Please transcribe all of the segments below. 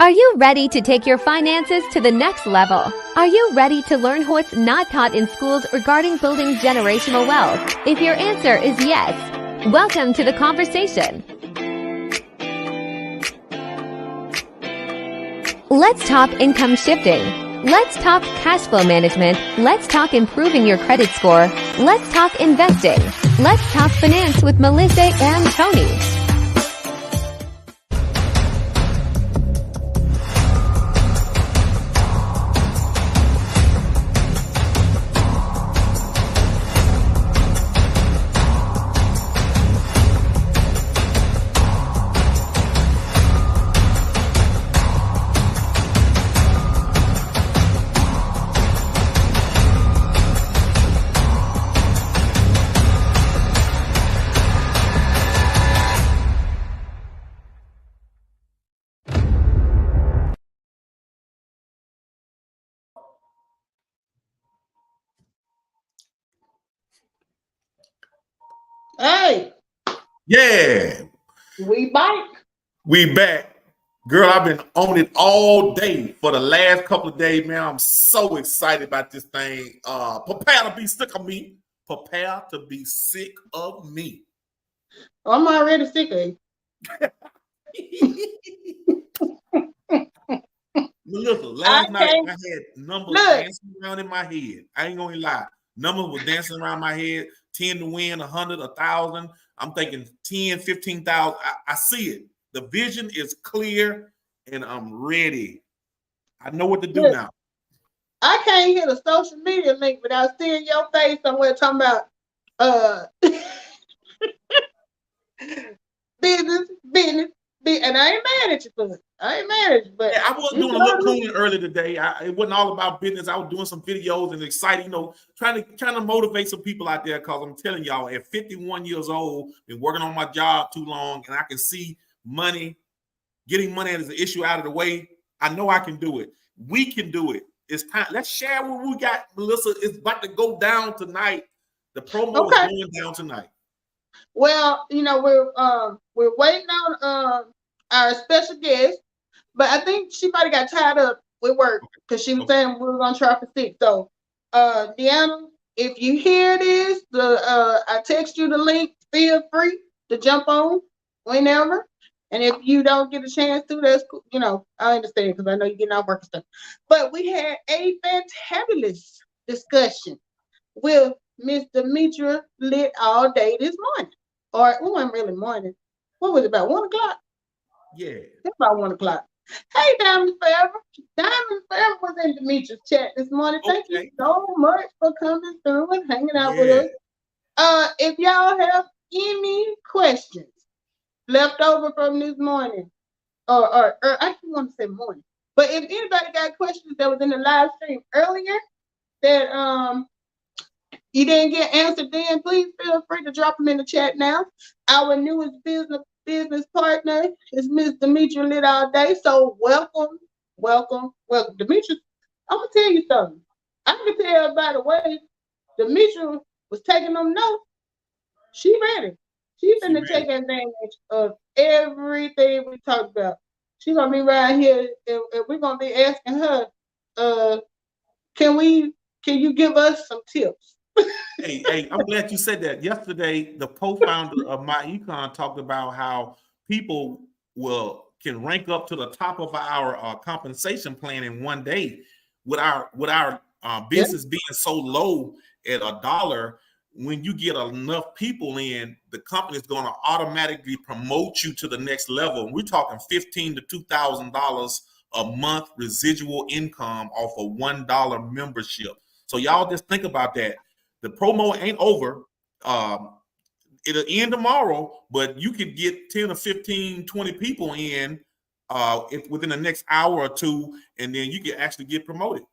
Are you ready to take your finances to the next level? Are you ready to learn what's not taught in schools regarding building generational wealth? If your answer is yes, welcome to the conversation. Let's talk income shifting. Let's talk cash flow management. Let's talk improving your credit score. Let's talk investing. Let's talk finance with Melissa and Tony. Hey, Yeah, we bike. we back. Girl, I've been on it all day for the last couple of days, man. I'm so excited about this thing. Prepare to be sick of me. Prepare to be sick of me. I'm already sick of it. Melissa, last night I had numbers dancing around in my head. I ain't gonna lie. Numbers were dancing around my head. 10 to win, 100, 1,000. I'm thinking 10, 15,000. I see it. The vision is clear and I'm ready. I know what to do now. I can't hit a social media link without seeing your face somewhere talking about business, and I ain't mad at you for it. I ain't mad at you, but yeah, I was doing a little cooning earlier today. It wasn't all about business. I was doing some videos and exciting, trying to motivate some people out there. Because I'm telling y'all, at 51 years old, been working on my job too long, and I can see getting money as an issue out of the way. I know I can do it. We can do it. It's time. Let's share what we got, Melissa. It's about to go down tonight. The promo is going down tonight. Well, we're waiting on our special guest, but I think she might have got tied up with work because she was saying we were gonna try for 6. So, Deanna, if you hear this, I text you the link. Feel free to jump on whenever. And if you don't get a chance to, that's cool. I understand because I know you're getting off work and stuff. But we had a fantabulous discussion with Miss Demetria Lit all day this morning. Or it wasn't really morning. What was it, about 1 o'clock? Yeah. It's about 1 o'clock. Hey, Diamond Forever. Diamond Forever was in Demetria's chat this morning. Thank you so much for coming through and hanging out with us. If y'all have any questions left over from this morning, or I don't want to say morning, but if anybody got questions that was in the live stream earlier that you didn't get answered then, please feel free to drop them in the chat now. Our newest business partner is Miss Demetria Lit all day. So welcome. Demetria, I'm gonna tell you something. I can tell by the way Demetria was taking them notes. She ready. She's gonna take advantage of everything we talked about. She's gonna be right here and we're gonna be asking her, can you give us some tips? Hey, I'm glad you said that. Yesterday, the co-founder of MyEcon talked about how people can rank up to the top of our compensation plan in one day. With our business being so low at $1, when you get enough people in, the company is going to automatically promote you to the next level. We're talking $1,500 to $2,000 a month residual income off a $1 membership. So y'all just think about that. The promo ain't over. It'll end tomorrow, but you could get 10 or 15, 20 people in within the next hour or two, and then you can actually get promoted.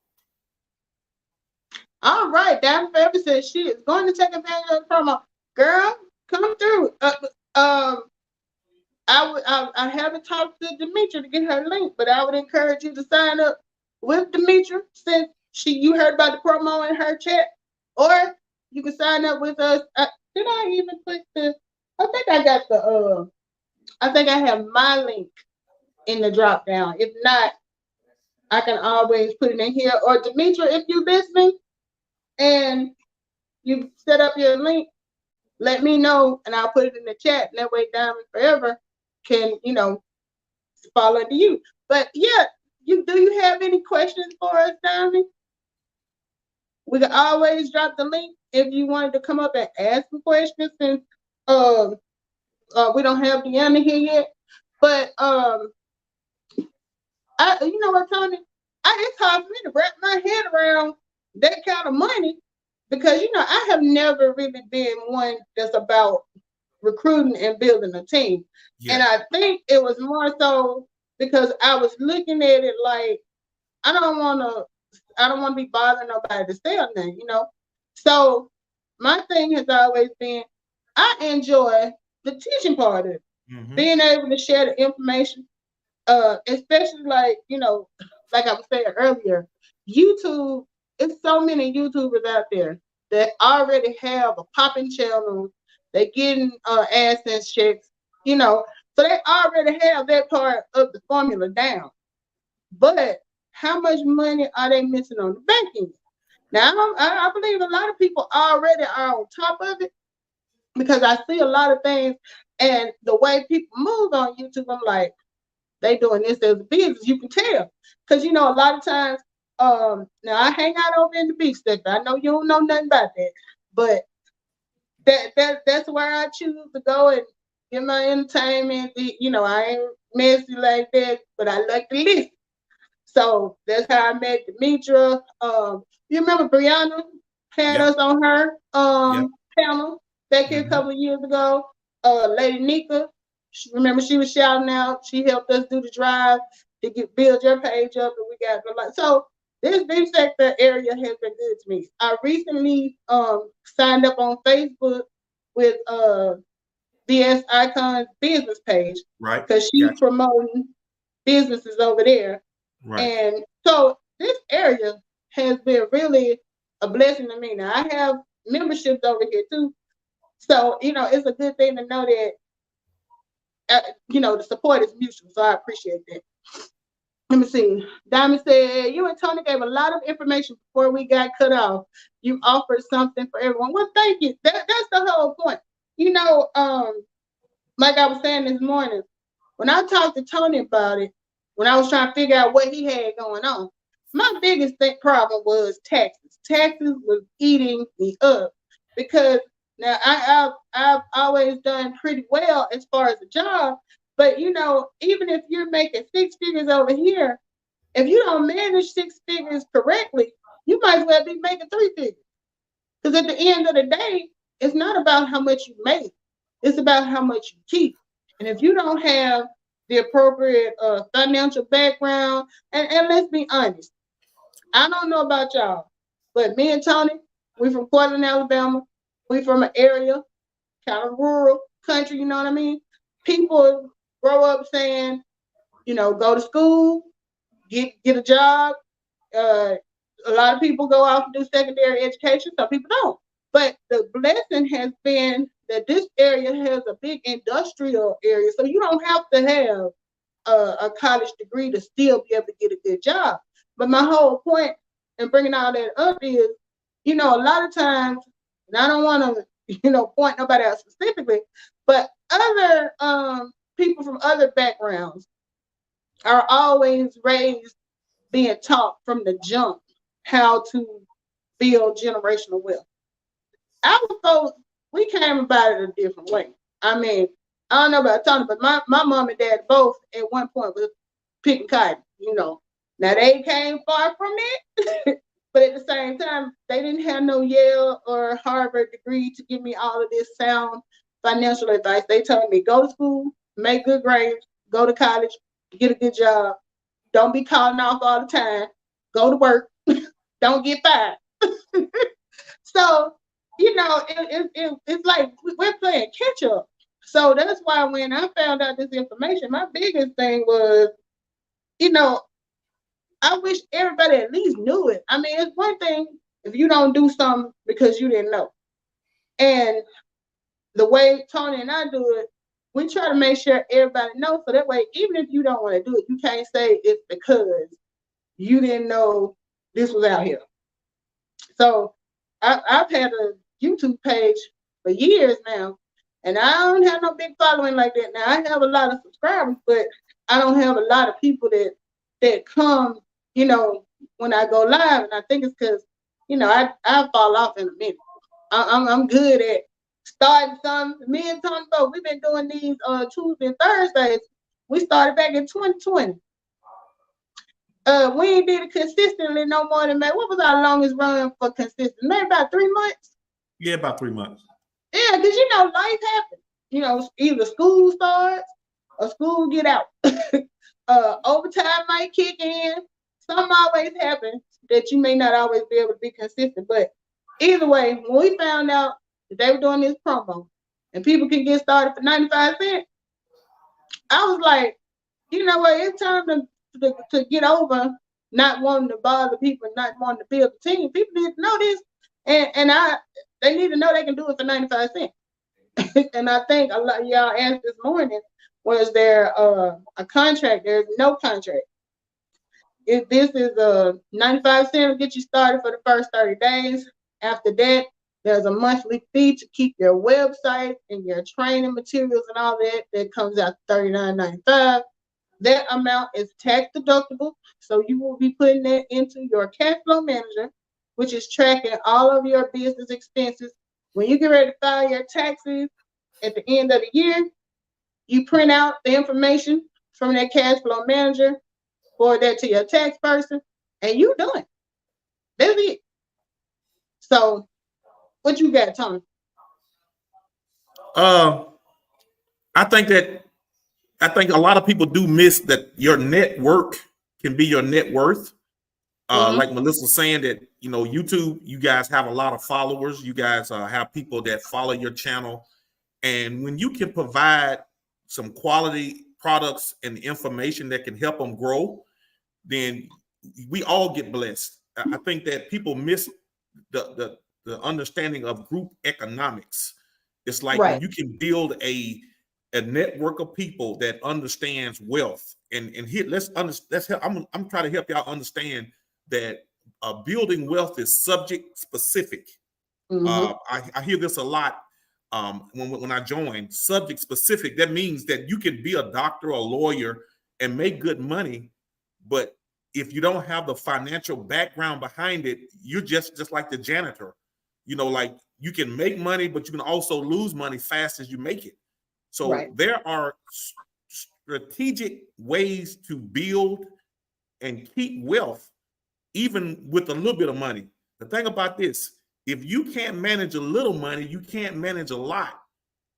All right, Diamond Forever says she is going to take advantage of the promo. Girl, come through. I haven't talked to Demetria to get her link, but I would encourage you to sign up with Demetria since you heard about the promo in her chat, or you can sign up with us. Did I even put I think I got I think I have my link in the drop down. If not, I can always put it in here. Or Demetra, if you're listening and you set up your link, let me know and I'll put it in the chat. And that way Diamond Forever can, follow to you. But yeah, do you have any questions for us, Diamond? We can always drop the link if you wanted to come up and ask some questions, since we don't have Deanna here yet. But you know what, Tony? It's hard for me to wrap my head around that kind of money, because I have never really been one that's about recruiting and building a team. Yeah. And I think it was more so because I was looking at it like, I don't want to be bothering nobody to sell nothing, So my thing has always been, I enjoy the teaching part of it, being able to share the information, especially like I was saying earlier, YouTube. It's so many YouTubers out there that already have a popping channel. They're getting AdSense checks, so they already have that part of the formula down. But how much money are they missing on the back end? Now, I believe a lot of people already are on top of it, because I see a lot of things, and the way people move on YouTube, I'm like, they doing this as a business. You can tell, because a lot of times, now I hang out over in the beach sector. I know you don't know nothing about that, but that's where I choose to go and get my entertainment. I ain't messy like that, but I like to listen. So that's how I met Demetra. You remember Brianna had us on her panel back here a couple of years ago. Lady Nika, remember, she was shouting out. She helped us do the drive to build your page up, and we got the like. So this beach sector area has been good to me. I recently signed up on Facebook with BS Icon's business page, right? Because she's promoting businesses over there, right? And so this area has been really a blessing to me. Now I have memberships over here too, so it's a good thing to know that the support is mutual. So I appreciate that. Let me see. Diamond said, you and Tony gave a lot of information before we got cut off. You offered something for everyone. Well, thank you. That's the whole point. Like I was saying this morning, when I talked to Tony about it, when I was trying to figure out what he had going on, my biggest problem was taxes. Taxes was eating me up, because now I've always done pretty well as far as a job. But even if you're making 6 figures over here, if you don't manage 6 figures correctly, you might as well be making 3 figures. Because at the end of the day, it's not about how much you make; it's about how much you keep. And if you don't have the appropriate financial background, and let's be honest, I don't know about y'all, but me and Tony, we from Portland, Alabama. We from an area, kind of rural country. You know what I mean? People grow up saying, go to school, get a job. A lot of people go off and do secondary education. Some people don't. But the blessing has been that this area has a big industrial area, so you don't have to have a college degree to still be able to get a good job. But my whole point in bringing all that up is, a lot of times, and I don't want to, point nobody out specifically, but other people from other backgrounds are always raised, being taught from the jump how to build generational wealth. Our folks, we came about it a different way. I mean, I don't know about Tony, but my mom and dad both at one point was picking cotton, Now they came far from it, but at the same time, they didn't have no Yale or Harvard degree to give me all of this sound financial advice. They told me, go to school, make good grades, go to college, get a good job. Don't be calling off all the time. Go to work. Don't get fired. So, it's like we're playing catch up. So that's why when I found out this information, my biggest thing was, I wish everybody at least knew it. I mean, it's one thing if you don't do something because you didn't know. And the way Tony and I do it, we try to make sure everybody knows, so that way, even if you don't want to do it, you can't say it's because you didn't know this was out here. So I've had a YouTube page for years now, and I don't have no big following like that. Now I have a lot of subscribers, but I don't have a lot of people that come, you know, when I go live. And I think it's because, you know, I fall off in a minute. I'm good at starting some. Me and Tony Bo, we've been doing these Tuesday and Thursdays. We started back in 2020. We ain't did it consistently no more than, man, what was our longest run for consistent? Maybe about 3 months. Yeah, about 3 months. Yeah, because you know, life happens. You know, either school starts or school get out. Overtime might kick in. Something always happens that you may not always be able to be consistent. But either way, when we found out that they were doing this promo and people can get started for 95 cents, I was like, you know what, it's time to get over not wanting to bother people, not wanting to build a team. People need to know this, and they need to know they can do it for 95 cents. And I think a lot of y'all asked this morning, was there a contract? There's no contract. If this is a 95 cents, will get you started for the first 30 days. After that, there's a monthly fee to keep your website and your training materials and all that comes out to $39.95. That amount is tax deductible, so you will be putting that into your cash flow manager, which is tracking all of your business expenses. When you get ready to file your taxes at the end of the year, you print out the information from that cash flow manager, forward that to your tax person, and you done. That's it. So, what you got, Tony? I think a lot of people do miss that your network can be your net worth. Like Melissa was saying that, you know, YouTube, you guys have a lot of followers. You guys have people that follow your channel. And when you can provide some quality products and information that can help them grow, then we all get blessed. I think that people miss the understanding of group economics. It's like when you can build a network of people that understands wealth, and here let's help. I'm trying to help y'all understand that building wealth is subject specific. I hear this a lot when I join. Subject specific. That means that you can be a doctor or a lawyer and make good money, but if you don't have the financial background behind it, you're just like the janitor. You know, like you can make money, but you can also lose money fast as you make it. So there are strategic ways to build and keep wealth, even with a little bit of money. The thing about this, if you can't manage a little money, you can't manage a lot.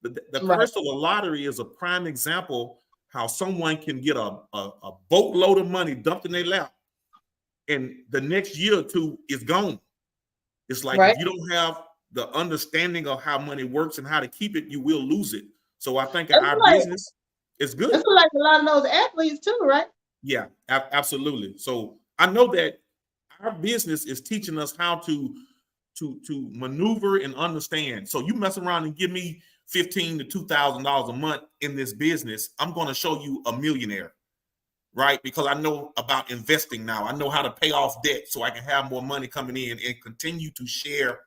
The curse of the lottery is a prime example how someone can get a boatload of money dumped in their lap, and the next year or two is gone. It's like if you don't have the understanding of how money works and how to keep it, you will lose it. So I think our business is good. It's like a lot of those athletes too, right? Yeah, absolutely. So I know that our business is teaching us how to maneuver and understand. So you mess around and give me $15,000 to $2,000 a month in this business, I'm going to show you a millionaire, right? Because I know about investing now. I know how to pay off debt so I can have more money coming in and continue to share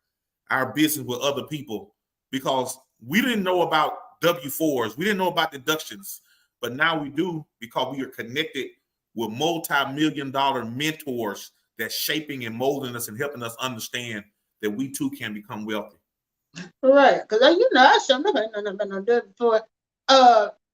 our business with other people, because we didn't know about W-4s. We didn't know about deductions, but now we do, because we are connected with multi-million-dollar mentors that's shaping and molding us and helping us understand that we too can become wealthy. Right, because you know, I shouldn't have been no before.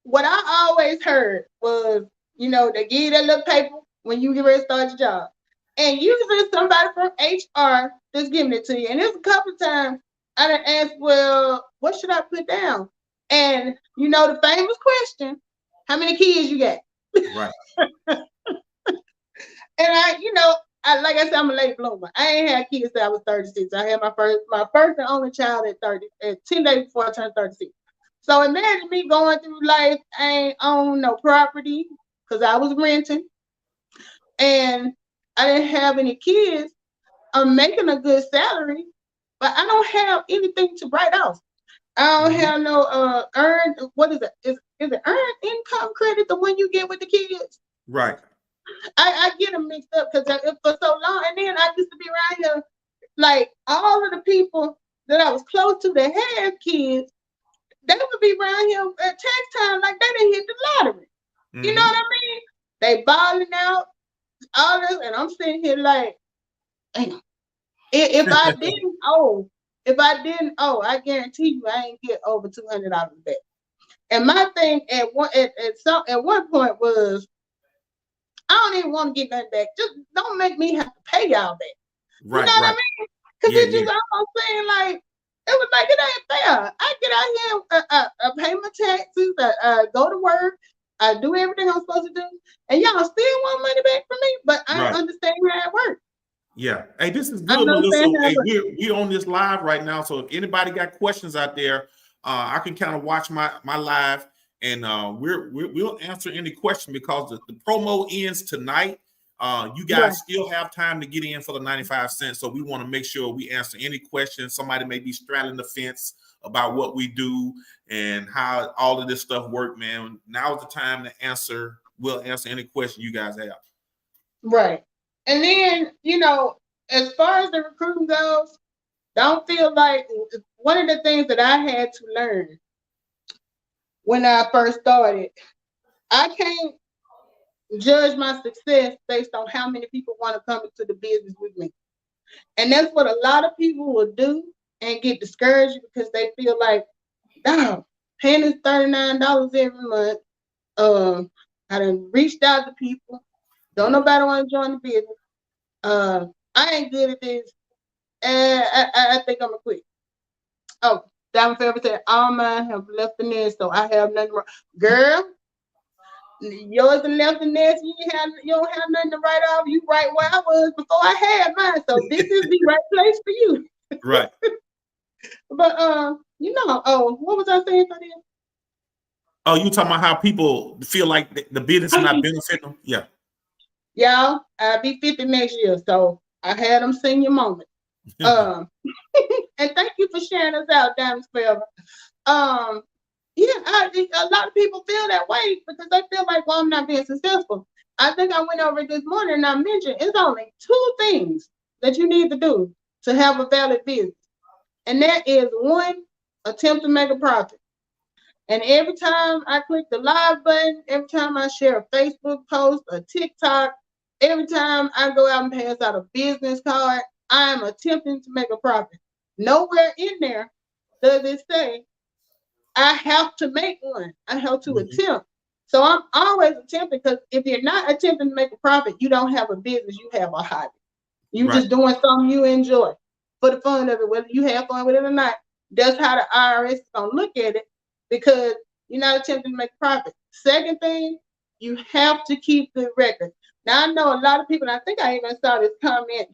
What I always heard was, you know, they give you that little paper when you get ready to start your job, and usually somebody from HR that's giving it to you. And there's a couple of times I done asked, well, what should I put down? And you know the famous question, how many kids you got? Right. And like I said, I'm a late bloomer. I ain't had kids till I was 36. I had my first and only child at 10 days before I turned 36. So imagine me going through life. I ain't own no property because I was renting, and I didn't have any kids. I'm making a good salary, but I don't have anything to write off. I don't have no earned. What is it? Is it earned income credit, the one you get with the kids? Right. I get them mixed up because for so long, and then I used to be around here, like all of the people that I was close to that had kids, they would be around here at tax time like they didn't hit the lottery. You know what I mean? They balling out all this, and I'm sitting here like, damn. If I didn't owe, I guarantee you I ain't get over $200 back. And my thing at one point was, I don't even want to get nothing back. Just don't make me have to pay y'all back. Right, you know what I mean? Because it's just almost saying like, it was like, it ain't fair. I get out here, I pay my taxes, I go to work, I do everything I'm supposed to do, and y'all still want money back from me, but I don't understand how it works. Yeah. Hey, this is good, Melissa. Hey, we're on this live right now, so if anybody got questions out there, I can kind of watch my live, and we'll answer any question because the promo ends tonight. You guys still have time to get in for the 95 cents, so we want to make sure we answer any questions. Somebody may be straddling the fence about what we do and how all of this stuff work, man. Now is the time to answer. We'll answer any question you guys have. Right. And then, as far as the recruiting goes, don't feel like one of the things that I had to learn when I first started, I can't judge my success based on how many people want to come into the business with me. And that's what a lot of people will do and get discouraged because they feel like, damn, paying this $39 every month. I done reached out to people. Don't nobody want to join the business. I ain't good at this. And I think I'm going to quit. Oh, Diamond Forever said, all mine have left the nest, so I have nothing wrong. Girl, yours and left the nest, you don't have nothing to write off. You right where I was before I had mine. So this is the right place for you. Right. But what was I saying for this? Oh, you talking about how people feel like the business is not benefiting them? Yeah. Y'all, I'll be 50 next year, so I had them senior moment. And thank you for sharing us out, Diamonds Forever. A lot of people feel that way because they feel like, well, I'm not being successful. I think I went over it this morning and I mentioned it's only 2 things that you need to do to have a valid business. And that is 1, attempt to make a profit. And every time I click the live button, every time I share a Facebook post, a TikTok, every time I go out and pass out a business card, I am attempting to make a profit. Nowhere in there does it say I have to make one. I have to attempt. So I'm always attempting because if you're not attempting to make a profit, you don't have a business, you have a hobby. You're just doing something you enjoy for the fun of it, whether you have fun with it or not. That's how the IRS is going to look at it because you're not attempting to make a profit. Second thing, you have to keep good records. Now, I know a lot of people, and I think I even saw this comment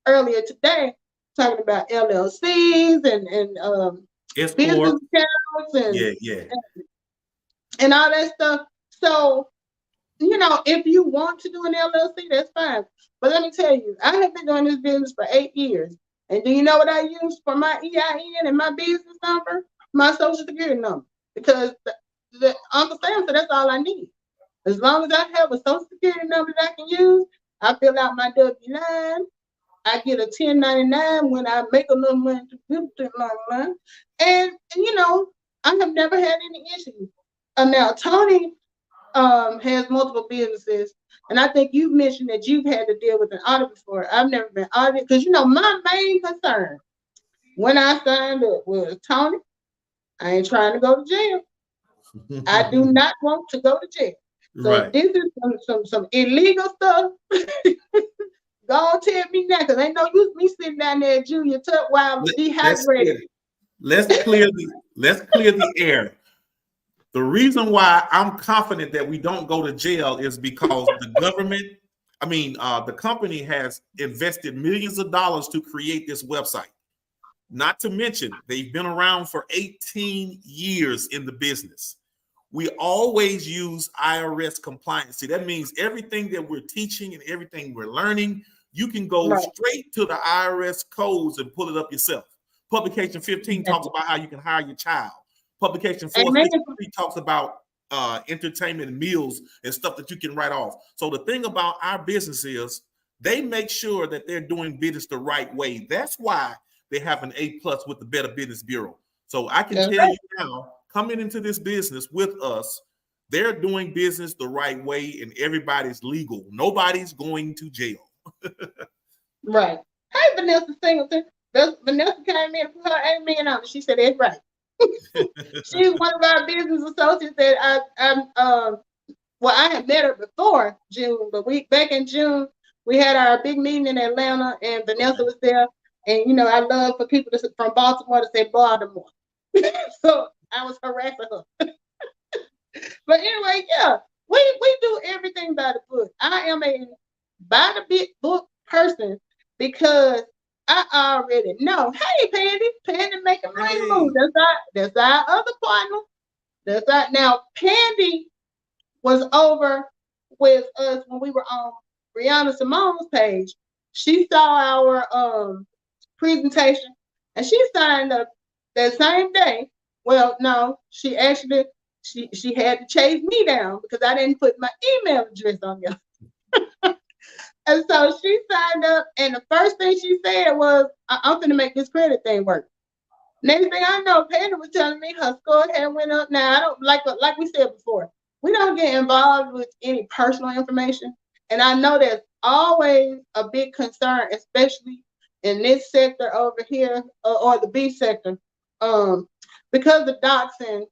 earlier today, talking about LLCs and business accounts and all that stuff. So, if you want to do an LLC, that's fine. But let me tell you, I have been doing this business for 8 years. And do you know what I use for my EIN and my business number? My social security number. Because the Uncle Sam said that's all I need. As long as I have a social security number that I can use, I fill out my W-9. I get a 1099 when I make a little money to do 1099. And I have never had any issues. Now, Tony has multiple businesses, and I think you've mentioned that you've had to deal with an audit before. I've never been audited because, my main concern when I signed up was, Tony, I ain't trying to go to jail. I do not want to go to jail. So if this is some illegal stuff, go on, tell me now, because ain't no use me sitting down there at Junior Tuck while I'm dehydrated. Let's clear the air. The reason why I'm confident that we don't go to jail is because the company has invested millions of dollars to create this website. Not to mention, they've been around for 18 years in the business. We always use IRS compliance. That means everything that we're teaching and everything we're learning, you can go straight to the IRS codes and pull it up yourself. Publication 15 talks about how you can hire your child. Publication 463 talks about entertainment and meals and stuff that you can write off. So the thing about our business is they make sure that they're doing business the right way. That's why they have an A+ with the Better Business Bureau. So I can tell you now, coming into this business with us, they're doing business the right way and everybody's legal. Nobody's going to jail. Right. Hey, Vanessa Singleton. Vanessa came in for her amen on it. She said, that's right. She's one of our business associates that I had met her before June, but back in June, we had our big meeting in Atlanta and Vanessa was there. And, you know, I love for people from Baltimore to say Baltimore. So I was harassing her. But anyway, yeah, we do everything by the book. I am a by the book person because I already know. Hey, Pandy making money move. That's our other partner. Now, Pandy was over with us when we were on Brianna Simone's page. She saw our presentation and she signed up that same day. Well, no, she actually she had to chase me down because I didn't put my email address on there. And so she signed up, and the first thing she said was, I'm going to make this credit thing work. Next thing I know, Panda was telling me her score had went up. Now, I don't like we said before, we don't get involved with any personal information. And I know there's always a big concern, especially in this sector over here, or the B sector, because of doxing,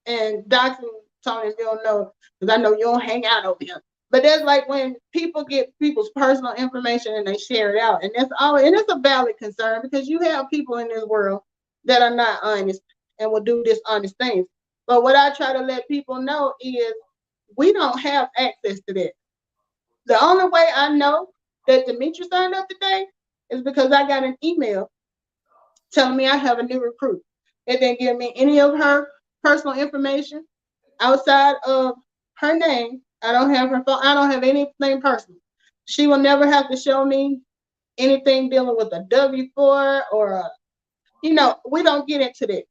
Tony, you don't know, because I know you don't hang out over here. But that's like when people get people's personal information and they share it out. And it's a valid concern because you have people in this world that are not honest and will do dishonest things. But what I try to let people know is we don't have access to that. The only way I know that Demetri signed up today is because I got an email telling me I have a new recruit. It didn't give me any of her personal information outside of her name. I don't have her phone. I don't have anything personal. She will never have to show me anything dealing with a W-4 or we don't get into that.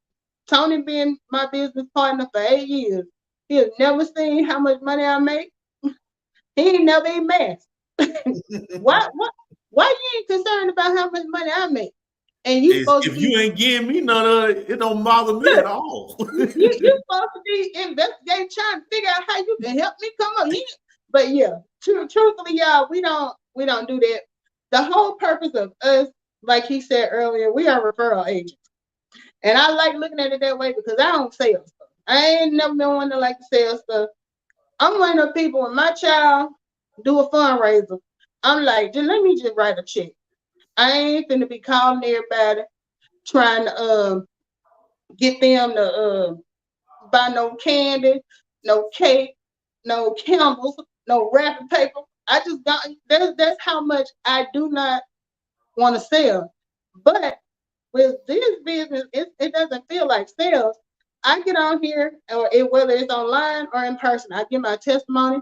Tony being my business partner for 8 years, he has never seen how much money I make. He ain't never even asked. Why you ain't concerned about how much money I make? And you you ain't giving me none of it, it don't bother me at all. you supposed to be investigating, trying to figure out how you can help me come up here. But yeah, truthfully, y'all, we don't do that. The whole purpose of us, like he said earlier, we are referral agents. And I like looking at it that way because I don't sell stuff. I ain't never been one to like to sell stuff. I'm one of the people when my child do a fundraiser, I'm like, let me just write a check. I ain't finna be calling everybody trying to get them to buy no candy, no cake, no candles, no wrapping paper. I just got that's how much I do not want to sell. But with this business, it doesn't feel like sales. I get on here, whether it's online or in person, I give my testimony.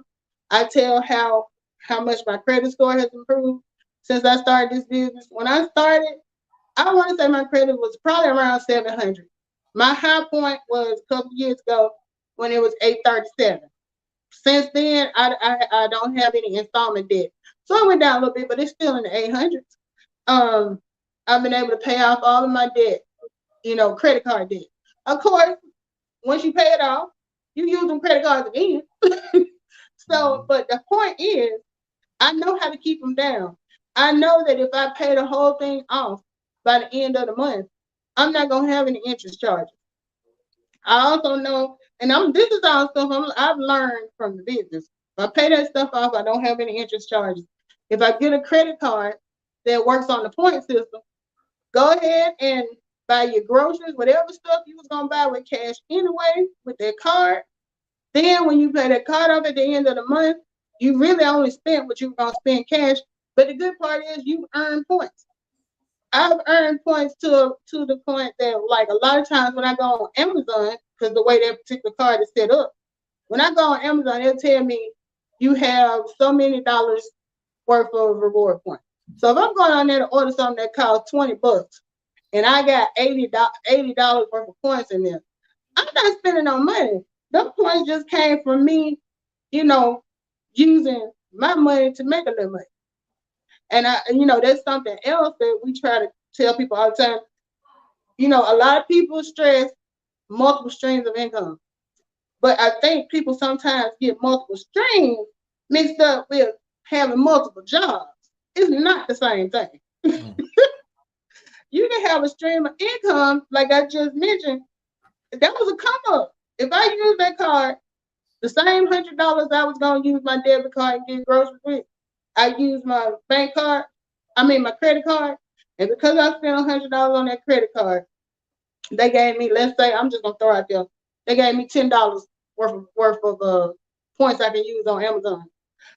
I tell how much my credit score has improved since I started this business. When I started, I want to say my credit was probably around 700. My high point was a couple years ago when it was 837. Since then, I don't have any installment debt. So it went down a little bit, but it's still in the 800s. I've been able to pay off all of my debt, credit card debt. Of course, once you pay it off, you use them credit cards again. So, but the point is, I know how to keep them down. I know that if I pay the whole thing off by the end of the month, I'm not gonna have any interest charges. I also know, and this is all stuff I've learned from the business. If I pay that stuff off, I don't have any interest charges. If I get a credit card that works on the point system, go ahead and buy your groceries, whatever stuff you was gonna buy with cash anyway, with that card. Then when you pay that card off at the end of the month, you really only spent what you were gonna spend cash. But the good part is you earn points. I've earned points to the point that, like, a lot of times when I go on Amazon, because the way that particular card is set up, when I go on Amazon, they'll tell me you have so many dollars worth of reward points. So if I'm going on there to order something that costs $20, and I got $80 worth of points in there. I'm not spending no money. Those points just came from me, using my money to make a little money. And that's something else that we try to tell people all the time. A lot of people stress multiple streams of income. But I think people sometimes get multiple streams mixed up with having multiple jobs. It's not the same thing. You can have a stream of income, like I just mentioned. That was a come up. If I use that card, the same $100 I was going to use my debit card and get groceries with, I use my my credit card. And because I spent $100 on that credit card, they gave me, let's say, I'm just going to throw out there, they gave me $10 worth of points I can use on Amazon.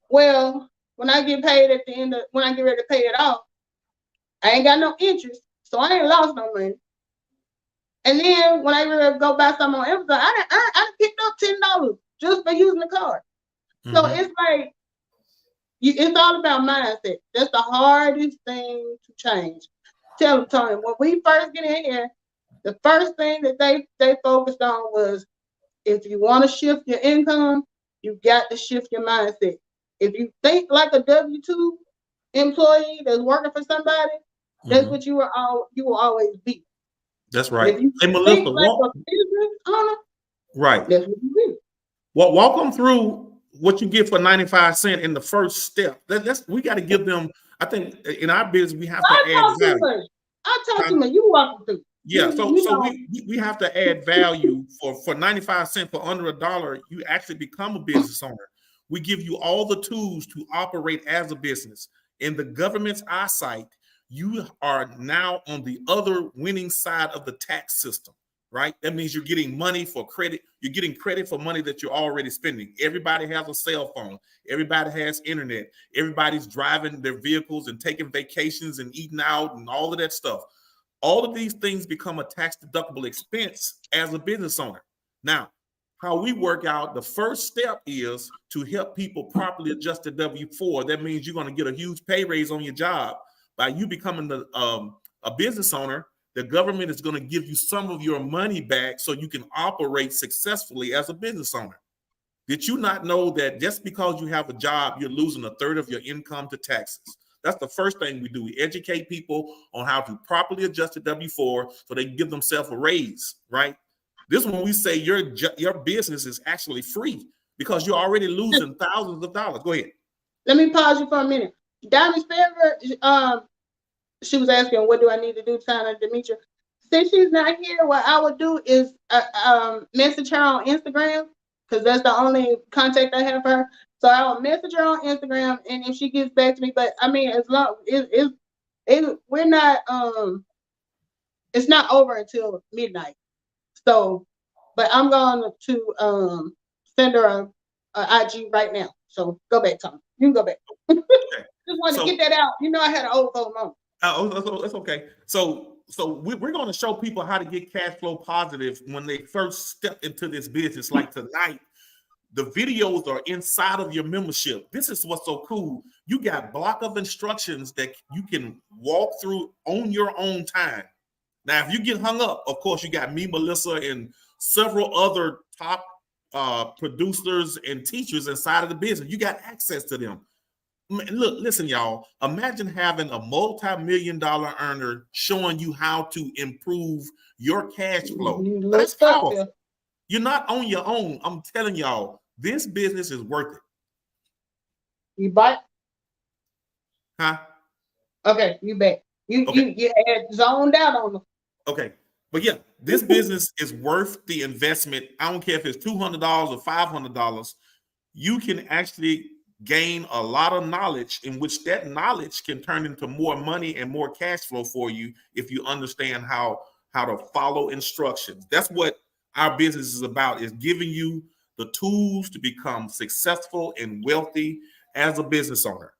Well, when I get paid when I get ready to pay it off, I ain't got no interest, so I ain't lost no money. And then when I really go buy something on Amazon, I picked up $10 just for using the card. Mm-hmm. So it's like, it's all about mindset. That's the hardest thing to change. Tell them, Tony, when we first get in here, the first thing that they focused on was, if you want to shift your income, you got to shift your mindset. If you think like a W-2 employee that's working for somebody, that's what you will always be. That's right. If you think like a business owner, right. That's what you do. Well, walk them through what you get for 95 cents in the first step. We got to give them. I think in our business we have to add value. I talk to them. You walk them through. Yeah, so we have to add value for 95 cents, for under $1. You actually become a business owner. We give you all the tools to operate as a business. In the government's eyesight, you are now on the other winning side of the tax system, right? That means you're getting money for credit. You're getting credit for money that you're already spending. Everybody has a cell phone. Everybody has internet. Everybody's driving their vehicles and taking vacations and eating out and all of that stuff. All of these things become a tax-deductible expense as a business owner. Now, how we work out, the first step is to help people properly adjust the W-4. That means you're going to get a huge pay raise on your job. By you becoming a business owner, the government is going to give you some of your money back so you can operate successfully as a business owner. Did you not know that just because you have a job, you're losing a third of your income to taxes? That's the first thing we do. We educate people on how to properly adjust the W-4 so they can give themselves a raise, right? This one we say your business is actually free because you're already losing thousands of dollars. Go ahead. Let me pause you for a minute. Diamond's favorite, she was asking, what do I need to do to sign up Demetria? Since she's not here, what I would do is message her on Instagram, because that's the only contact I have for her. So I will message her on Instagram, and if she gets back to me, but I mean, as long we're not it's not over until midnight. So, but I'm going to send her a IG right now. So go back, Tom. You can go back. Just wanted to get that out. I had an overflow moment. That's okay. So we're going to show people how to get cash flow positive when they first step into this business. Like tonight, the videos are inside of your membership. This is what's so cool. You got block of instructions that you can walk through on your own time. Now, if you get hung up, of course, you got me, Melissa, and several other top producers and teachers inside of the business. You got access to them. Look, listen, y'all. Imagine having a multi-million-dollar earner showing you how to improve your cash flow. That's powerful. You're not on your own. I'm telling y'all, this business is worth it. You bought? Huh? Okay, you bet. You had zoned out on them. Okay. But yeah, this business is worth the investment. I don't care if it's $200 or $500. You can actually gain a lot of knowledge, in which that knowledge can turn into more money and more cash flow for you if you understand how to follow instructions. That's what our business is about, is giving you the tools to become successful and wealthy as a business owner,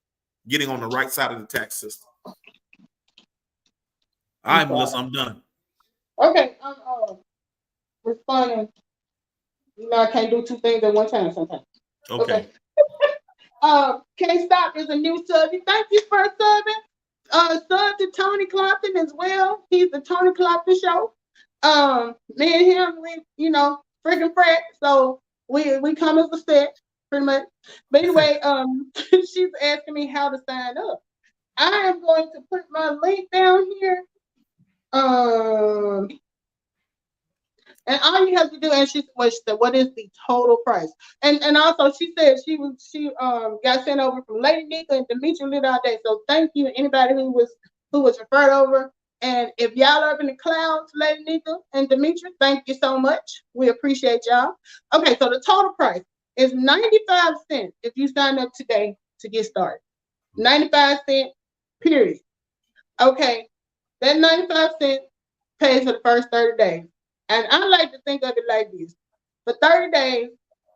getting on the right side of the tax system. All right, Melissa, I'm done. Okay, I'm responding. I can't do two things at one time sometimes. Okay. Can't Stop is a new subject. Thank you for subbing. son to Tony Clopton as well. He's the Tony Clopton Show. Me and him, we, freaking frat. So we come as a set, pretty much. But anyway, she's asking me how to sign up. I am going to put my link down here. And all you have to do, and she said, what is the total price? And also she said she got sent over from Lady Nika and Demetri lived all day. So thank you anybody who was referred over. And if y'all are up in the clouds, Lady Nika and Demetri, thank you so much. We appreciate y'all. Okay, so the total price is 95 cents if you sign up today to get started. 95 cents, period. Okay, that 95 cents pays for the first 30 days. And I like to think of it like this. For 30 days,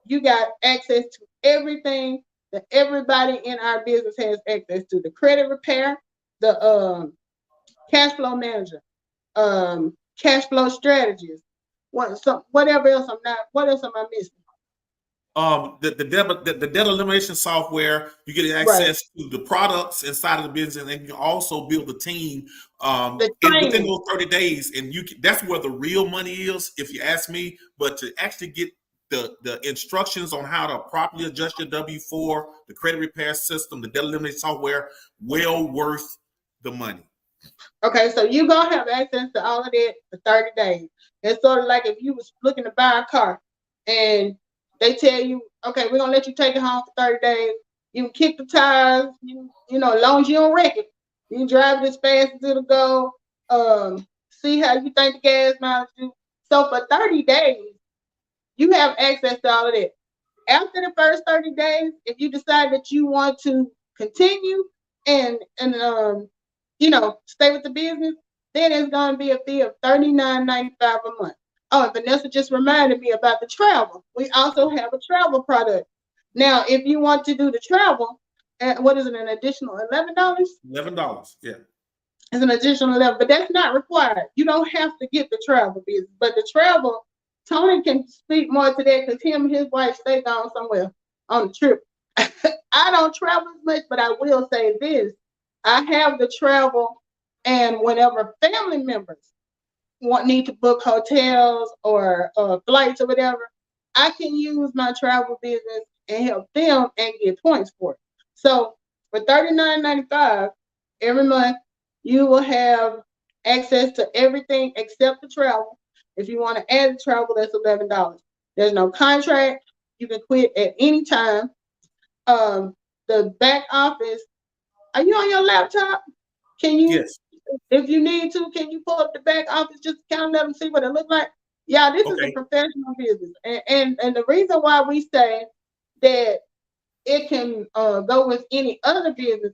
you got access to everything that everybody in our business has access to. The credit repair, the cash flow manager, cash flow strategist, whatever else what else am I missing? The debt elimination software, you get access to the products inside of the business, and you can also build a team within those 30 days. And that's where the real money is, if you ask me. But to actually get the instructions on how to properly adjust your W-4, the credit repair system, the debt elimination software, well worth the money. Okay, so you're going to have access to all of that for 30 days. It's sort of like if you was looking to buy a car and they tell you, okay, we're going to let you take it home for 30 days. You can kick the tires, as long as you don't wreck it. You can drive it as fast as it'll go. See how you think the gas mileage do. So for 30 days, you have access to all of that. After the first 30 days, if you decide that you want to continue and stay with the business, then it's going to be a fee of $39.95 a month. Oh, and Vanessa just reminded me about the travel. We also have a travel product. Now, if you want to do the travel, what is it, an additional $11? $11, yeah. It's an additional $11, but that's not required. You don't have to get the travel business. But the travel, Tony can speak more to that because him and his wife stay gone somewhere on the trip. I don't travel as much, but I will say this. I have the travel, and whenever family members need to book hotels or flights or whatever, I can use my travel business and help them and get points for it. So for $39.95 every month, you will have access to everything except the travel. If you want to add the travel, that's $11. There's no contract. You can quit at any time. The back office, are you on your laptop? Can you? Yes. If you need to, can you pull up the back office just to kind of let them see what it looks like? Yeah, this is a professional business. And the reason why we say that it can go with any other business,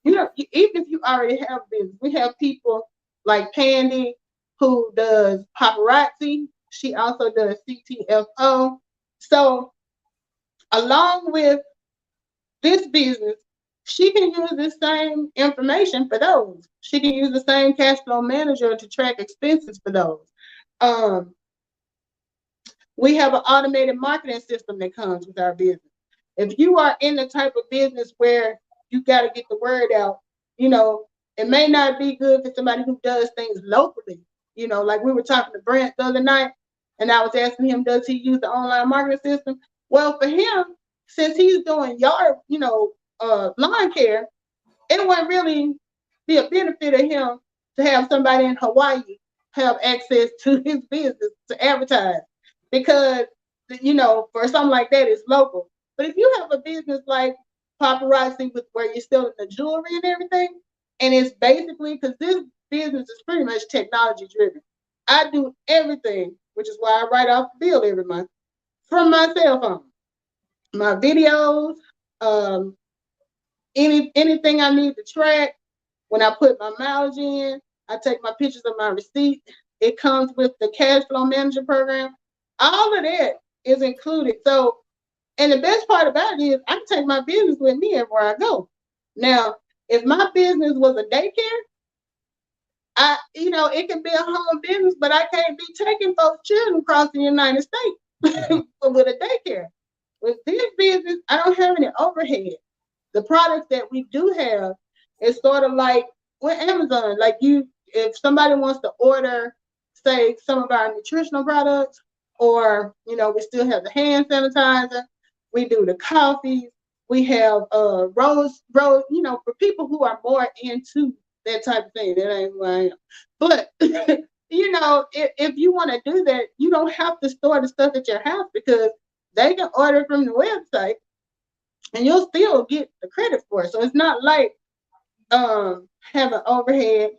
even if you already have business, we have people like Pandy who does paparazzi. She also does CTFO. So along with this business, she can use the same information for those. She can use the same cash flow manager to track expenses for those. We have an automated marketing system that comes with our business. If you are in the type of business where you got to get the word out, it may not be good for somebody who does things locally. Like we were talking to Brent the other night, and I was asking him, does he use the online marketing system? Well, for him, since he's doing yard, lawn care, it wouldn't really be a benefit of him to have somebody in Hawaii have access to his business to advertise, because for something like that, it's local. But if you have a business like paparazzi, with where you're selling the jewelry and everything, and it's basically, because this business is pretty much technology driven. I do everything, which is why I write off the bill every month from my cell phone. My videos, anything I need to track. When I put my mileage in, I take my pictures of my receipt. It comes with the cash flow manager program. All of that is included. So, and the best part about it is I can take my business with me everywhere I go. Now, if my business was a daycare, it can be a home business, but I can't be taking folks' children across the United States with a daycare. With this business, I don't have any overhead. The products that we do have is sort of like with Amazon, like if somebody wants to order, say, some of our nutritional products, or we still have the hand sanitizer, we do the coffees, we have rose, for people who are more into that type of thing. That ain't who I am. But if you want to do that, you don't have to store the stuff at your house, because they can order from the website and you'll still get the credit for it. So it's not like having overhead.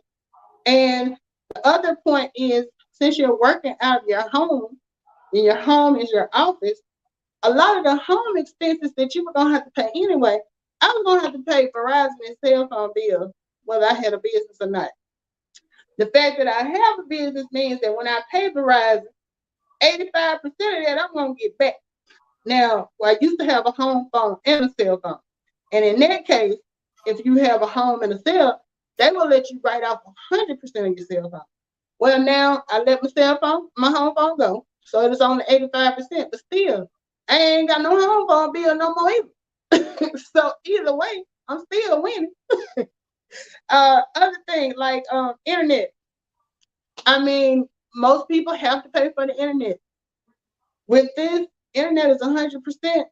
And the other point is, since you're working out of your home, and your home is your office, a lot of the home expenses that you were going to have to pay anyway, I was going to have to pay Verizon and cell phone bill, whether I had a business or not. The fact that I have a business means that when I pay Verizon, 85% of that I'm going to get back. Now, I used to have a home phone and a cell phone. And in that case, if you have a home and a cell, they will let you write off 100% of your cell phone. Well, now I let my home phone go. So it's only 85%, but still, I ain't got no home phone bill no more either. So either way, I'm still winning. Other thing, like internet. I mean, most people have to pay for the internet. With this, internet is 100%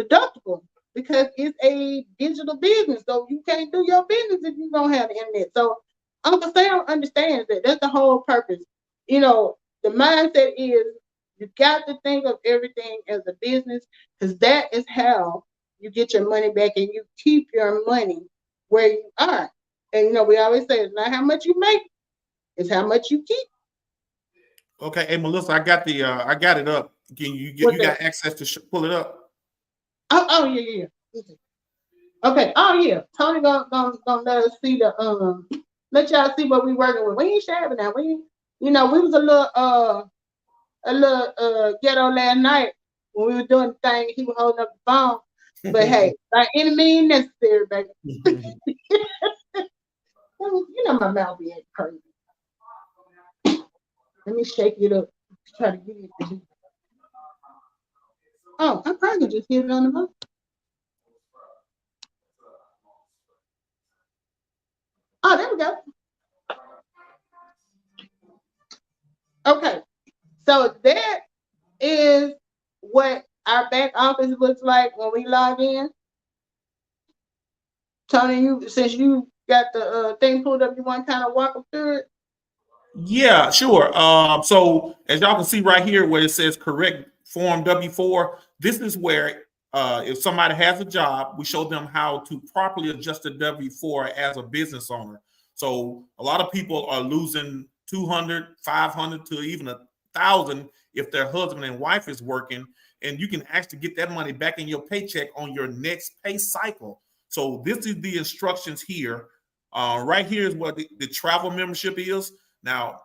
deductible, because it's a digital business. So you can't do your business if you don't have the internet. So Uncle Sam understands that. That's the whole purpose. The mindset is, you got to think of everything as a business, because that is how you get your money back and you keep your money where you are. And we always say it's not how much you make, it's how much you keep. Okay, hey Melissa, I got it up. Can you got access to pull it up? Oh yeah. Okay. Oh yeah. Tony gonna let us see let y'all see what we working with. We ain't shabby now. We was a little ghetto last night when we were doing the thing. He was holding up the phone. But hey, by any means necessary, baby. My mouth be crazy. Let me shake it up. Try to get it to do. Oh, I probably just hit it on the mouth. Oh, there we go. Okay. So that is what our back office looks like when we log in. Tony, since you got the thing pulled up, you want to kind of walk them through it? Yeah, sure. So as y'all can see right here where it says correct form W-4, this is where if somebody has a job, we show them how to properly adjust the W-4 as a business owner. So a lot of people are losing 200, 500 to even 1,000 if their husband and wife is working, and you can actually get that money back in your paycheck on your next pay cycle. So this is the instructions here. Right here is what the travel membership is. Now,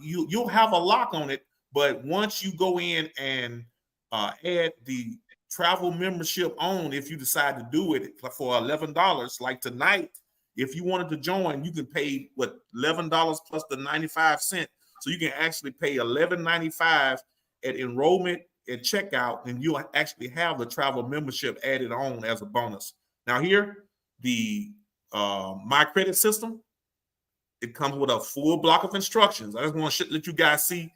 you'll have a lock on it, but once you go in and add the travel membership on, if you decide to do it for $11, like tonight, if you wanted to join, you can pay $11 plus the 95 cents. So you can actually pay $11.95 at enrollment and checkout, and you'll actually have the travel membership added on as a bonus. Now here, the My Credit system, it comes with a full block of instructions. I just want to let you guys see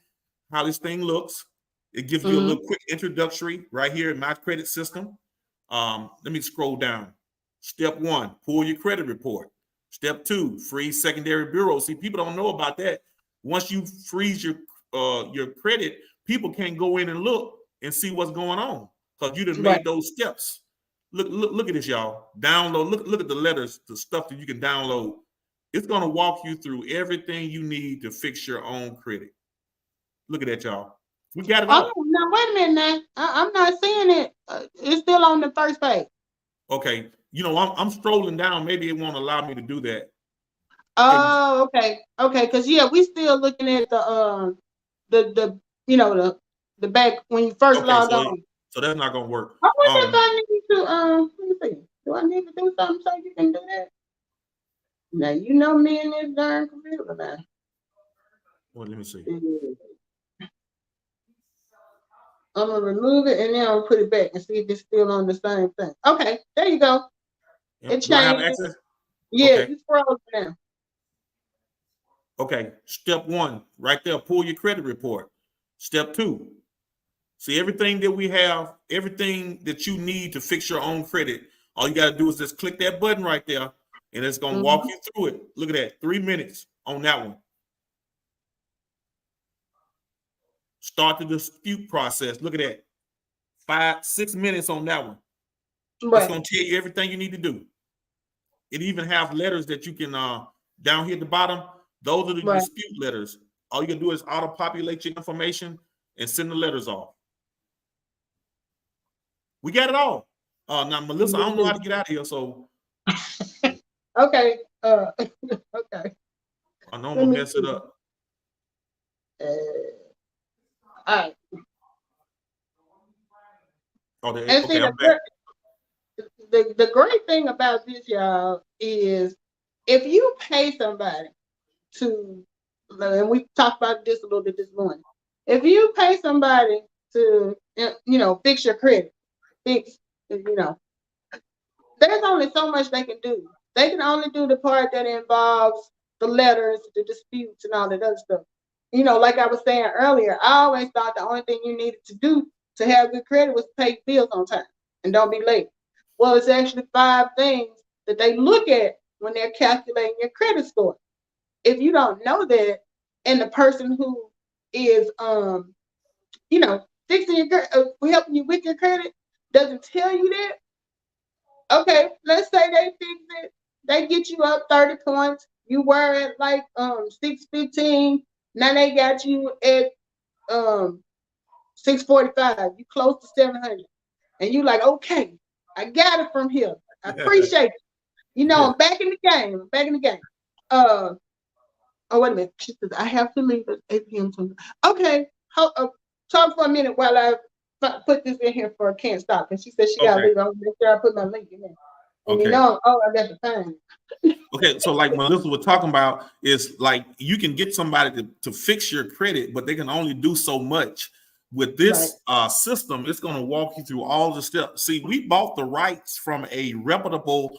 how this thing looks. It gives you a little quick introductory right here in My Credit system. Let me scroll down. Step 1, pull your credit report. Step 2, freeze secondary bureau. See, people don't know about that. Once you freeze your credit, people can't go in and look and see what's going on because you done made those steps. Look at this, y'all. Download. Look at the letters, the stuff that you can download. It's going to walk you through everything you need to fix your own credit. Look at that, y'all. We got it all. Now, wait a minute now. I'm not seeing it. It's still on the first page. Okay. I'm strolling down. Maybe it won't allow me to do that. Oh, okay. Okay, because we still looking at the back when you first logged on. So that's not gonna work. I wonder if I need to let me see. Do I need to do something so you can do that? Now me and this darn computer now. Well, let me see. I'm gonna remove it and then I'll put it back and see if it's still on the same thing. Okay, there you go. It changed. Yeah, Okay. you scroll down. Okay. Step 1, right there, pull your credit report. Step 2, see everything that we have, everything that you need to fix your own credit. All you got to do is just click that button right there, and it's going to walk you through it. Look at that, 3 minutes on that one. Start the dispute process. Look at that, 5-6 minutes on that one. Right. It's going to tell you everything you need to do. It even have letters that you can down here at the bottom. Those are the dispute letters. All you can do is auto-populate your information and send the letters off. We got it all. Now, Melissa, I don't know how to get out of here, so. Okay. Okay. I know I'm gonna mess it up. All right. Oh, and see, the great thing about this, y'all, is if you pay somebody to, and we talked about this a little bit this morning, if you pay somebody to, fix your credit, there's only so much they can do. They can only do the part that involves the letters, the disputes, and all that other stuff. Like I was saying earlier, I always thought the only thing you needed to do to have good credit was pay bills on time and don't be late. Well, it's actually 5 things that they look at when they're calculating your credit score. If you don't know that, and the person who is, fixing your helping you with your credit doesn't tell you that, okay, let's say they fix it, they get you up 30 points, you were at like 615, now they got you at 645, you close to 700, and you like, okay, I got it from here, I appreciate it. I'm back in the game. Oh, wait a minute, she says I have to leave at 8 p.m. Okay, talk for a minute while I put this in here for Can't Stop, and she said she gotta leave. I'm gonna make sure I put my link in there. And I got the time. Okay, so like Melissa was talking about is like you can get somebody to fix your credit, but they can only do so much. With this system, it's going to walk you through all the steps. See, we bought the rights from a reputable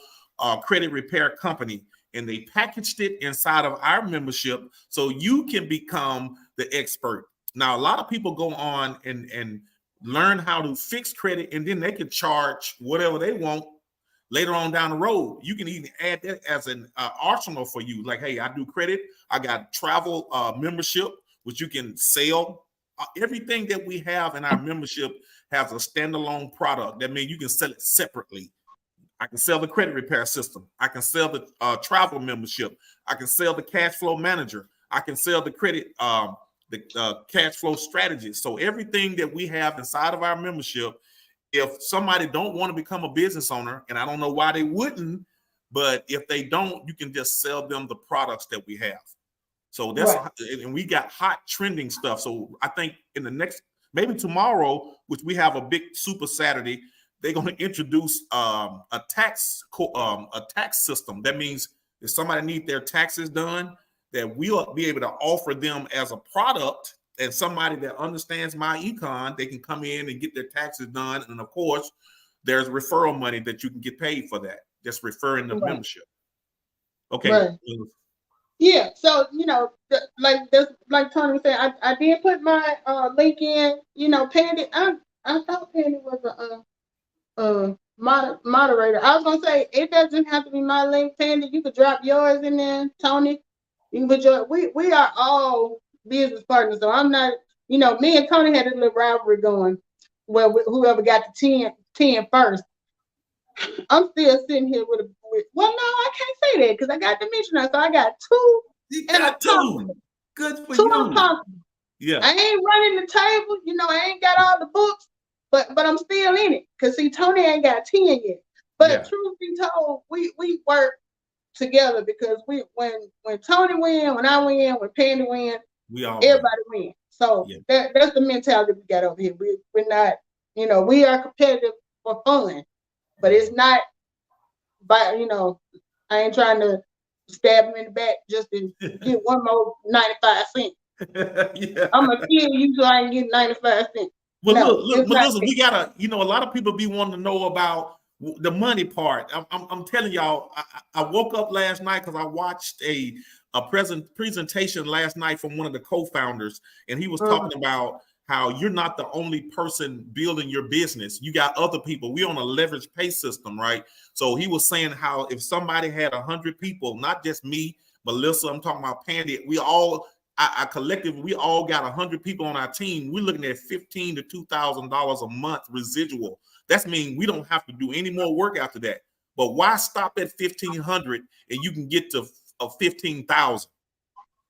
credit repair company, and they packaged it inside of our membership so you can become the expert. Now, a lot of people go on and learn how to fix credit, and then they can charge whatever they want later on down the road. You can even add that as an arsenal for you. Like, hey, I do credit. I got travel membership, which you can sell. Everything that we have in our membership has a standalone product. That means you can sell it separately. I can sell the credit repair system. I can sell the travel membership. I can sell the cash flow manager. I can sell the credit, the cash flow strategy. So everything that we have inside of our membership, if somebody don't want to become a business owner, and I don't know why they wouldn't, but if they don't, you can just sell them the products that we have. So that's and we got hot trending stuff. So I think in the next, maybe tomorrow, which we have a big super Saturday, they're going to introduce a tax system. That means if somebody needs their taxes done, that we'll be able to offer them as a product, and somebody that understands MyEcon, they can come in and get their taxes done. And of course, there's referral money that you can get paid for that. Just referring the membership. Okay. Right. Yeah, so like Tony was saying, I did put my link in. Pandy, I thought Pandy was a moderator. I was gonna say it doesn't have to be my link, Pandy. You could drop yours in there, Tony. You can put your. We are all business partners, so I'm not. Me and Tony had a little rivalry going, where whoever got the 10 first. I'm still sitting here with well, no, I can't say that because I got to mention that. So I got 2. You got 2. Good for 2 you. Impossible. Yeah. I ain't running the table. I ain't got all the books, but I'm still in it. Cause see, Tony ain't got 10 yet. But truth be told, we work together because when Tony win, when I win, when Pandy win, everybody win. So that's the mentality we got over here. We're not, we are competitive for fun. But it's not I ain't trying to stab him in the back just to get one more 95 cents. I'm gonna kill you so I can get 95 cents. Well, look, Melissa, we gotta, a lot of people be wanting to know about The money part. I'm telling y'all, I woke up last night because I watched a presentation last night from one of the co-founders, and he was talking about how you're not the only person building your business. You got other people. We're on a leverage pay system, right? So he was saying how if somebody had 100 people, not just me, Melissa, I'm talking about Pandy, we all, I collectively, we all got 100 people on our team. We're looking at $1,500 to $2,000 a month residual. That means we don't have to do any more work after that. But why stop at 1,500 and you can get to 15,000?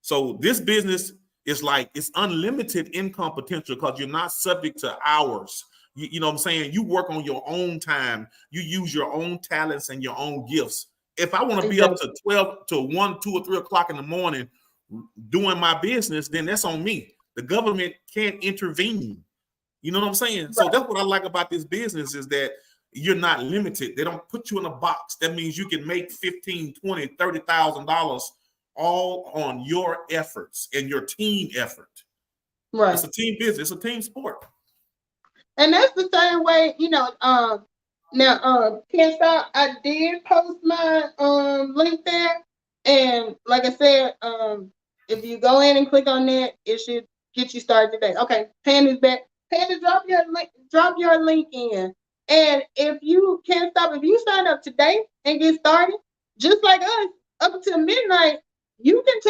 So this business is like, it's unlimited income potential because you're not subject to hours. You know what I'm saying? You work on your own time. You use your own talents and your own gifts. If I want to be up to 12 to 1, 2, or 3 o'clock in the morning doing my business, then that's on me. The government can't intervene. You know what I'm saying? So that's what I like about this business is that you're not limited. They don't put you in a box. That means you can make $15,000, $20,000, $30,000 all on your efforts and your team effort. Right. It's a team business. It's a team sport. And that's the same way, you know, now, Can't Stop, I did post my link there. And like I said, if you go in and click on that, it should get you started today. Okay, Pandy's back. Pandy, drop your link in. And if you Can't Stop, if you sign up today and get started, just like us, up until midnight, you can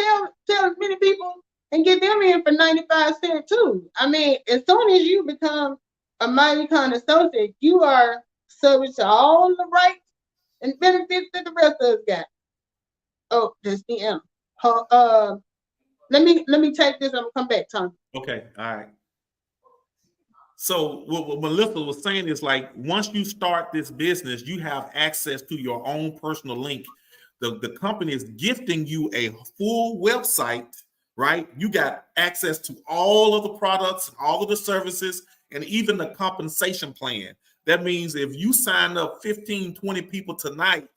tell as many people and get them in for 95 cents too. I mean, as soon as you become a MyUcon associate, you are subject to all the rights and benefits that the rest of us got. Oh, that's the M. Let me take this. I'm gonna come back, Tom. Okay, all right. So what Melissa was saying is like once you start this business, you have access to your own personal link. The company is gifting you a full website, right? You got access to all of the products, all of the services, and even the compensation plan. That means if you sign up 15, 20 people tonight,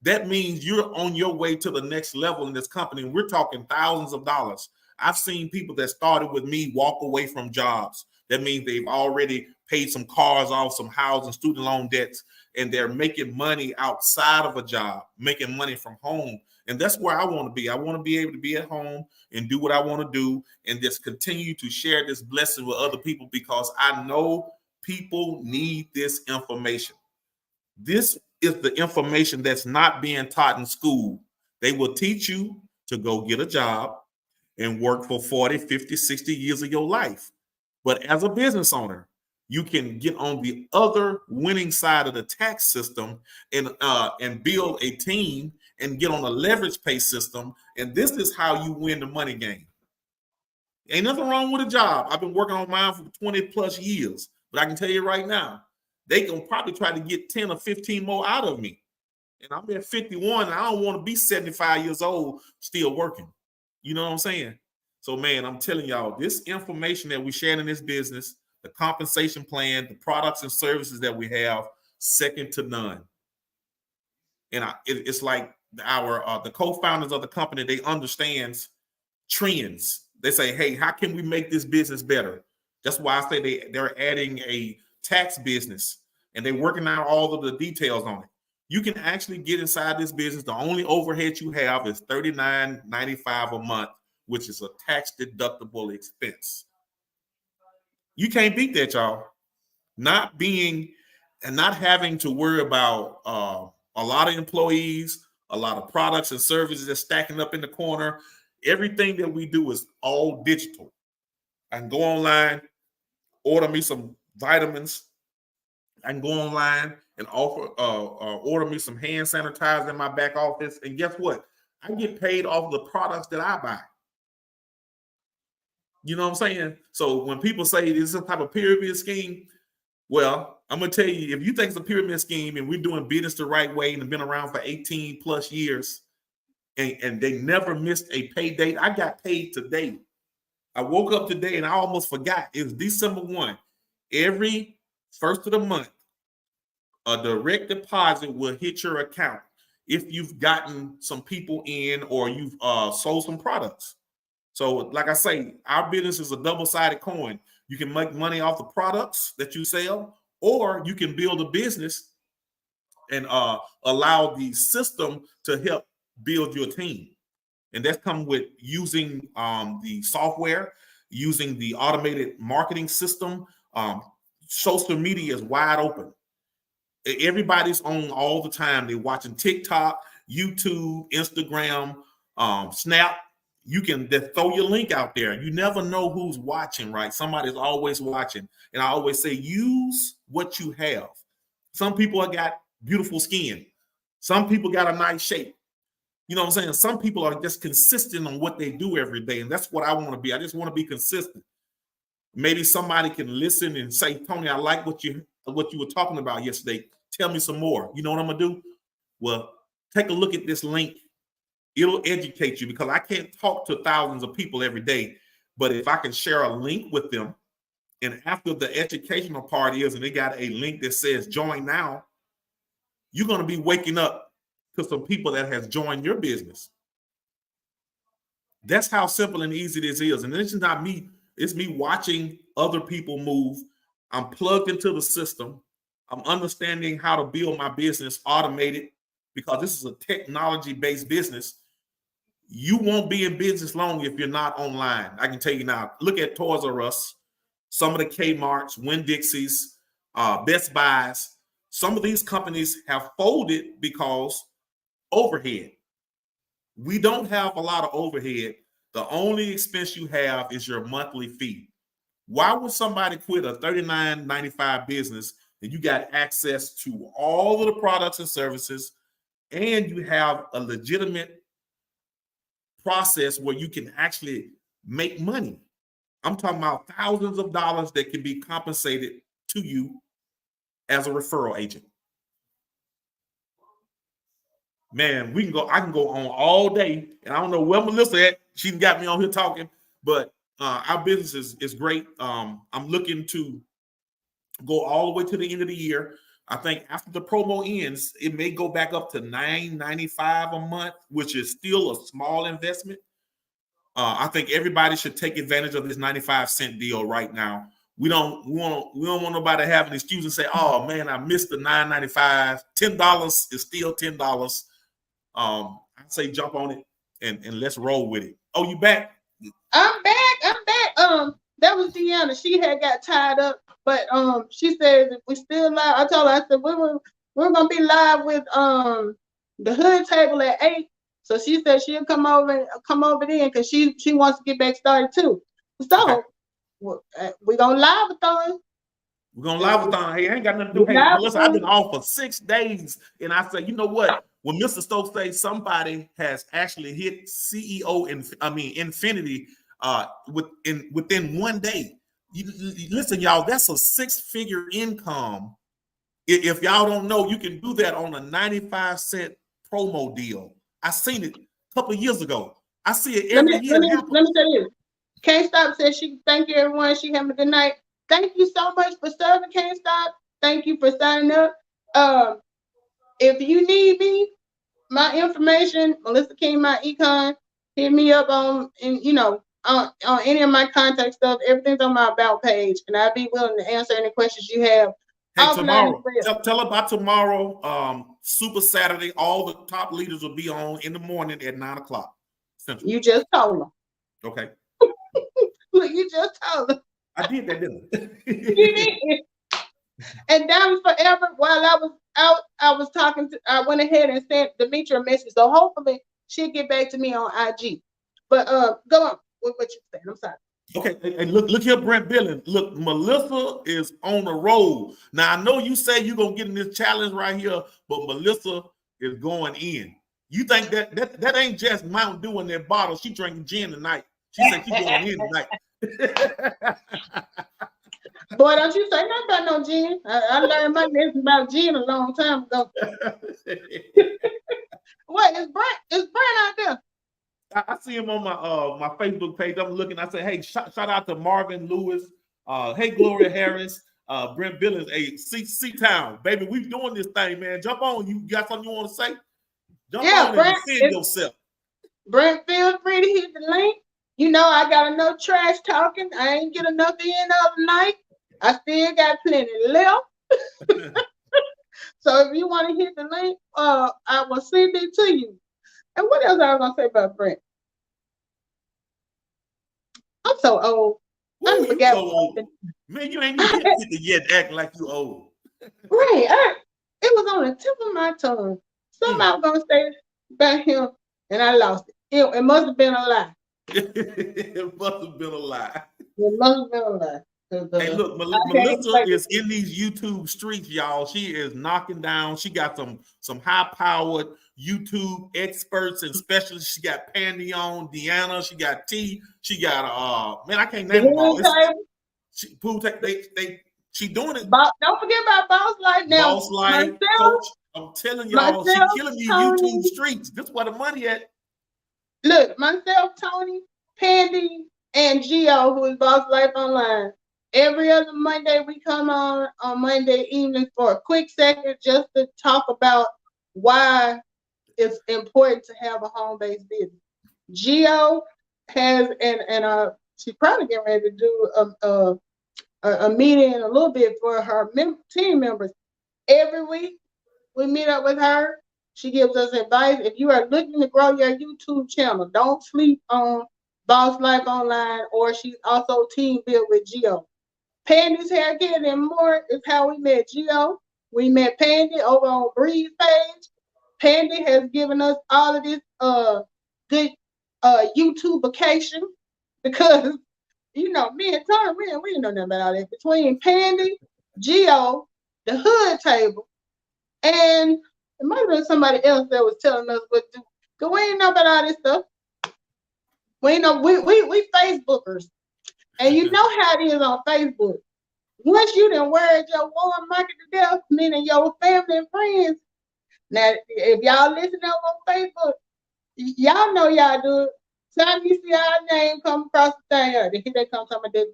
that means you're on your way to the next level in this company. We're talking thousands of dollars. I've seen people that started with me walk away from jobs. That means they've already paid some cars off, some housing, student loan debts, and they're making money outside of a job, making money from home. And that's where I want to be. I want to be able to be at home and do what I want to do and just continue to share this blessing with other people because I know people need this information. This is the information that's not being taught in school. They will teach you to go get a job and work for 40, 50, 60 years of your life. But as a business owner, you can get on the other winning side of the tax system and build a team and get on a leverage pay system. And this is how you win the money game. Ain't nothing wrong with a job. I've been working on mine for 20 plus years, but I can tell you right now, they can probably try to get 10 or 15 more out of me. And I'm at 51 and I don't want to be 75 years old still working. You know what I'm saying? So, man, I'm telling y'all, this information that we share in this business, the compensation plan, the products and services that we have, second to none. And it's like the co-founders of the company, they understand trends. They say, hey, how can we make this business better? That's why I say they're adding a tax business and they're working out all of the details on it. You can actually get inside this business. The only overhead you have is $39.95 a month, which is a tax deductible expense. You can't beat that, y'all. Not having to worry about a lot of employees, a lot of products and services that's stacking up in the corner. Everything that we do is all digital. I can go online, order me some vitamins. I can go online and order me some hand sanitizer in my back office. And guess what? I get paid off the products that I buy. You know what I'm saying? So when people say this is some type of pyramid scheme, well, I'm going to tell you, if you think it's a pyramid scheme and we're doing business the right way and have been around for 18 plus years and they never missed a pay date, I got paid today. I woke up today and I almost forgot. It was December 1. Every first of the month, a direct deposit will hit your account if you've gotten some people in or you've sold some products. So like I say, our business is a double-sided coin. You can make money off the products that you sell, or you can build a business and allow the system to help build your team. And that's come with using the software, using the automated marketing system. Social media is wide open. Everybody's on all the time. They're watching TikTok, YouTube, Instagram, Snap. You can just throw your link out there. You never know who's watching, right? Somebody's always watching. And I always say, use what you have. Some people have got beautiful skin. Some people got a nice shape. You know what I'm saying? Some people are just consistent on what they do every day. And that's what I want to be. I just want to be consistent. Maybe somebody can listen and say, Tony, I like what you were talking about yesterday. Tell me some more. You know what I'm going to do? Well, take a look at this link. It'll educate you, because I can't talk to thousands of people every day. But if I can share a link with them, and after the educational part is, and they got a link that says join now, you're going to be waking up to some people that has joined your business. That's how simple and easy this is. And this is not me. It's me watching other people move. I'm plugged into the system. I'm understanding how to build my business automated, because this is a technology-based business. You won't be in business long if you're not online. I can tell you now. Look at Toys R Us, some of the Kmarts, Winn-Dixie's, Best Buys. Some of these companies have folded because overhead. We don't have a lot of overhead. The only expense you have is your monthly fee. Why would somebody quit a $39.95 business and you got access to all of the products and services, and you have a legitimate process where you can actually make money? I'm talking about thousands of dollars that can be compensated to you as a referral agent. Man, I can go on all day, and I don't know where Melissa at. She got me on here talking, but our business is great. I'm looking to go all the way to the end of the year. I think after the promo ends, it may go back up to $9.95 a month, which is still a small investment. I think everybody should take advantage of this 95-cent deal right now. We don't want nobody to have an excuse and say, "Oh man, I missed the $9.95. $10 is still $10." I say jump on it and let's roll with it. Oh, you back? I'm back. That was Deanna. She had got tied up, but she said if we still live. I told her, I said we're gonna be live with the hood table at 8. So she said she'll come over then, because she wants to get back started too. So okay. We're gonna live-a-thon. We're gonna live-a-thon. Hey, I ain't got nothing to do. Hey, Melissa, I've been off for 6 days, and I said, you know what? When Mr. Stokes says somebody has actually hit CEO infinity within 1 day. Listen, y'all, that's a 6-figure income. If y'all don't know, you can do that on a 95-cent promo deal. I seen it a couple of years ago. I see it every year. Let me tell you. Can't Stop says she thank you everyone. She having a good night. Thank you so much for serving Can't Stop. Thank you for signing up. If you need me, my information, Melissa King, my econ, hit me up on any of my contact stuff. Everything's on my about page, and I'll be willing to answer any questions you have. Hey, tomorrow, tell about tomorrow, Super Saturday. All the top leaders will be on in the morning at 9 o'clock Central. You just told them. Okay. Look, you just told them. I did that, didn't I? You did. And that was forever. While I was out, I went ahead and sent Demetria a message. So hopefully she'll get back to me on IG. But go on with what you said. I'm sorry. Okay, and look here, Brent Billings. Look, Melissa is on the road. Now, I know you say you're going to get in this challenge right here, but Melissa is going in. You think that ain't just Mountain Dew in that bottle. She drinking gin tonight. She said she's going in tonight. Boy, don't you say nothing about no gin. I learned my lesson about gin a long time ago. What, is Brent out there? I see him on my Facebook page. I'm looking. I say, hey, shout out to Marvin Lewis. Hey, Gloria Harris. Brent Billings. Hey, C-Town. Baby, we doing this thing, man. Jump on. You got something you want to say? Jump on Brent, and defend yourself. Brent, feel free to hit the link. You know, I got enough trash talking. I ain't get enough in the other night. I still got plenty left. So if you want to hit the link, I will send it to you. And what else I was gonna say about Brent? I'm so old. Ooh, you so old. Man, you ain't even hit 50 yet, acting like you old. Right. It was on the tip of my tongue. Something I was gonna say about him, and I lost it. It must have been a lie. It must have been a lie. It must have been a lie. Hey, look, Melissa is in these YouTube streets, y'all. She is knocking down. She got some high-powered YouTube experts and specialists. She got Pandy on, Deanna. She got T. She got man, I can't name them all. She doing it. Don't forget about Boss Life now. Boss Life, Coach. I'm telling y'all, she killing these YouTube streets. This is where the money at. Look, myself, Tony, Pandy, and Gio, who is Boss Life Online. Every other Monday, we come on Monday evening for a quick second just to talk about why it's important to have a home-based business. Gio has, and she's probably getting ready to do a meeting in a little bit for her team members. Every week, we meet up with her. She gives us advice. If you are looking to grow your YouTube channel, don't sleep on Boss Life Online, or she's also team built with Gio. Pandy's Haircut and More is how we met Gio. We met Pandy over on Bree's page. Pandy has given us all of this good YouTubecation because, you know, me and Tony, we didn't know nothing about all that. Between Pandy, Gio, the Hood Table, and it might have been somebody else that was telling us what to do. Because we ain't know about all this stuff. We Facebookers. And you know how it is on Facebook. Once you done worried your warm market to death, meaning your family and friends. Now, if y'all listen up on Facebook, y'all know y'all do it. Time you see our name come across the thing, here they come talking about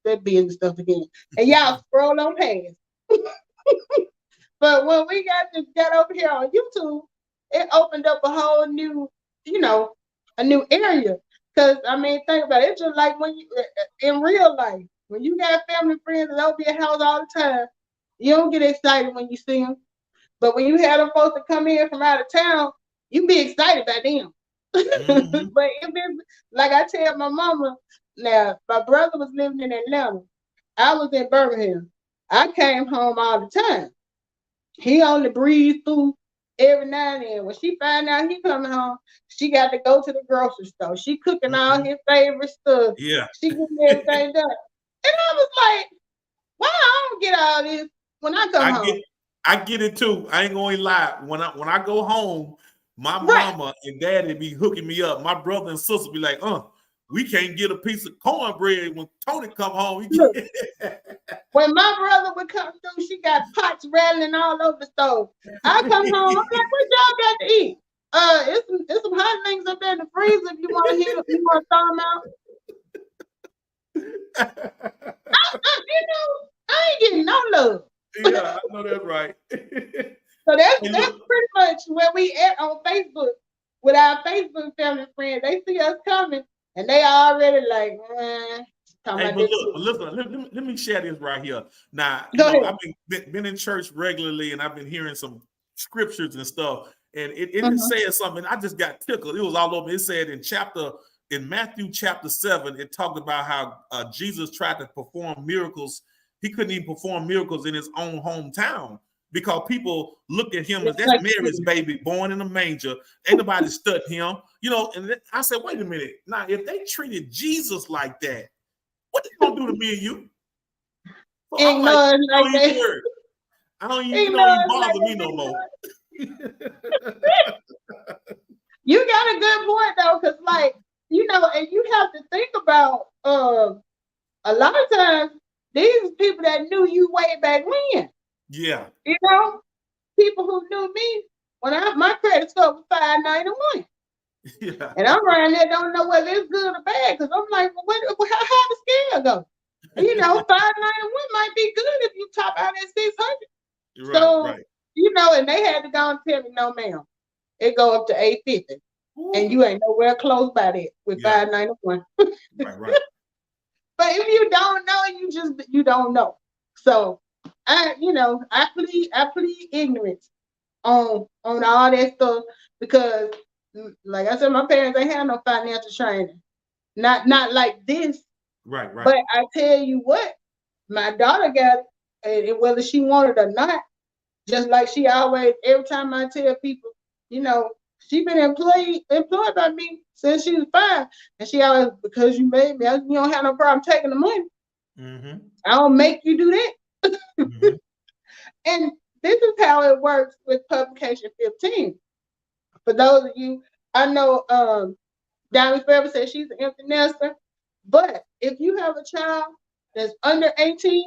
that business stuff again. And y'all scroll on past. But when we got over here on YouTube, it opened up a whole new, a new area. Because, I mean, think about it. It's just like when you, in real life, when you got family friends that don't be at house all the time, you don't get excited when you see them. But when you have them folks that come in from out of town, you be excited about them. Mm-hmm. But if it's, like I tell my mama, now, my brother was living in Atlanta. I was in Birmingham. I came home all the time. He only breezed through every now and then. When she found out he coming home, she got to go to the grocery store. She cooking all his favorite stuff. Yeah. She getting everything done. And I was like, why I don't get all this when I come home? I get it too. I ain't gonna lie. When I go home, my mama and daddy be hooking me up. My brother and sister be like, we can't get a piece of cornbread when Tony come home. When my brother would come through, she got pots rattling all over the stove. I come home, I'm like, what y'all got to eat? It's some hot things up there in the freezer if you want to heat them, you want to throw them out. I ain't getting no love. Yeah, I know that's right. So that's pretty much where we at on Facebook with our Facebook family friends. They see us coming and they already like, hey, but look, listen, let me share this right here. Now, I've been in church regularly and I've been hearing some scriptures and stuff, and it said something. I just got tickled. It was all over. It said in Matthew chapter 7, it talked about how Jesus tried to perform miracles. He couldn't even perform miracles in his own hometown because people looked at him as that's Mary's baby born in a manger. Ain't nobody studied him, And I said, wait a minute. Now, if they treated Jesus like that, what they gonna do to me and you? So I don't even bother me no more. You got a good point though, because and you have to think about a lot of times these people that knew you way back when. Yeah. People who knew me when my credit score was 591. Yeah. And I'm around there don't know whether it's good or bad because I'm like, well, how the scale go? 591 might be good if you top out at 600. Right, so, right. And they had to go and tell me, no, ma'am, it go up to 850. Ooh. And you ain't nowhere close by that with 591. Right. But if you don't know, you don't know. So I plead ignorance on all that stuff because, like I said, my parents ain't had no financial training, not like this. Right. But I tell you what, my daughter got it, and whether she wanted or not. Just like she always, every time I tell people, she been employed by me since she was 5, and she always, because you made me, you don't have no problem taking the money. Mm-hmm. I don't make you do that. Mm-hmm. And this is how it works with Publication 15. For those of you, I know Diamond Forever says she's an empty nester, but if you have a child that's under 18,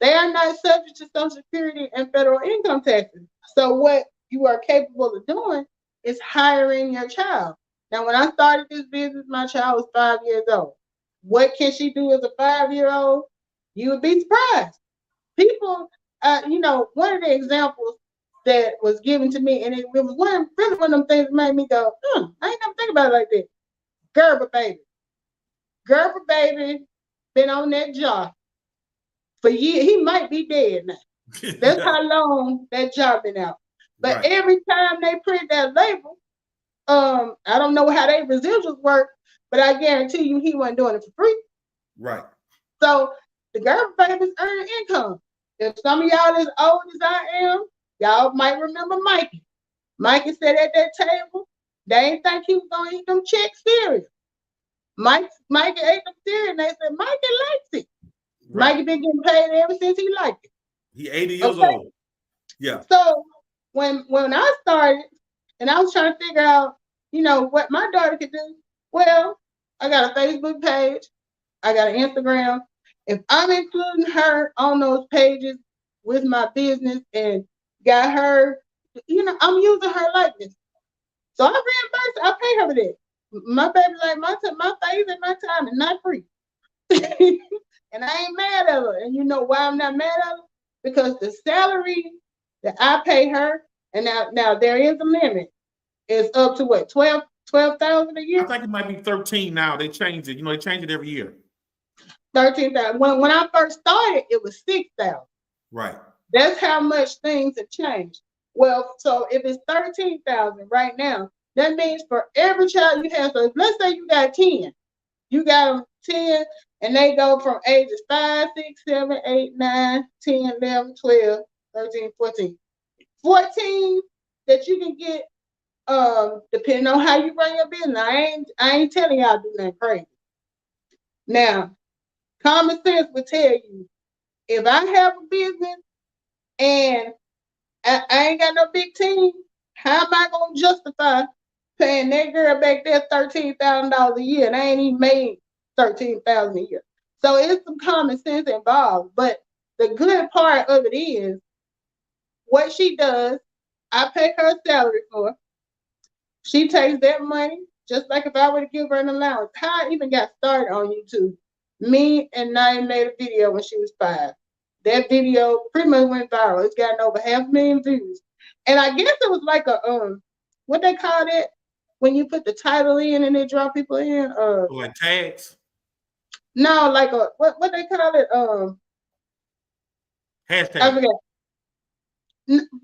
they are not subject to Social Security and federal income taxes. So what you are capable of doing is hiring your child. Now, when I started this business, my child was 5 years old. What can she do as a 5-year-old? You would be surprised. People, one of the examples that was given to me, and it was one of them things that made me go, I ain't never think about it like that. Gerber baby. Gerber baby been on that job for years. He might be dead now. That's how long that job been out. But every time they print that label, I don't know how they residuals work, but I guarantee you he wasn't doing it for free. Right. So the Gerber babies earn income. If some of y'all as old as I am, y'all might remember Mikey. Mikey sat at that table. They ain't think he was gonna eat them Chex cereal. Mikey ate them cereal, and they said Mikey likes it. Right. Mikey been getting paid ever since he liked it. He 80 years old. Yeah. So when I started, and I was trying to figure out, what my daughter could do. Well, I got a Facebook page. I got an Instagram. If I'm including her on those pages with my business and got her, I'm using her likeness. So I reimburse, I pay her for that. My baby, like my face and my time is not free. And I ain't mad at her. And you know why I'm not mad at her? Because the salary that I pay her, and now there is a limit. It's up to what, 12,000 a year? I think it might be 13 now. They changed it. They change it every year. 13,000. When I first started, it was 6,000. Right. That's how much things have changed. Well, so if it's 13,000 right now, that means for every child you have, so let's say you got 10. You got them 10, and they go from ages 5, 6, 7, 8, 9, 10, 11, 12, 13, 14. 14 that you can get, depending on how you run your business. I ain't telling y'all to do nothing crazy. Now, common sense would tell you, if I have a business and I ain't got no big team, how am I gonna justify paying that girl back there $13,000 a year, and I ain't even made $13,000 a year? So it's some common sense involved. But the good part of it is what she does, I pay her salary for. She takes that money, just like if I were to give her an allowance. How I even got started on YouTube. Me and Naeem made a video when she was 5. That video pretty much went viral. It's gotten over 500,000 views. And I guess it was like a what they call it when you put the title in and they draw people in. Like tags? No, like a what they call it? Hashtag. I forget.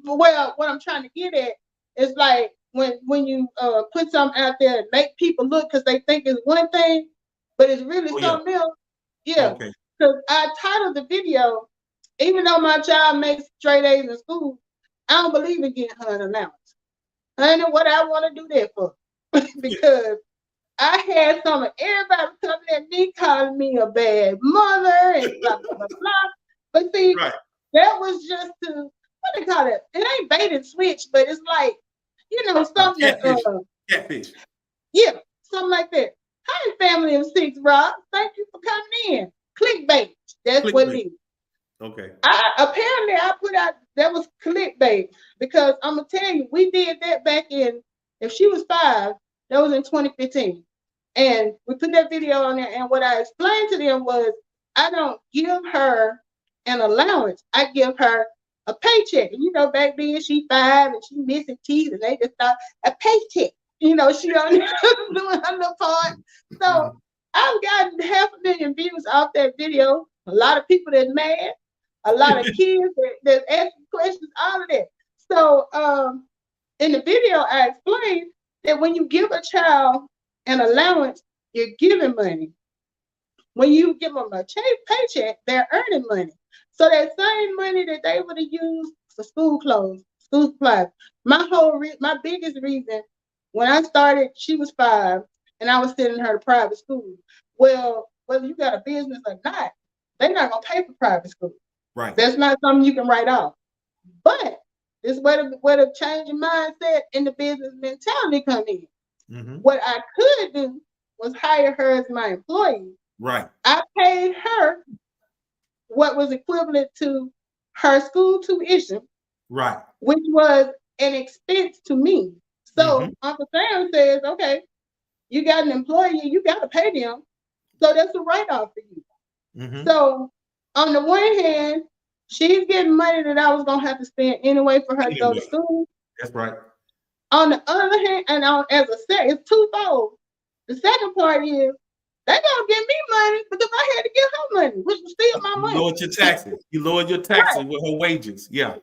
Well, what I'm trying to get at is like when you put something out there and make people look because they think it's one thing, but it's really something else. Yeah. Okay. Because I titled the video, even though my child makes straight A's in school, I don't believe in getting her an allowance. I know what I want to do that for. Because I had some of everybody coming at me calling me a bad mother and blah, blah, blah, blah. But see, that was just to, what they call it? It ain't bait and switch, but it's like, something that, catfish. Yeah, something like that. Hi, family of 6, Rob. Thank you for coming in. Clickbait. That's what it is. Okay. Apparently, I put out, that was clickbait, because I'm going to tell you, we did that back in, if she was 5, that was in 2015. And we put that video on there, and what I explained to them was, I don't give her an allowance. I give her a paycheck. And back then, she 5 and she missing teeth, and they just thought, a paycheck. She on doing her little part. So I've gotten 500,000 views off that video. A lot of people that's mad. a lot of kids that asking questions, all of that. So in the video, I explained that when you give a child an allowance, you're giving money. When you give them a paycheck, they're earning money. So that same money that they would have used for school clothes, school supplies. My biggest reason when I started, she was 5, and I was sending her to private school. Well, whether you got a business or not, they're not gonna pay for private school. Right. That's not something you can write off. But this is where the change in mindset and the business mentality come in. Mm-hmm. What I could do was hire her as my employee. Right. I paid her what was equivalent to her school tuition, right, which was an expense to me. So Uncle Sam says, okay, you got an employee, you got to pay them. So that's a write-off for you. So on the one hand, she's getting money that I was going to have to spend anyway for her to go to school. That's right. On the other hand, and it's twofold. The second part is, they gonna give me money because I had to give her money, which was still my money. You lowered your taxes. You lowered your taxes with her wages. Yeah.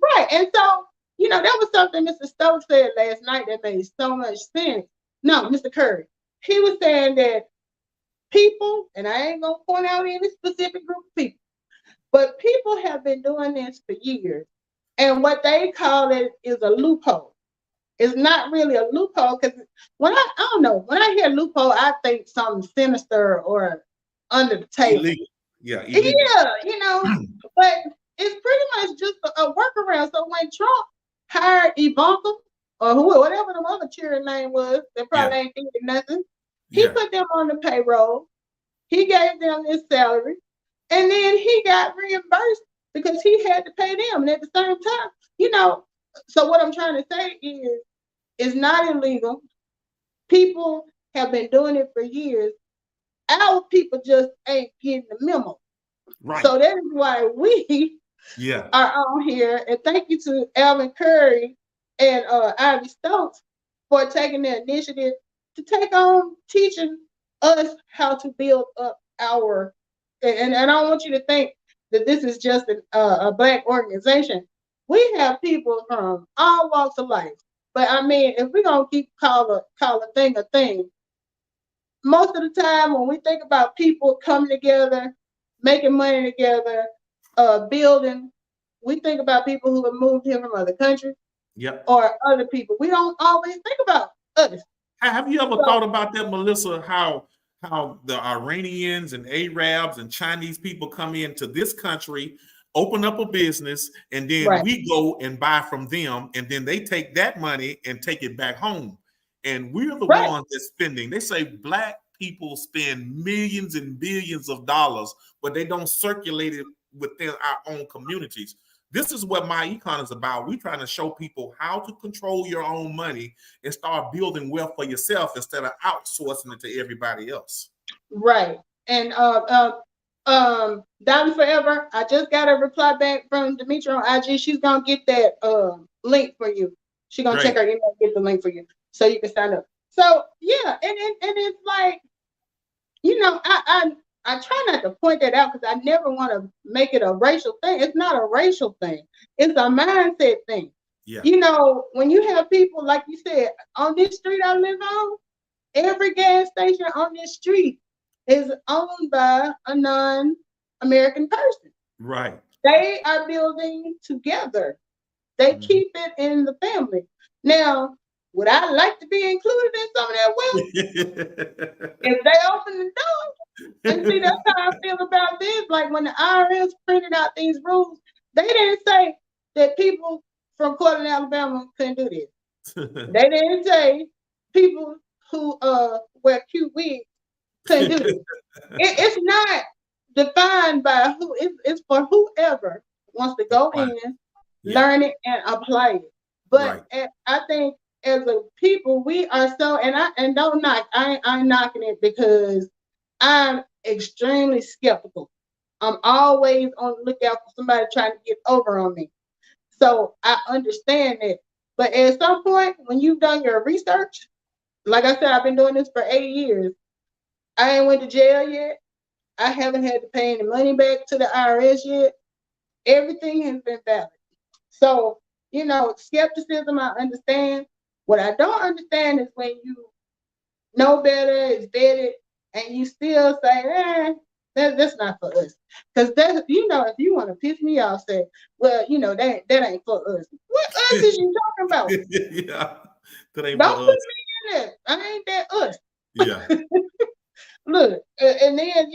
Right. And so, that was something Mr. Stokes said last night that made so much sense. No, Mr. Curry. He was saying that people, and I ain't gonna point out any specific group of people, but people have been doing this for years. And what they call it is a loophole. It's not really a loophole because when I don't know, when I hear loophole, I think something sinister or under the table. Illegal. Yeah, illegal. Yeah, but it's pretty much just a workaround. So when Trump hired Ivanka or whatever the other cheering name was, they probably ain't thinking nothing. He put them on the payroll. He gave them this salary, and then he got reimbursed because he had to pay them. And at the same time, so what I'm trying to say is, it's not illegal. People have been doing it for years. Our people just ain't getting the memo. Right. So that is why we are on here. And thank you to Alvin Curry and Ivy Stokes for taking the initiative to take on teaching us how to build up our. And I don't want you to think that this is just a Black organization. We have people from all walks of life. But I mean, if we're gonna keep call a thing, most of the time when we think about people coming together, making money together, building, we think about people who have moved here from other countries, or other people. We don't always think about others. Have you ever thought about that, Melissa? How the Iranians and Arabs and Chinese people come into this country, open up a business, and then we go and buy from them, and then they take that money and take it back home. And we're the ones that's spending. They say Black people spend millions and billions of dollars, but they don't circulate it within our own communities. This is what My Econ is about. We're trying to show people how to control your own money and start building wealth for yourself instead of outsourcing it to everybody else. Right. And Diamond Forever, I just got a reply back from Demetri on IG. She's gonna get that link for you. She's gonna check her email and get the link for you so you can sign up. So yeah, and it's like, I try not to point that out because I never want to make it a racial thing. It's not a racial thing. It's a mindset thing. Yeah. When you have people, like you said, on this street I live on, every gas station on this street is owned by a non-American person. Right. They are building together. They keep it in the family. Now, would I like to be included in some of that wealth? If they open the door, and see, that's how I feel about this. Like when the IRS printed out these rules, they didn't say that people from Cortland, Alabama couldn't do this. They didn't say people who wear cute wigs couldn't do this. It's not defined by who. It's for whoever wants to go in, learn it, and apply it. But I think as a people, we are so, and don't knock. I'm knocking it because I'm extremely skeptical. I'm always on the lookout for somebody trying to get over on me. So I understand that. But at some point, when you've done your research, like I said, I've been doing this for 8 years. I ain't went to jail yet. I haven't had to pay any money back to the IRS yet. Everything has been valid. So, skepticism, I understand. What I don't understand is when you know better, is vetted, and you still say, that's not for us. Because if you want to piss me off, say, well, that ain't for us. What us is you talking about? Yeah, that ain't don't for put us. me in there. I ain't that us. Yeah. Look, and then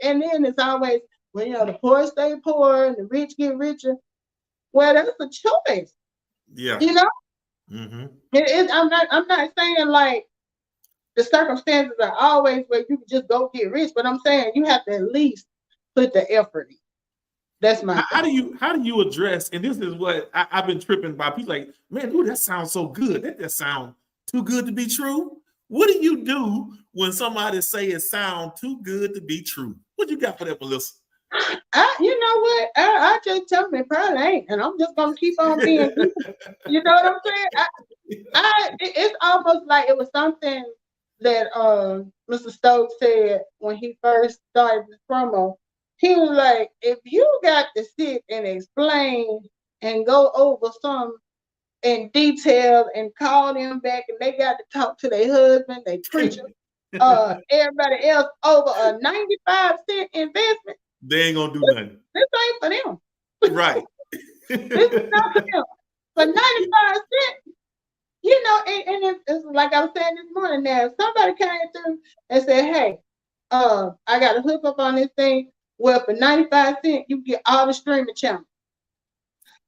and then it's always, well, the poor stay poor and the rich get richer. Well, that's a choice. Yeah. Mm-hmm. I'm not saying like the circumstances are always where you can just go get rich, but I'm saying you have to at least put the effort in. That's my how do you address, and this is what I've been tripping by, people like, man, ooh, that sounds so good. That sounds too good to be true. What do you do when somebody say it sounds too good to be true? What you got for that, Melissa? You know what? I just tell them it probably ain't, and I'm just gonna keep on being. You know what I'm saying? It's almost like it was something that Mr. Stokes said when he first started the promo. He was like, if you got to sit and explain and go over some in detail and call them back, and they got to talk to their husband, their preacher, everybody else over a 95-cent investment, they ain't gonna do nothing. This ain't for them. Right. This is not for them. For 95 cents, and it's like I was saying this morning. Now, if somebody came through and said, "Hey, I got to hook up on this thing," well, for 95 cents, you get all the streaming channels.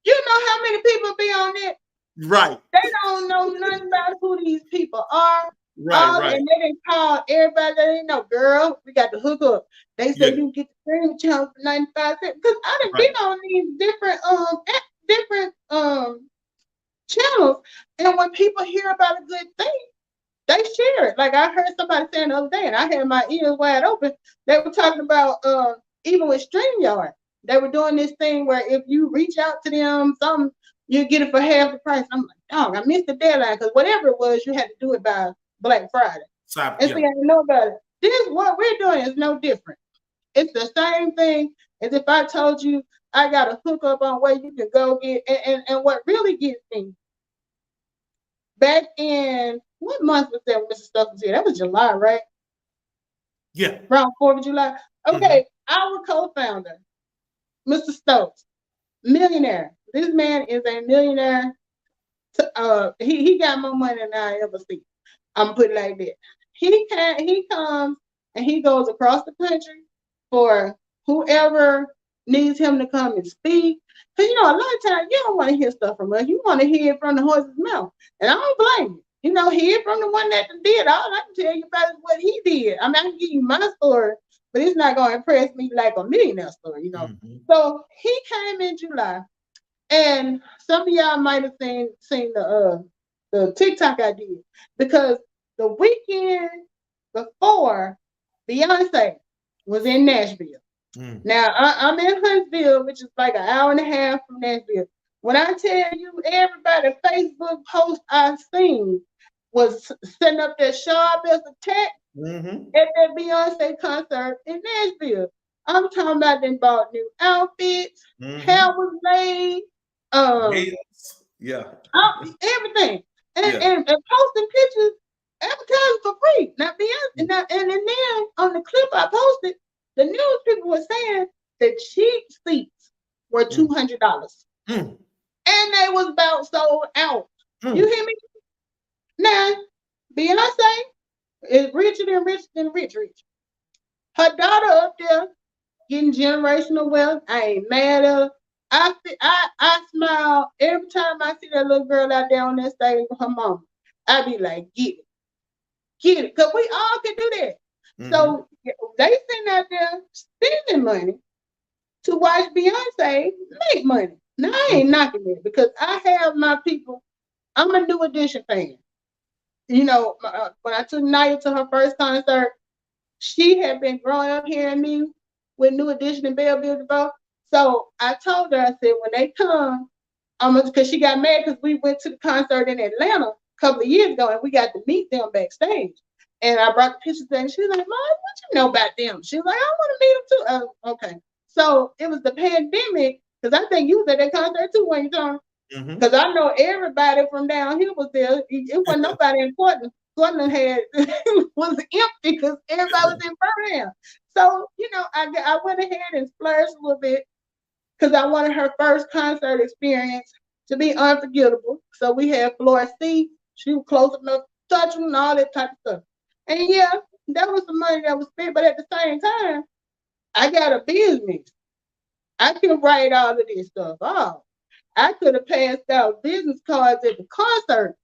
You know how many people be on it? Right. They don't know nothing about who these people are. Right. And they didn't call everybody that they know. Girl, we got to hook up. They said you get the streaming channels for 95 cents. Because I done been on these different channels, and when people hear about a good thing, they share it. Like I heard somebody saying the other day, and I had my ears wide open. They were talking about even with StreamYard, they were doing this thing where if you reach out to them, you get it for half the price. I'm like, dog, I missed the deadline because whatever it was, you had to do it by Black Friday. See, I didn't know about it. This what we're doing is no different. It's the same thing as if I told you I got a hookup on where you can go get, and what really gets me, back in, what month was that when Mr. Stokes was here? That was July, right? Yeah. Around 4th of July. Okay, our co-founder, Mr. Stokes, millionaire. This man is a millionaire. He got more money than I ever see. I'm put it like that. He comes and he goes across the country for whoever needs him to come and speak. Because a lot of times you don't want to hear stuff from us. You want to hear it from the horse's mouth. And I don't blame you. Hear from the one that did. All I can tell you about is what he did. I mean, I can give you my story, but it's not going to impress me like a millionaire story, So he came in July, and some of y'all might have seen the TikTok I did, because the weekend before, Beyonce was in Nashville. Now, I'm in Huntsville, which is like an hour and a half from Nashville. When I tell you everybody Facebook post I've seen was setting up that sharp as a tack at that Beyonce concert in Nashville. I'm talking about they bought new outfits, hair was made, everything. And posting pictures, advertising for free. Now Beyonce, and then on the clip I posted, the news people were saying the cheap seats were $200. And they was about sold out. You hear me? Now, Beyonce is richer than rich. Her daughter up there getting generational wealth. I ain't mad at her. I smile every time I see that little girl out there on that stage with her mom. I be like, get it. Because we all can do that. So they sitting out there spending money to watch Beyonce make money. Now, I ain't knocking it because I have my people. I'm a New Edition fan. When I took Naya to her first concert, she had been growing up hearing me with New Edition and Belle Biv DeVoe. So I told her, I said, when they come, because she got mad because we went to the concert in Atlanta a couple of years ago and we got to meet them backstage. And I brought the pictures and she was like, Mom, what you know about them? She was like, I want to meet them too. Okay. So it was the pandemic Because I think you was at that concert too, when you talking. Because I know everybody from down here was there. It wasn't nobody important. Portland had was empty because everybody was in Birmingham. So, I went ahead and splurged a little bit because I wanted her first concert experience to be unforgettable. So we had floor seats. She was close enough to touch them and all that type of stuff. And yeah, that was the money that was spent. But at the same time, I got a business. I can write all of this stuff off. I could have passed out business cards at the concert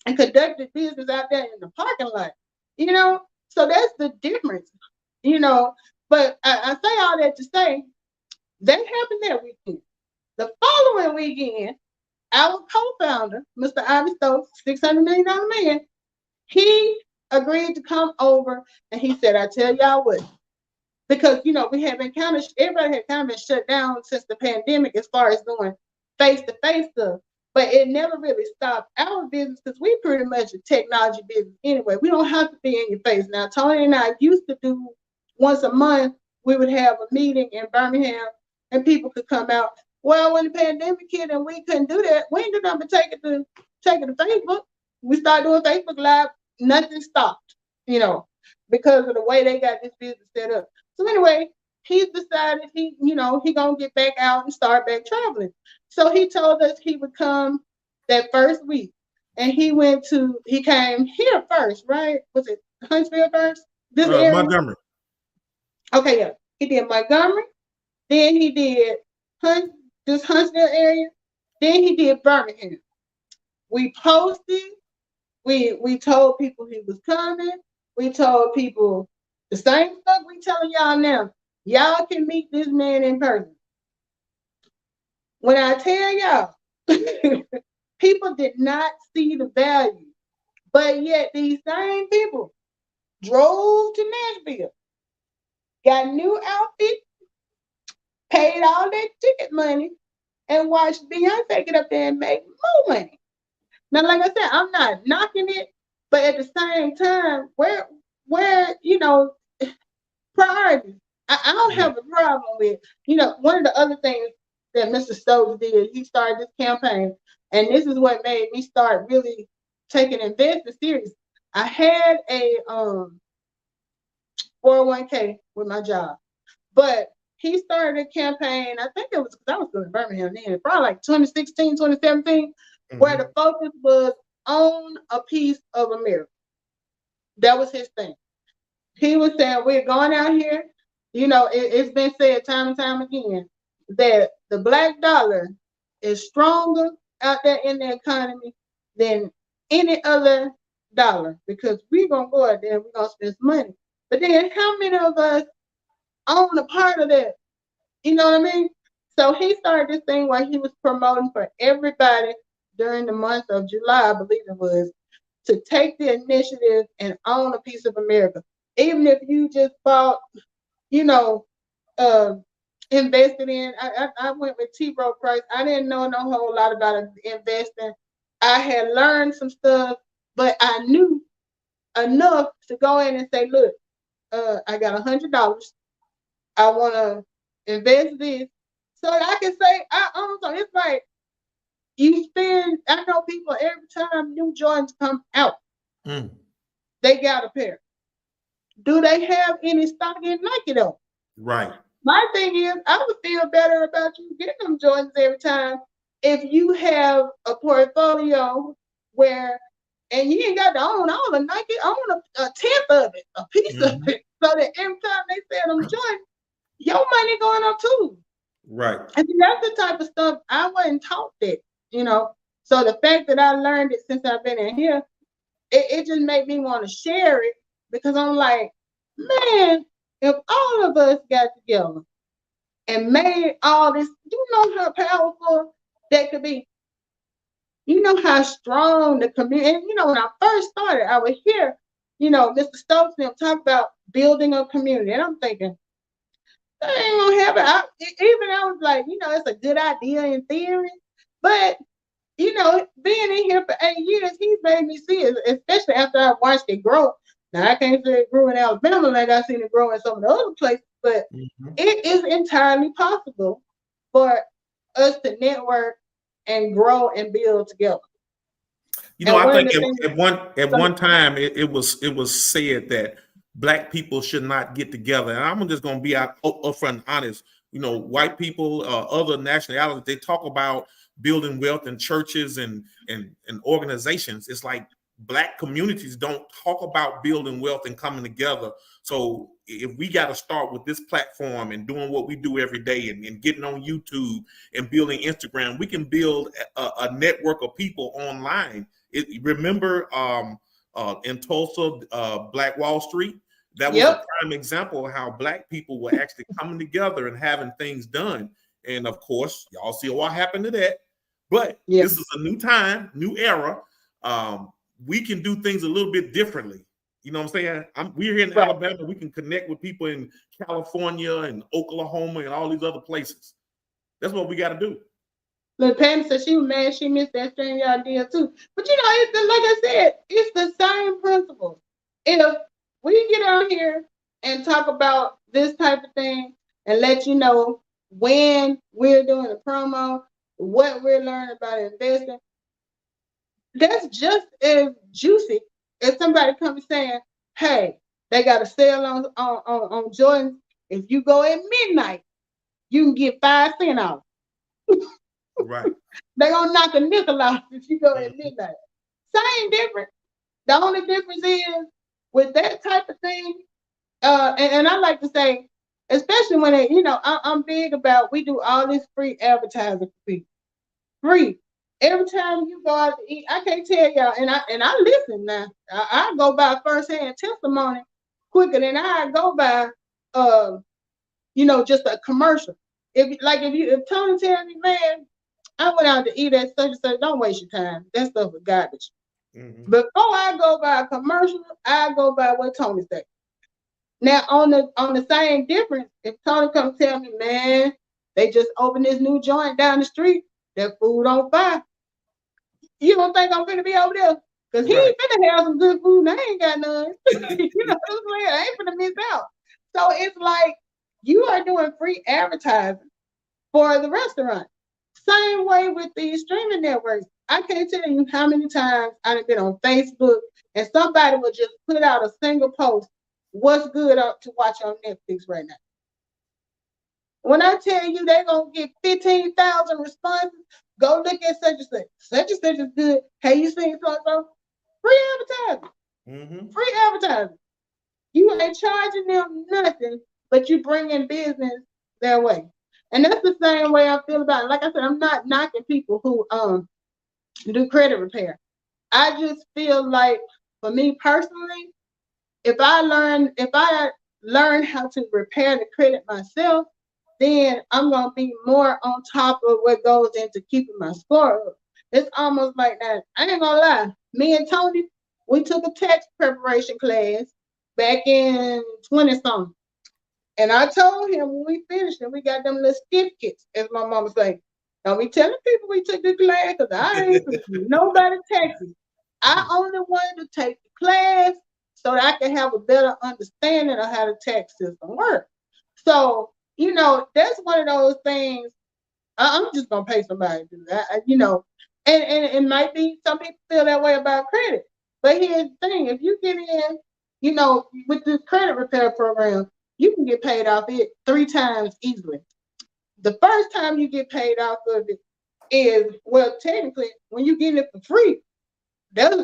and conducted business out there in the parking lot, So that's the difference, But I say all that to say that happened that weekend. The following weekend, our co-founder, Mr. Ivy Stokes, $600 million man, he agreed to come over and he said, I tell y'all what, because, we have been everybody had kind of been shut down since the pandemic as far as doing face-to-face stuff. But it never really stopped our business because we pretty much a technology business anyway. We don't have to be in your face. Now, Tony and I used to do once a month, we would have a meeting in Birmingham and people could come out. Well, when the pandemic hit and we couldn't do that, we didn't do nothing but take it to Facebook. We started doing Facebook Live. Nothing stopped, because of the way they got this business set up. So anyway, he's decided he gonna get back out and start back traveling. So he told us he would come that first week. And he came here first, right? Was it Huntsville first? This area? Montgomery. Okay, yeah. He did Montgomery. Then he did this Huntsville area. Then he did Birmingham. We posted. We told people he was coming. We told people the same stuff we telling y'all now. Y'all can meet this man in person. When I tell y'all, people did not see the value, but yet these same people drove to Nashville, got new outfits, paid all that ticket money, and watched Beyonce get up there and make more money. Now, like I said, I'm not knocking it, but at the same time, where priorities. I don't have a problem with, one of the other things that Mr. Stokes did, he started this campaign, and this is what made me start really taking investing serious. I had a 401k with my job, but he started a campaign, I think it was because I was going to Birmingham then, probably like 2016, 2017, where the focus was own a piece of America. That was his thing. He was saying, we're going out here, it's been said time and time again that the black dollar is stronger out there in the economy than any other dollar because we're going to go out there and we're going to spend some money. But then how many of us own a part of that? You know what I mean? So he started this thing where he was promoting for everybody during the month of July, I believe it was, to take the initiative and own a piece of America. Even if you just bought, invested in, I went with T. Rowe Price. I didn't know no whole lot about investing. I had learned some stuff, but I knew enough to go in and say, look, I got $100. I want to invest this so that I can say I own something. It's like you spend, I know people every time new Jordans come out, they got a pair. Do they have any stock in Nike though? Right. My thing is, I would feel better about you getting them Jordans every time if you have a portfolio where, and you ain't got to own all the Nike, own a tenth of it, a piece of it, so that every time they sell them Jordans, your money going up too. Right. And that's the type of stuff I wasn't taught that, So the fact that I learned it since I've been in here, it just made me want to share it because I'm like, man, if all of us got together and made all this, you know how powerful that could be. You know how strong the community, and when I first started, I would hear, Mr. Stokes and them talk about building a community. And I'm thinking, I ain't gonna have it. I was like, it's a good idea in theory, but being in here for 8 years, he's made me see it, especially after I watched it grow. Now I can't say it grew in Alabama like I seen it grow in some of the other places, but it is entirely possible for us to network and grow and build together. You know, I think at one time it was said that Black people should not get together, and I'm just going to be upfront and honest. You know, white people, other nationalities, they talk about building wealth in churches and organizations. It's like Black communities don't talk about building wealth and coming together. So if we got to start with this platform and doing what we do every day and getting on YouTube and building Instagram, we can build a network of people online. Remember in Tulsa, Black Wall Street? That was a prime example of how Black people were actually coming together and having things done. And of course, y'all see what happened to that. But this is a new time, new era. We can do things a little bit differently. You know what I'm saying? We're here in Alabama. We can connect with people in California and Oklahoma and all these other places. That's what we got to do. Look, Pam said she was mad she missed that StreamYard deal too. But you know, it's like I said, it's the same principle. If we get on here and talk about this type of thing and let you know when we're doing a promo, what we're learning about investing, that's just as juicy as somebody comes saying, hey, they got a sale on Jordans. If you go at midnight, you can get 5 cents off. Right. They're gonna knock a nickel off if you go at midnight. Same difference. The only difference is with that type of thing, and I like to say, especially when I'm big about we do all this free advertising for people. Free. Every time you go out to eat, I can't tell y'all, and I listen now. I go by firsthand testimony quicker than I go by just a commercial. If Tony tells me, man, I went out to eat at such and such, don't waste your time. That stuff is garbage. Mm-hmm. Before I go by a commercial, I go by what Tony said. Now on the same difference, if Tony comes tell me, man, they just opened this new joint down the street, that food on fire. You don't think I'm gonna be over there? Because he ain't gonna have some good food and I ain't got none. You know what I'm saying? I ain't gonna miss out. So it's like you are doing free advertising for the restaurant. Same way with these streaming networks. I can't tell you how many times I've been on Facebook and somebody will just put out a single post. What's good up to watch on Netflix right now? When I tell you they're gonna get 15,000 responses, go look at such and such. Such and such is good. Hey, you seen so? Free advertising. Mm-hmm. Free advertising. You ain't charging them nothing, but you bring in business their way. And that's the same way I feel about it. Like I said, I'm not knocking people who do credit repair. I just feel like, for me personally, if I learn how to repair the credit myself, then I'm gonna be more on top of what goes into keeping my score up. It's almost like that. I ain't gonna lie. Me and Tony, we took a tax preparation class back in 20-something. And I told him when we finished it, we got them little certificates, as my mama say. Don't be telling people we took the class, because I ain't nobody taxes. I only wanted to take the class so that I can have a better understanding of how the tax system works. So, that's one of those things. I'm just gonna pay somebody to do that, and it might be some people feel that way about credit. But here's the thing: if you get in, with this credit repair program, you can get paid off it 3 times easily. The first time you get paid off of it is, well, technically, when you get it for free, that's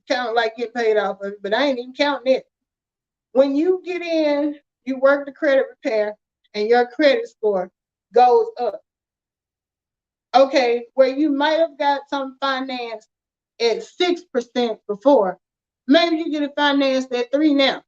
kind of like getting paid off of it, but I ain't even counting it. When you get in, you work the credit repair, and your credit score goes up. Okay, where you might have got some finance at 6% before, maybe you get it financed at 3 now.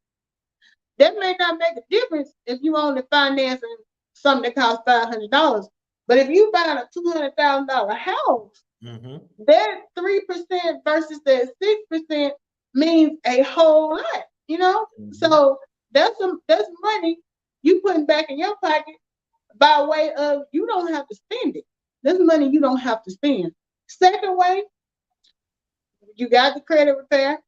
That may not make a difference if you only financing something that costs $500. But if you buy a $200,000 house, mm-hmm. that 3% versus that 6% means a whole lot, Mm-hmm. So that's money you putting back in your pocket by way of you don't have to spend it. This money you don't have to spend. Second way, you got the credit repair.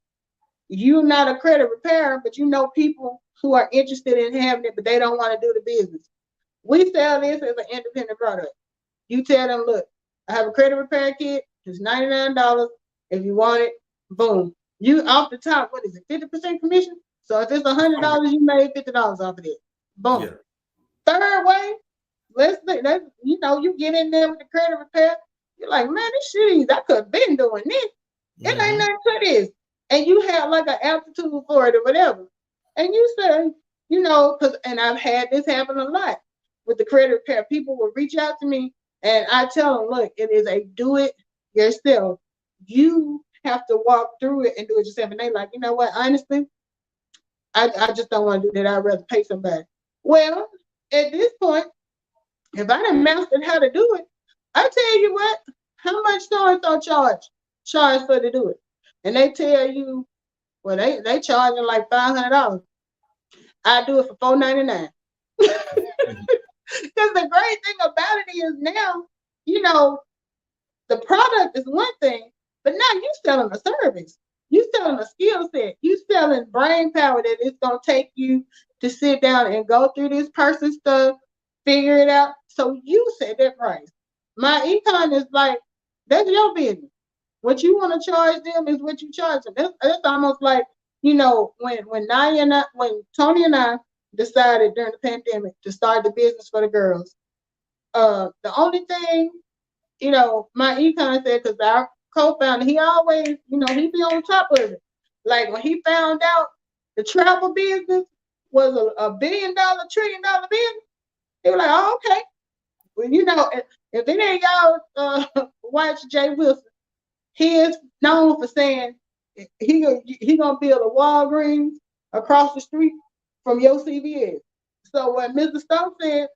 You're not a credit repairer, but you know people who are interested in having it, but they don't want to do the business. We sell this as an independent product. You tell them, look, I have a credit repair kit. It's $99. If you want it, boom. You off the top, what is it, 50% commission? So if it's $100, you made $50 off of it. Boom. Yeah. Third way, let's you get in there with the credit repair. You're like, man, this shit is, I could have been doing this. It ain't nothing to this. And you have like an aptitude for it or whatever. And you say, and I've had this happen a lot with the credit repair. People will reach out to me and I tell them, look, it is a do it yourself. You have to walk through it and do it yourself. And they like, you know what, honestly, I just don't want to do that. I'd rather pay somebody. Well, at this point, if I done mastered how to do it, I tell you what, how much so-and-so charge for to do it. And they tell you, well, they charging like $500. I do it for $499. Because the great thing about it is now, the product is one thing, but now you selling a service. You selling a skill set. You selling brain power that it's gonna take you to sit down and go through this person's stuff, figure it out. So you set that price. My econ is like, that's your business. What you want to charge them is what you charge them. That's almost like, when Tony and I decided during the pandemic to start the business for the girls. The only thing, my econ said, because our co-founder, he always, he be on top of it. Like when he found out the travel business was a $1 billion, $1 trillion business, he was like, oh, okay. Well, if any of y'all watch Jay Wilson, he is known for saying he gonna build a Walgreens across the street from your CVS. So when Mr. Stone said,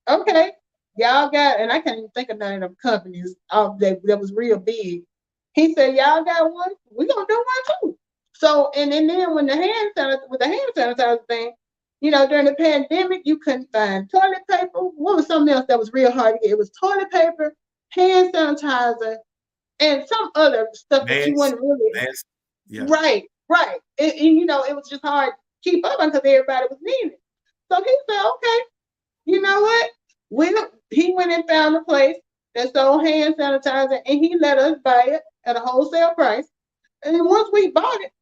okay, y'all got, and I can't even think of none of them companies that was real big. He said, y'all got one, we're gonna do one too. So and then when the hand sanitizer thing, during the pandemic, you couldn't find toilet paper. What was something else that was real hard to get? It was toilet paper, hand sanitizer, and some other stuff that you wouldn't really. Yeah. Right. It was just hard to keep up on because everybody was needing it. So he said, okay, you know what? He went and found a place that sold hand sanitizer, and he let us buy it at a wholesale price. And then once we bought it,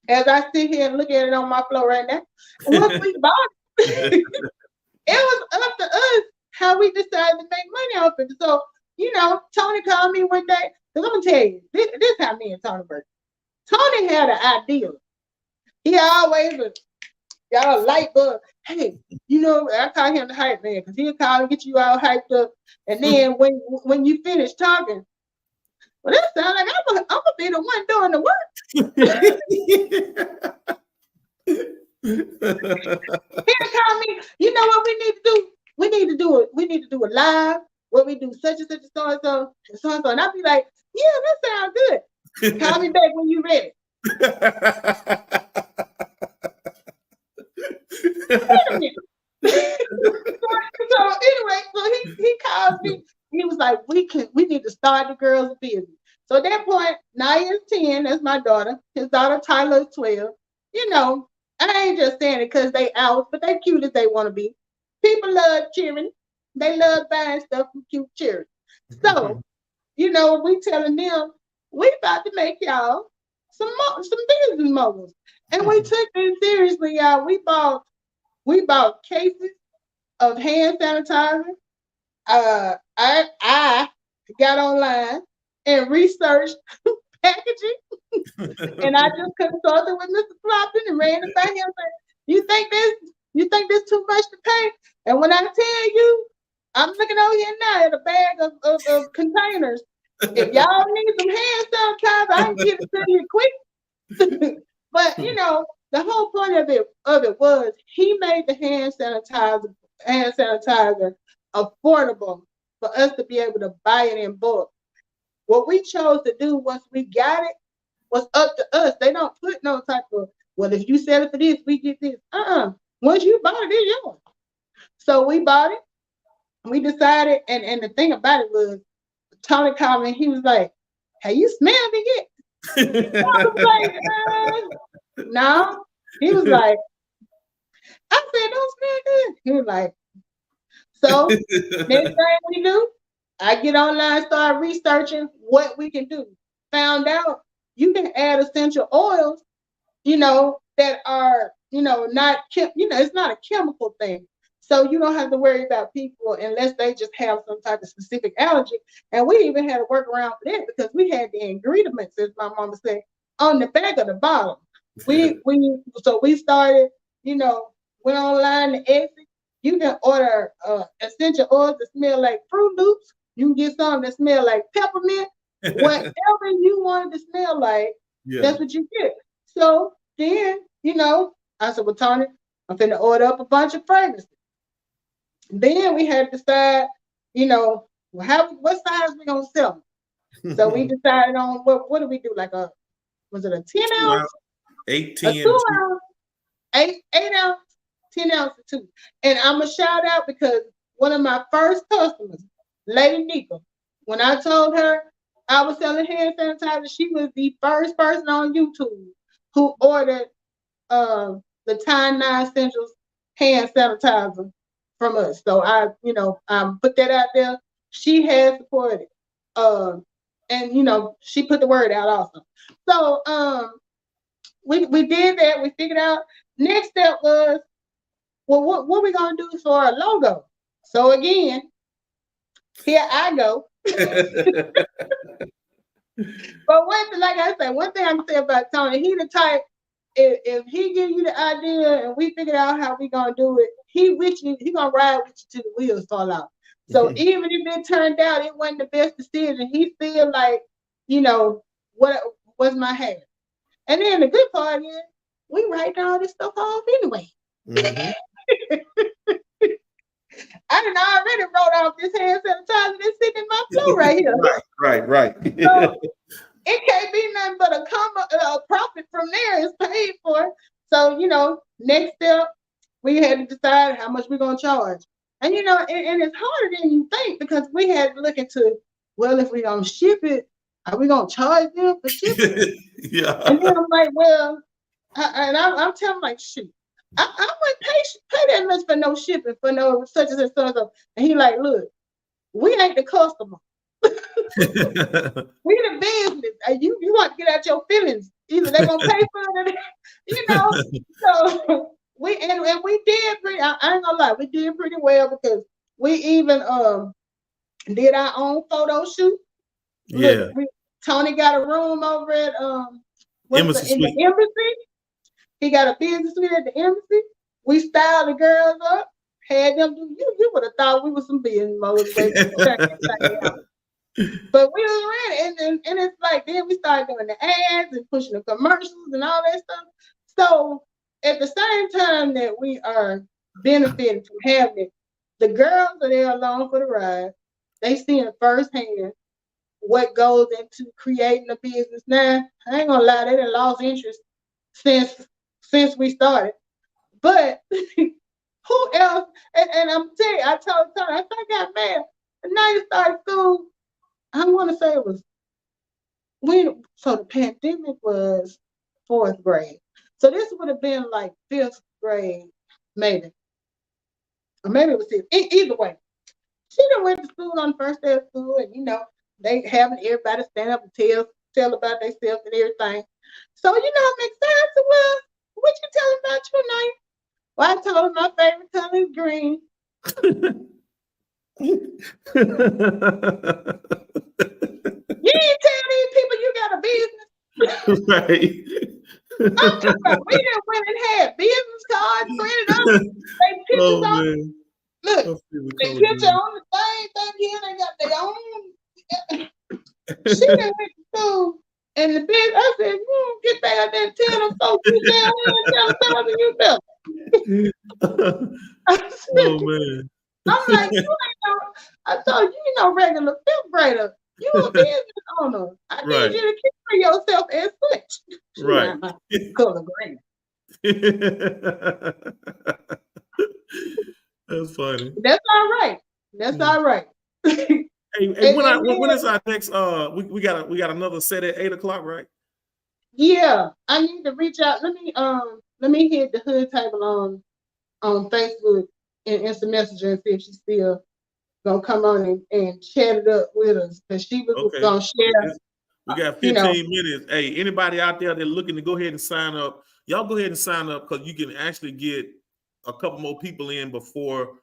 as I sit here and look at it on my floor right now, once we bought it, it was up to us how we decided to make money off it. So, Tony called me one day, because I'm going to tell you, this is how me and Tony work. Tony had an idea. He always was, y'all light bulb. Hey, I call him the hype man, because he'll call and get you all hyped up. And then when you finish talking, well, that sounds like I'm gonna be the one doing the work. He'll call me. You know what we need to do? We need to do it. We need to do a live where we do such and such and so and so and so and so. And I'll be like, yeah, that sounds good. Call me back when you're ready. Wait a minute. So anyway, so he called me. He was like, we need to start the girls' business. So at that point, Naya is 10, that's my daughter. His daughter Tyler is 12. I ain't just saying it because they out, but they cute as they want to be. People love cheering. They love buying stuff from cute cheering. So, we telling them, we about to make y'all some business moguls. And we took this seriously, y'all. We bought cases of hand sanitizer. I got online and researched packaging, and I just consulted with Mr. Clopton and ran it by him. Saying, you think this too much to pay? And when I tell you, I'm looking over here now at a bag of containers. If y'all need some hand sanitizer, I can give it to you quick. But the whole point of it was he made the hand sanitizer affordable for us to be able to buy it in bulk. What we chose to do once we got it was up to us. They don't put no type of, well, if you sell it for this, we get this. Once you bought it, it's yours. So we bought it. We decided, and the thing about it was, Tony called me, he was like, have you smelled it yet? I was like, no. He was like, I said, don't smell good. He was like, so next thing we do, I get online, start researching what we can do. Found out you can add essential oils, that are, not, it's not a chemical thing. So you don't have to worry about people unless they just have some type of specific allergy. And we even had to work around for that because we had the ingredients, as my mama said, on the back of the bottle. So we started, went online to Etsy. You can order essential oils that smell like Fruit Loops. You can get some that smell like peppermint. Whatever you want it to smell like, that's what you get. So then, I said, well, Tony, I'm finna order up a bunch of fragrances. Then we had to decide, what size we gonna sell them. So we decided on what do we do? Like was it a 10 ounce? 8, 10. A 2 ounce, 8 ounce, 10 ounce, 2. And I'm a shout out because one of my first customers, Lady Nika, when I told her I was selling hand sanitizer, she was the first person on YouTube who ordered the Time 9 Essentials hand sanitizer from us. So I put that out there. She has supported. And she put the word out also. So we did that. We figured out. Next step was, well, what we gonna do for a logo? So again, here I go. But one thing I can say about Tony, he the type, if he give you the idea and we figure out how we gonna do it, he gonna ride with you till the wheels fall out. So even if it turned out it wasn't the best decision, he feel like, what was my hair. And then the good part is we write all this stuff off anyway. Mm-hmm. I done already wrote off this hand sanitizer that's sitting in my floor right here. Right. So it can't be nothing but a profit from there is paid for. So, next step, we had to decide how much we're going to charge. And, and it's harder than you think because we had to look into, well, if we're going to ship it, are we going to charge them for shipping? Yeah. And then I'm like, well, I'm telling him, like, shoot, I wouldn't pay that much for no shipping, for no such and such. And he like, look, we ain't the customer. We the business. You want to get out your feelings. Either they're gonna pay for it, So we did pretty. I ain't gonna lie, we did pretty well because we even did our own photo shoot. Yeah. Look, Tony got a room over at the embassy. He got a business suite at the embassy. We styled the girls up, had them do. You would have thought we were some business modes. But we was ready, and it's like then we started doing the ads and pushing the commercials and all that stuff. So at the same time that we are benefiting from having it, the girls are there along for the ride. They seeing firsthand what goes into creating a business. Now, I ain't gonna lie, they done lost interest since we started. But who else? And I'm telling you, I told Tony, I said, I got mad. And now you started school. I want to say it was so the pandemic was 4th grade. So this would have been like 5th grade, maybe. Or maybe it was 6th. Either way. She done went to school on the first day of school and, they having everybody stand up and tell about themselves and everything. So, I'm excited. I said, well, what you telling about your night? Well, I told her my favorite color is green. You ain't tell these people you got a business. Right. I'm talking about we done went and had business cards printed up. They pictures on. Look, they picture on the thing here. They got their own. She done went to school. And the bitch, I said, get back out there and tell them folks you down here and tell them you better. Oh, man. I'm like, you ain't no, I told you, regular 5th grader. You a business owner. I need you to carry yourself as such. Right. Color green. That's funny. That's all right. That's all right. Hey, when is our next? We got another set at 8 o'clock, right? Yeah, I need to reach out. Let me hit the hood table on Facebook and instant messenger and see if she's still gonna come on and chat it up with us because she was gonna share. We got 15 minutes. Hey, anybody out there that's looking to go ahead and sign up, y'all go ahead and sign up because you can actually get a couple more people in before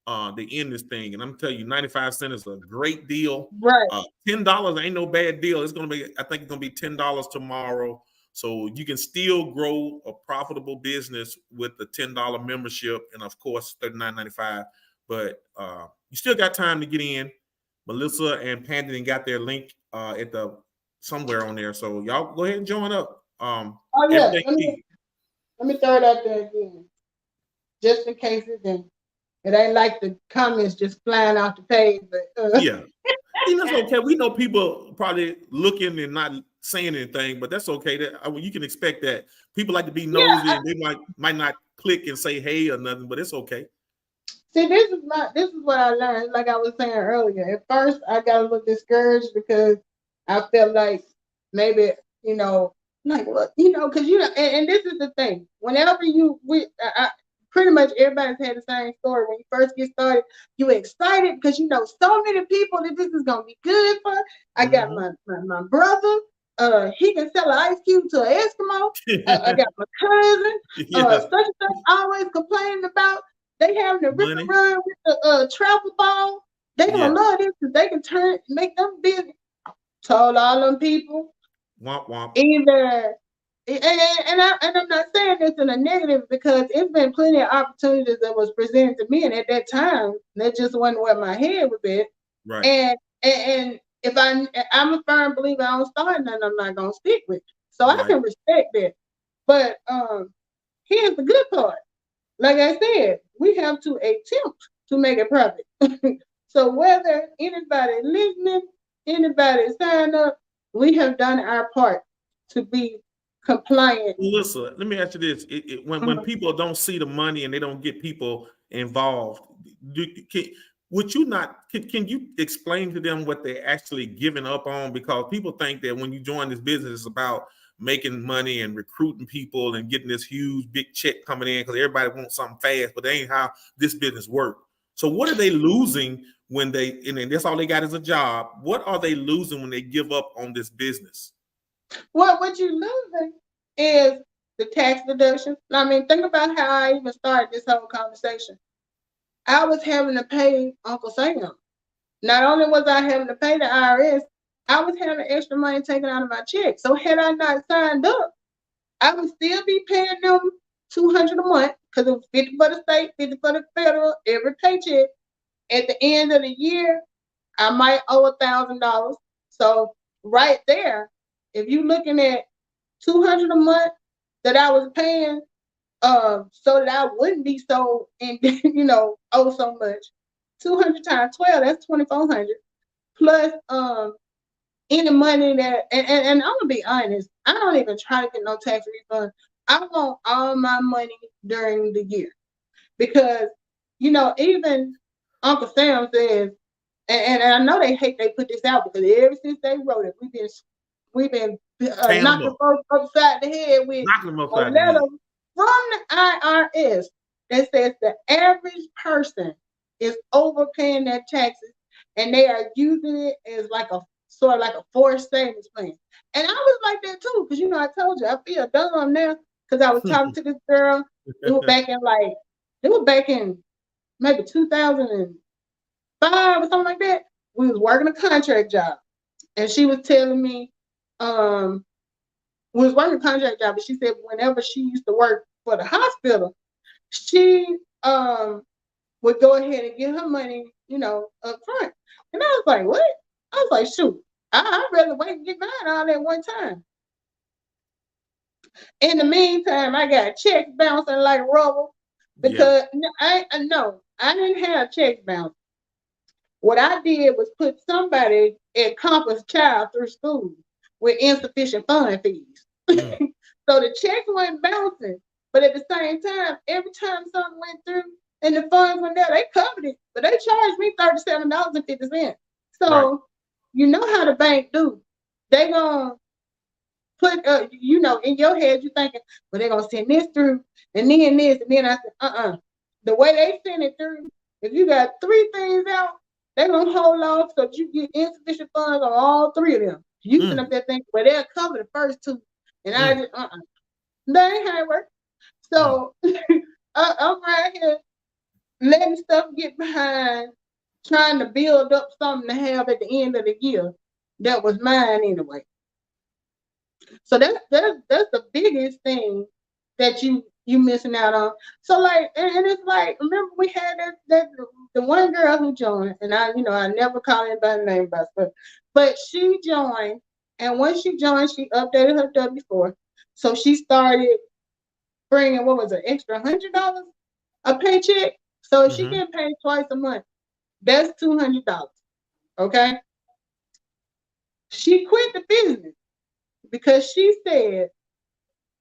they end this thing. And I'm telling you, 95 cents is a great deal. Right. $10 ain't no bad deal. It's gonna be, I think it's gonna be $10 tomorrow. So you can still grow a profitable business with the $10 membership, and of course $39.95. But you still got time to get in. Melissa and Pandit got their link at the somewhere on there. So y'all go ahead and join up. Oh yeah, let me throw it out there again, just in case it ain't like the comments just flying off the page. But yeah, that's okay. We know people probably looking and not saying anything, but that's okay. That you can expect that. People like to be nosy, and they might not click and say hey or nothing, but it's okay. See, this is what I learned. Like I was saying earlier, at first I got a little discouraged because I felt like maybe, like what, because and this is the thing. Whenever pretty much everybody's had the same story. When you first get started, you excited because so many people that this is gonna be good for. I got my brother. He can sell an ice cube to an Eskimo. I got my cousin. Such and such always complaining about they having to rip and run with the travel ball. They gonna love this because they can make them busy. Told all them people. Womp womp. Either. And I'm not saying this in a negative because it's been plenty of opportunities that was presented to me, and at that time that just wasn't where my head was at. Right. And if I'm a firm believer, I don't start nothing I'm not gonna stick with. So I can respect that. But here's the good part. Like I said, we have to attempt to make it profit. So whether anybody listening, anybody sign up, we have done our part to be compliant. Melissa, let me ask you this: when people don't see the money and they don't get people involved, would you not? Can you explain to them what they're actually giving up on? Because people think that when you join this business, it's about making money and recruiting people and getting this huge big check coming in because everybody wants something fast, but that ain't how this business works. So what are they losing when and that's all they got is a job? What are they losing when they give up on this business? Well, what you're losing is the tax deduction. I mean, think about how I even started this whole conversation. I was having to pay Uncle Sam. Not only was I having to pay the IRS, I was having extra money taken out of my check. So had I not signed up, I would still be paying them $200 a month because it was 50 for the state, 50 for the federal, every paycheck. At the end of the year, I might owe $1,000. So right there, if you're looking at $200 a month that I was paying, so that I wouldn't be so owe so much. 200 times 12, that's 2,400. Plus any money that and I'm gonna be honest, I don't even try to get no tax refund. I want all my money during the year because even Uncle Sam says, and I know they put this out because ever since they wrote it, we've been knocking folks upside the head with a letter from the IRS that says the average person is overpaying their taxes and they are using it as like a sort of like a forced savings plan. And I was like that too, because I told you I feel dumb now because I was talking to this girl. It was back in maybe 2005 or something like that. We was working a contract job, and she was telling me, we was working a contract job, but she said whenever she used to work for the hospital, she would go ahead and get her money, up front. And I was like, what? I was like, shoot, I'd rather wait and get mine all at one time. In the meantime, I got checks bouncing like rubber because I didn't have checks bouncing. What I did was put somebody at Compass Child through school with insufficient fund fees. So the checks weren't bouncing, but at the same time, every time something went through and the funds went there, they covered it, but they charged me $37.50. So you know how the bank do. They gonna put, in your head, you're thinking, well, they're gonna send this through and then this, and then I said, The way they send it through, if you got 3 things out, They're gonna hold off so you get insufficient funds on all three of them. You send up that thing, but they'll cover the first two. And I just that ain't how it works. So I'm right here letting stuff get behind, trying to build up something to have at the end of the year that was mine anyway. So that's the biggest thing that you missing out on. So like, and it's like, remember we had that the one girl who joined, and I never call anybody name by stuff, but she joined, and once she joined, she updated her W-4, so she started bringing what was it, extra $100 a paycheck. So if she get paid twice a month, that's $200. Okay. She quit the business because she said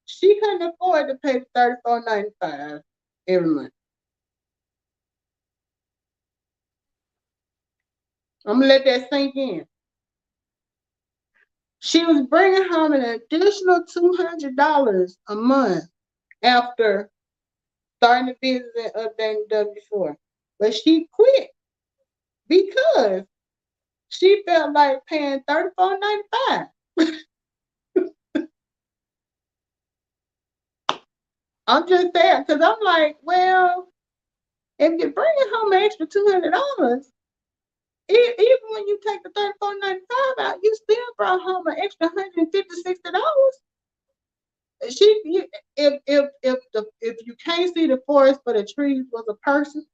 she couldn't afford to pay $34.95 every month. I'm gonna let that sink in. She was bringing home an additional $200 a month after starting the business and updating W-4, but she quit because she felt like paying $34.95. I'm just saying, because I'm like, well, if you're bringing home an extra $200, even when you take the $34.95 out, you still brought home an extra $150-$60. If you can't see the forest for the trees was a person.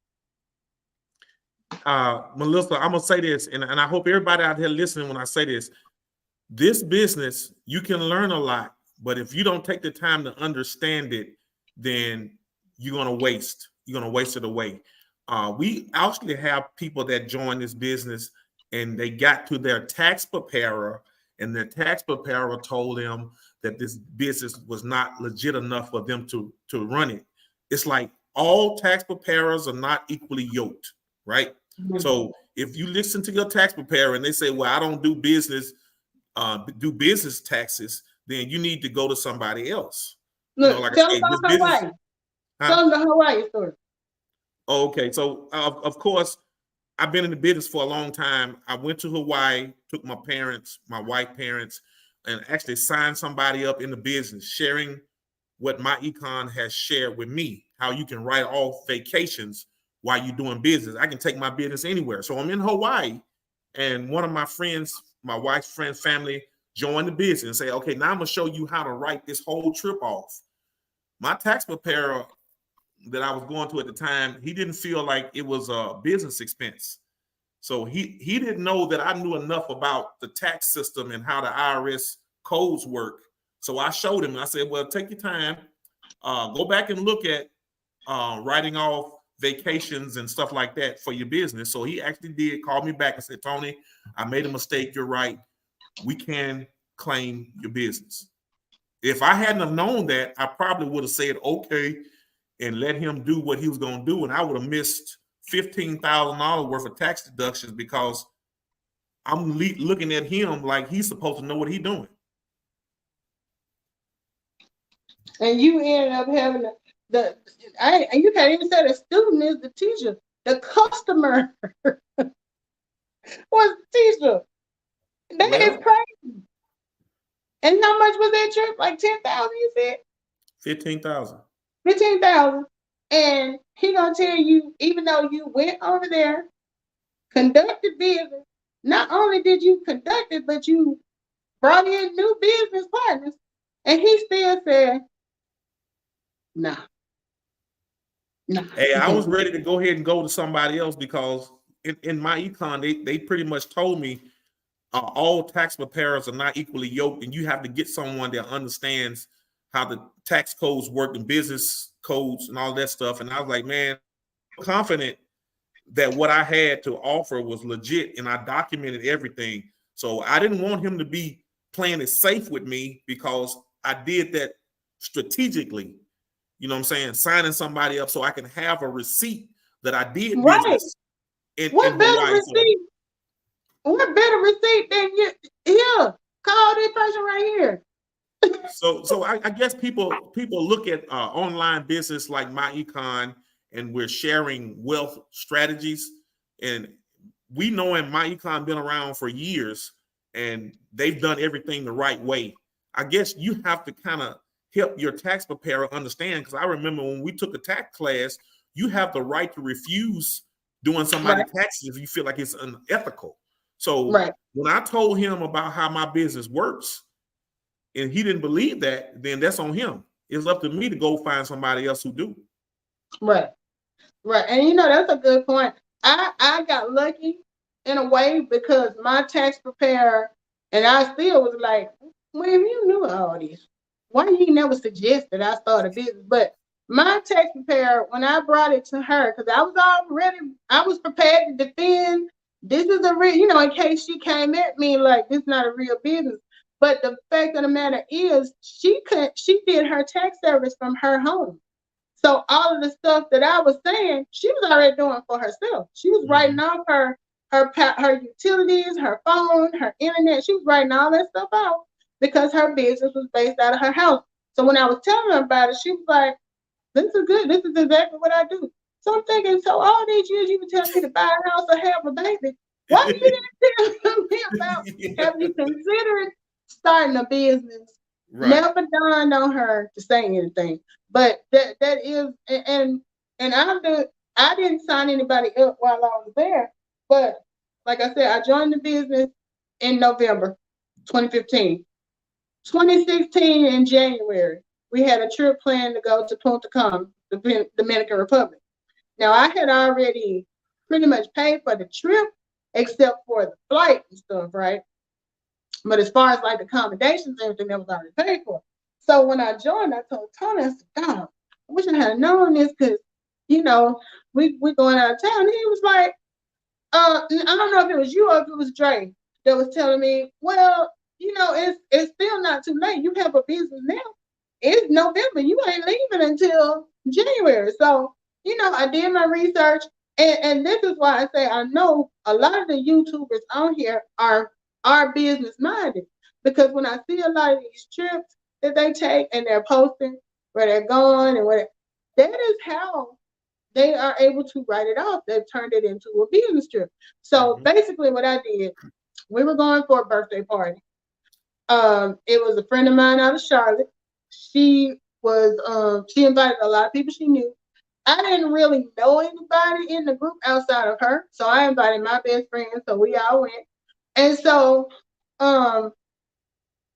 Melissa, I'm gonna say this, and I hope everybody out here listening when I say this. This business, you can learn a lot, but if you don't take the time to understand it, then you're gonna waste. You're gonna waste it away. We actually have people that join this business and they got to their tax preparer, and their tax preparer told them that this business was not legit enough for them to run it. It's like all tax preparers are not equally yoked, right? Mm-hmm. So if you listen to your tax preparer and they say, well, I don't do business taxes, then you need to go to somebody else. Look, like tell them about Hawaii. Tell them the Hawaii story. Okay, so of course, I've been in the business for a long time. I went to Hawaii, took my white parents, and actually signed somebody up in the business, sharing what my econ has shared with me, how you can write off vacations while you're doing business. I can take my business anywhere. So I'm in Hawaii, and one of my friends, my wife's friend's family, joined the business and say, okay, now I'm gonna show you how to write this whole trip off. My tax preparer that I was going to at the time, he didn't feel like it was a business expense. So he didn't know that I knew enough about the tax system and how the IRS codes work. So I showed him, and I said, well, take your time, go back and look at writing off vacations and stuff like that for your business. So he actually did call me back and said, Tony, I made a mistake. You're right. We can claim your business. If I hadn't have known that, I probably would have said, okay, and let him do what he was going to do. And I would have missed $15,000 worth of tax deductions because I'm looking at him like he's supposed to know what he's doing. And you ended up having you can't even say the student is the teacher. The customer was the teacher. That is crazy. And how much was that trip? Like 10,000, you said? 15,000. 15,000. And he gonna tell you, even though you went over there, conducted business, not only did you conduct it, but you brought in new business partners, and he still said, nah. Hey, I was ready to go ahead and go to somebody else because in my econ, they pretty much told me all tax preparers are not equally yoked, and you have to get someone that understands how the tax codes work and business codes and all that stuff. And I was like, man, I'm confident that what I had to offer was legit, and I documented everything. So I didn't want him to be playing it safe with me because I did that strategically. You know what I'm saying? Signing somebody up so I can have a receipt that I did business. What better receipt? What better receipt than you? Here, call this person right here. So I guess people look at online business like my econ, and we're sharing wealth strategies, and we knowing My Econ been around for years and they've done everything the right way. I guess you have to kind of help your tax preparer understand, because I remember when we took a tax class, you have the right to refuse doing somebody's taxes if you feel like it's unethical. So when I told him about how my business works and he didn't believe that, then that's on him. It's up to me to go find somebody else who do. Right. And that's a good point. I got lucky in a way because my tax preparer, and I still was like, well, if you knew all this, why you never suggest that I start a business? But my tax preparer, when I brought it to her, because I was prepared to defend. This is a real, in case she came at me like this is not a real business. But the fact of the matter is, she did her tax service from her home. So all of the stuff that I was saying, she was already doing for herself. She was writing off her utilities, her phone, her internet. She was writing all that stuff out because her business was based out of her house. So when I was telling her about it, she was like, this is good. This is exactly what I do. So I'm thinking, so all these years you were telling me to buy a house or have a baby. Why you didn't tell me about have you considered starting a business? Right. Never dawned on her to say anything. But that is, and I didn't sign anybody up while I was there. But like I said, I joined the business in November 2015. 2016 in January, we had a trip planned to go to Punta Cana, the Dominican Republic. Now, I had already pretty much paid for the trip, except for the flight and stuff, right? But as far as like the accommodations, everything that was already paid for. So when I joined, I told Tony, I said, God, I wish I had known this because, we going out of town. And he was like, I don't know if it was you or if it was Dre that was telling me, well, it's still not too late. You have a business now. It's November. You ain't leaving until January. So, I did my research. And this is why I say I know a lot of the YouTubers on here are business minded. Because when I see a lot of these trips that they take and they're posting where they're going and where that is how they are able to write it off. They've turned it into a business trip. So basically what I did, we were going for a birthday party. It was a friend of mine out of Charlotte. She invited a lot of people she knew. I didn't really know anybody in the group outside of her. So I invited my best friend. So we all went. And so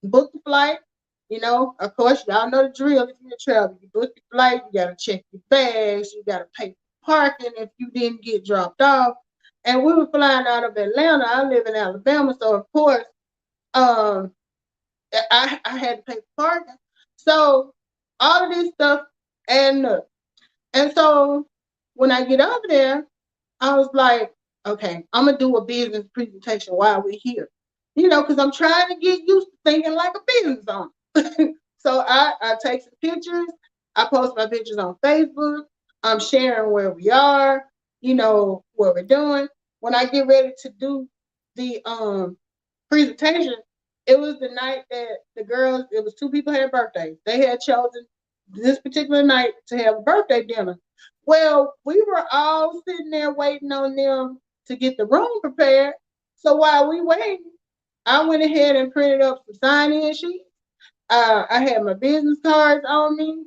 booked the flight. Of course, y'all know the drill. If you're traveling, you book the flight, you got to check your bags, you got to pay for parking if you didn't get dropped off. And we were flying out of Atlanta. I live in Alabama. So, of course, I had to pay for parking. So all of this stuff adding up. And so when I get over there, I was like, okay, I'm going to do a business presentation while we're here. Because I'm trying to get used to thinking like a business owner. So I take some pictures. I post my pictures on Facebook. I'm sharing where we are, what we're doing. When I get ready to do the presentation, it was the night that the girls, it was 2 people had birthdays. They had chosen this particular night to have a birthday dinner. Well, we were all sitting there waiting on them to get the room prepared. So while we waiting, I went ahead and printed up some sign-in sheets. I had my business cards on me.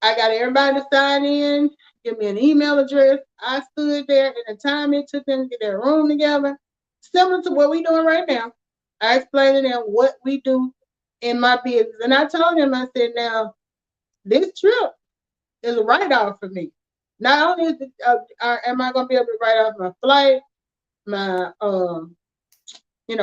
I got everybody to sign in, give me an email address. I stood there in the time it took them to get their room together, similar to what we're doing right now. I explained to them what we do in my business. And I told them, I said, now, this trip is a write-off for me. Not only is am I going to be able to write off my flight, my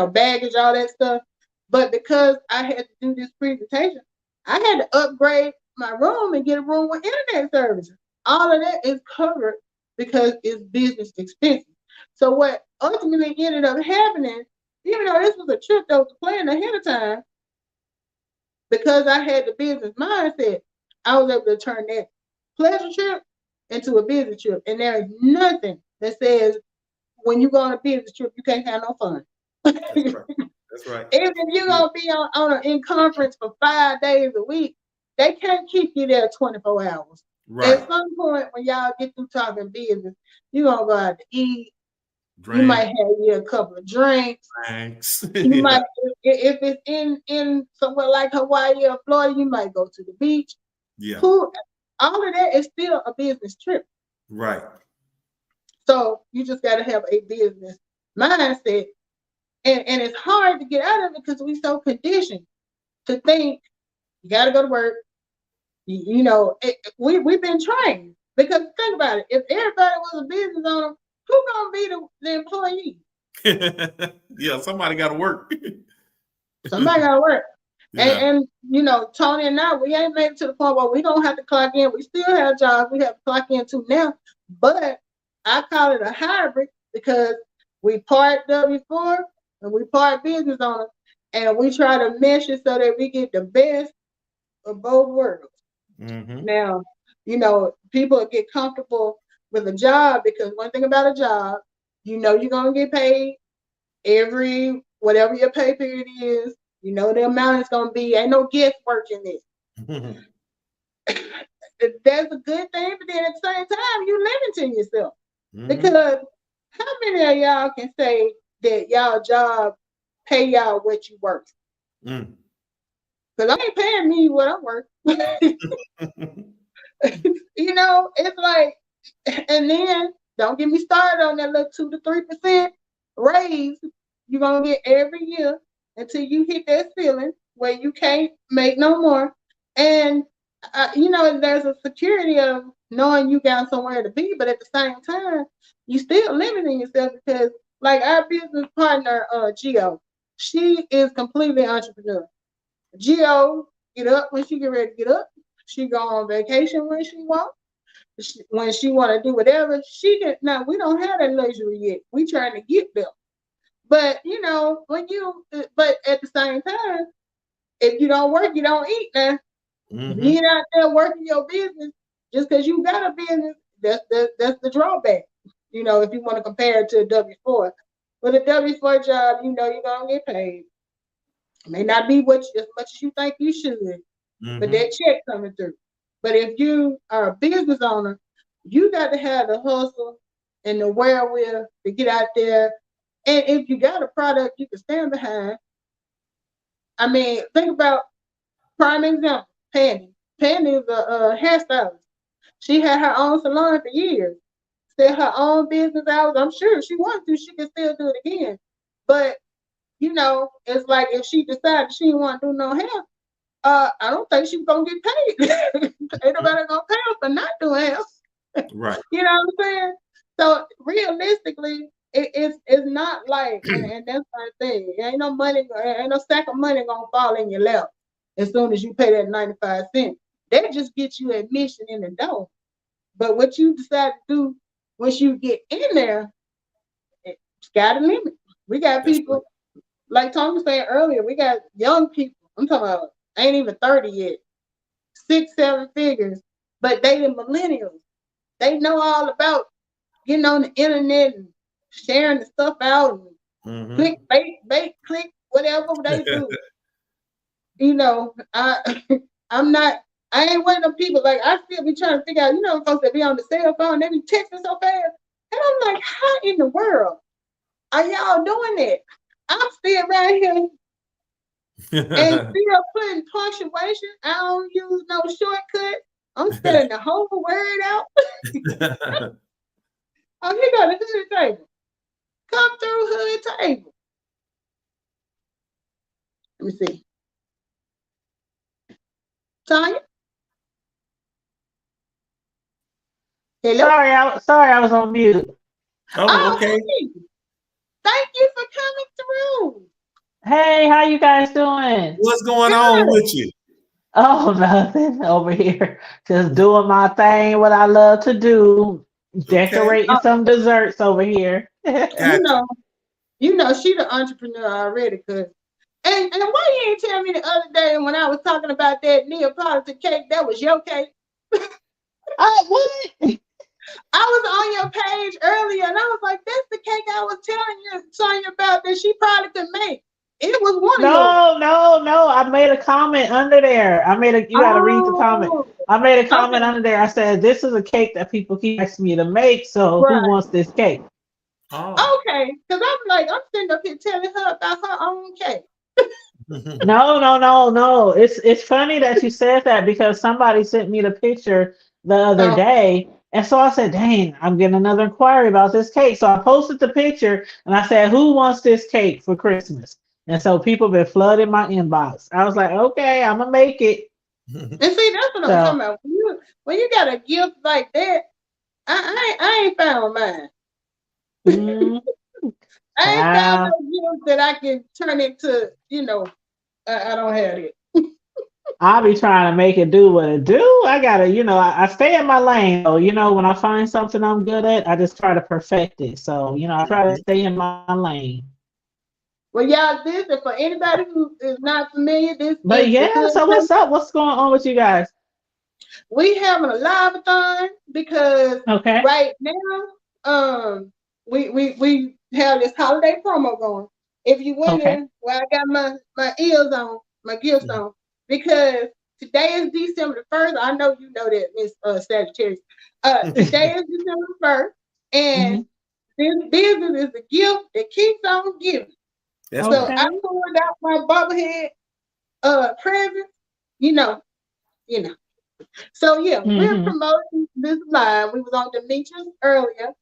baggage, all that stuff, but because I had to do this presentation, I had to upgrade my room and get a room with internet service. All of that is covered because it's business expenses. So what ultimately ended up happening, even though this was a trip that was planned ahead of time, because I had the business mindset, I was able to turn that pleasure trip into a business trip. And there is nothing that says when you go on a business trip, you can't have no fun. That's right. That's right. Even if you're going to be in conference for 5 days a week, they can't keep you there 24 hours. Right. At some point, when y'all get through talking business, you're going to go out to eat. You might have you a couple of drinks. Thanks. You might, if it's in somewhere like Hawaii or Florida, you might go to the beach. Yeah. All of that is still a business trip. Right. So you just got to have a business mindset. And it's hard to get out of it because we're so conditioned to think you got to go to work. You know, we've been trained. Because think about it. If everybody was a business owner, who's going to be the employee? Yeah, somebody got to work. Somebody got to work. Yeah. And, you know, Tony and I, we ain't made it to the point where we don't have to clock in. We still have jobs we have to clock into now. But I call it a hybrid because we part W-4 and we part business owner. And we try to mesh it so that we get the best of both worlds. Mm-hmm. Now, you know, people get comfortable with a job because one thing about a job, you know, you're going to get paid every, whatever your pay period is, you know, the amount is going to be, ain't no guesswork in this. That's a good thing, but then at the same time, you limiting yourself. Mm-hmm. Because how many of y'all can say that y'all job pay y'all what you work? Because I ain't paying me what I work. You know, it's like, and then don't get me started on that little 2 to 3% raise you're gonna get every year until you hit that ceiling where you can't make no more. And you know, there's a security of knowing you got somewhere to be, but at the same time, you still limiting yourself because, like our business partner, Gio, she is completely entrepreneur. Gio get up when she get ready to get up. She go on vacation when she wants. When she want to do whatever, she can. Now we don't have that luxury yet. We trying to get there. But you know, but at the same time, if you don't work, you don't eat. Now, if you ain't out there working your business, just because you got a business, that's the drawback. You know, if you want to compare it to a W-4. With a W-4 job, you know you're gonna get paid. It may not be as much as you think you should, but that check coming through. But if you are a business owner, you got to have the hustle and the wherewithal to get out there. And if you got a product you can stand behind, I mean, think about prime example, Pandy. Pandy is a hairstylist. She had her own salon for years. Still her own business hours. I'm sure if she wants to, she can still do it again. But, you know, it's like if she decided she didn't want to do no hair, I don't think she's gonna get paid. Ain't nobody gonna pay her for not doing hair. Right. You know what I'm saying? So realistically, it's not like, and that's my thing. Ain't no money, ain't no sack of money gonna fall in your lap as soon as you pay that 95 cents. That just gets you admission in the door. But what you decide to do once you get in there, it's got a limit. We got people, like Tom was saying earlier, we got young people. I'm talking about ain't even 30 yet, 6, 7 figures, but they the millennials. They know all about getting on the internet and sharing the stuff out and click, bait, click, whatever they do. You know, I ain't one of them people, like I still be trying to figure out, you know, folks that be on the cell phone, they be texting so fast. And I'm like, how in the world are y'all doing that? I'm still right here and still putting punctuation. I don't use no shortcut. I'm spelling the whole word out. Oh, here go the hood table. Come through hood table. Let me see. Tanya? Hello? Sorry, I was on mute. Oh, okay. Thank you for coming through. Hey, how you guys doing? What's going on with you? Oh, nothing over here. Just doing my thing, what I love to do. Decorating some desserts over here. You know, she the entrepreneur already, cause and why you ain't tell me the other day when I was talking about that Neapolitan cake, that was your cake? What? I was on your page earlier and I was like, that's the cake I was telling you, Sonya, about that she probably could make. It was one of yours. No. I made a comment under there. You gotta read the comment. I made a comment under there. I said, this is a cake that people keep asking me to make. So who wants this cake? Oh. Okay, because I'm sitting up here telling her about her own cake. No. It's funny that you said that because somebody sent me the picture the other Oh, day. And so I said, dang, I'm getting another inquiry about this cake. So I posted the picture and I said, who wants this cake for Christmas? And so people been flooding my inbox. I was like, okay, I'm gonna make it. and see, that's what I'm talking So about. When you got a gift like that, I ain't found mine. mm, I ain't found child, no gift that I can turn into, I don't have it. I'll be trying to make it do what it do. I gotta, I stay in my lane. So, when I find something I'm good at, I just try to perfect it. So, I try to stay in my lane. Well, y'all, this is for anybody who is not familiar. This But is the yeah, hood. so what's up? What's going on with you guys? We having a live-a-thon because Okay. right now, we have this holiday promo going. If you Okay. wonder why I got my ears on, my gifts on, because today is December the 1st. I know you know that, Miss Sagittarius. Today is December the 1st, and hmm this business is a gift that keeps on giving. That's So right. I Okay. pulled out my bobblehead present, you know, you know. So yeah, we're hmm promoting this live. We was on Demetrius earlier,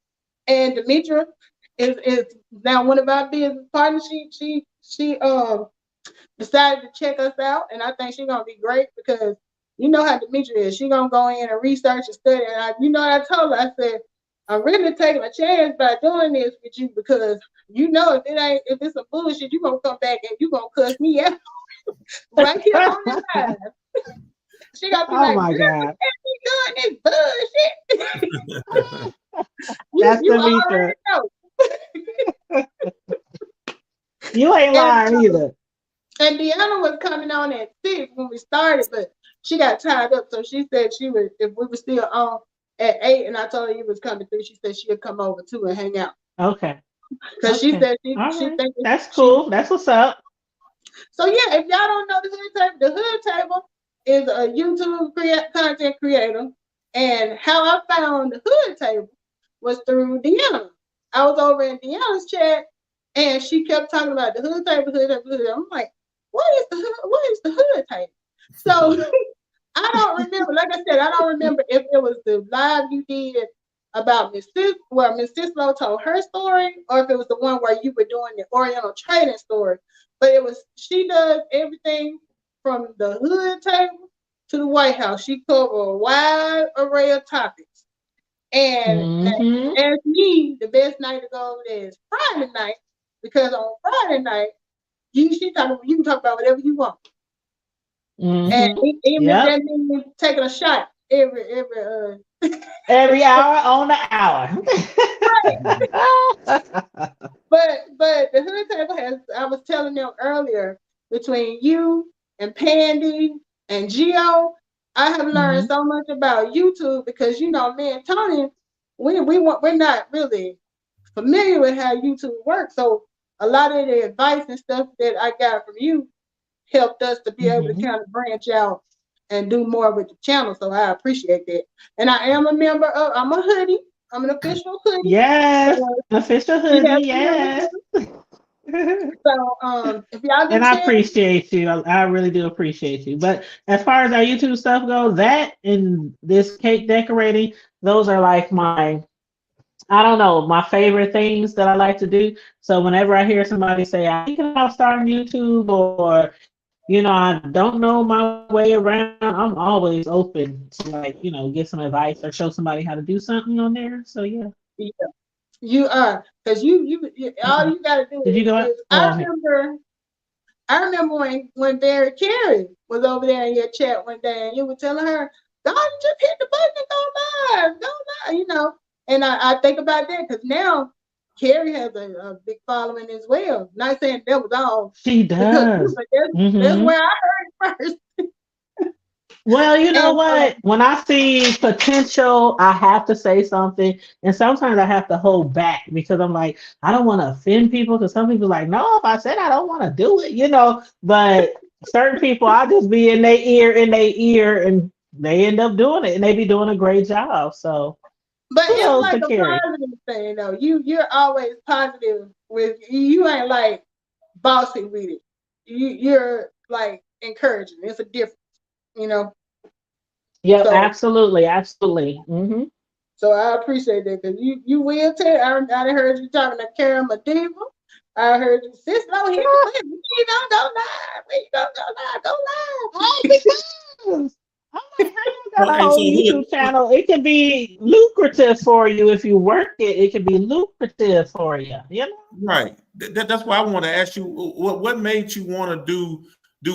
and Demetria is now one of our business partners. She decided to check us out, and I think she's gonna be great because you know how Demetria is. She gonna go in and research and study. And I told her, I said, I'm really taking a chance by doing this with you because if it's some bullshit, you gonna come back and you gonna cuss me out right here on the live. She gonna be Oh like, my girl, God. you doing this bullshit. you That's you Demetra. already know. You ain't And lying either. and Deanna was coming on at 6 when we started, but she got tied up. So she said she would if we were still on at 8 and I told her you was coming through, she said she'd come over too and hang out. Okay. Because she Okay. said All she right. thinks That's she cool. That's what's up. so yeah, if y'all don't know the hood table is a YouTube content creator. And how I found the hood table was through Deanna. I was over in Deanna's chat and she kept talking about the hood table, hood table, hood table. I'm like, what is the hood table? So I don't remember, like I said, I don't remember if it was the live you did about where Miss Sislo told her story, or if it was the one where you were doing the Oriental trading story. But she does everything from the hood table to the White House. She covers a wide array of topics. And hmm as me, the best night to go is Friday night, because on Friday night, you can talk about whatever you want. And hmm even if Yep. that means taking a shot every Every hour on the hour. but the hood table has I was telling them earlier between you and Pandy and Geo, I have learned hmm so much about YouTube because me and Tony, we're not really familiar with how YouTube works. So a lot of the advice and stuff that I got from you helped us to be able to hmm kind of branch out and do more with the channel. So I appreciate that. And I am a member of, I'm a hoodie. I'm an official hoodie. Yes. Official She hoodie. has Yes. so if y'all get And a I chance, appreciate you. I really do appreciate you. But as far as our YouTube stuff goes, that and this cake decorating, those are like I don't know, my favorite things that I like to do. So whenever I hear somebody say, I think about starting YouTube or, I don't know my way around, I'm always open to get some advice or show somebody how to do something on there. So yeah. yeah, you are because all Mhm. you gotta do Did you go out? is Oh, okay. I remember when Barry Carey was over there in your chat one day and you were telling her, God, just hit the button and go live, And I think about that because now Carrie has a big following as well. Not saying that was all She because of you, does. but that's hmm where I heard it first. Well, you know And what? When I see potential, I have to say something. And sometimes I have to hold back because I'm like, I don't want to offend people because some people are like, no, if I said I don't want to do it. But certain people, I just be in their ear, and they end up doing it and they be doing a great job. So But Who it's else like to a carry? positive thing though. You're always positive with you ain't like bossy with it. You're like encouraging. It's a difference, you know. Yep, So absolutely, absolutely. so I appreciate that because you will tell. I done heard you talking to Karen Mediva. I heard you sister don't hear the clip. We don't go live. We don't go live. Go live. Because I'm like, how you got So, a hey, so whole YouTube channel? It can be lucrative for you if you work it. It can be lucrative for you. You know. right. That's why I want to ask you what made you want to do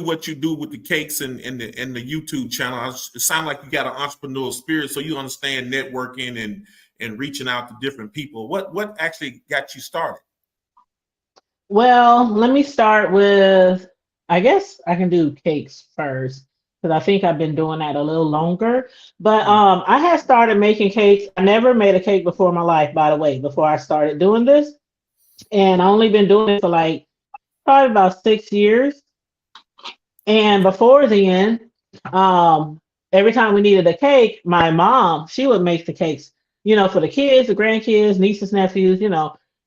what you do with the cakes and the YouTube channel. It sounds like you got an entrepreneurial spirit, so you understand networking and reaching out to different people. What actually got you started? Well, let me start with, I guess I can do cakes first because I think I've been doing that a little longer. But I had started making cakes. I never made a cake before in my life, by the way, before I started doing this. And I only been doing it for like probably about 6 years. And before then, every time we needed a cake, my mom, she would make the cakes, for the kids, the grandkids, nieces, nephews,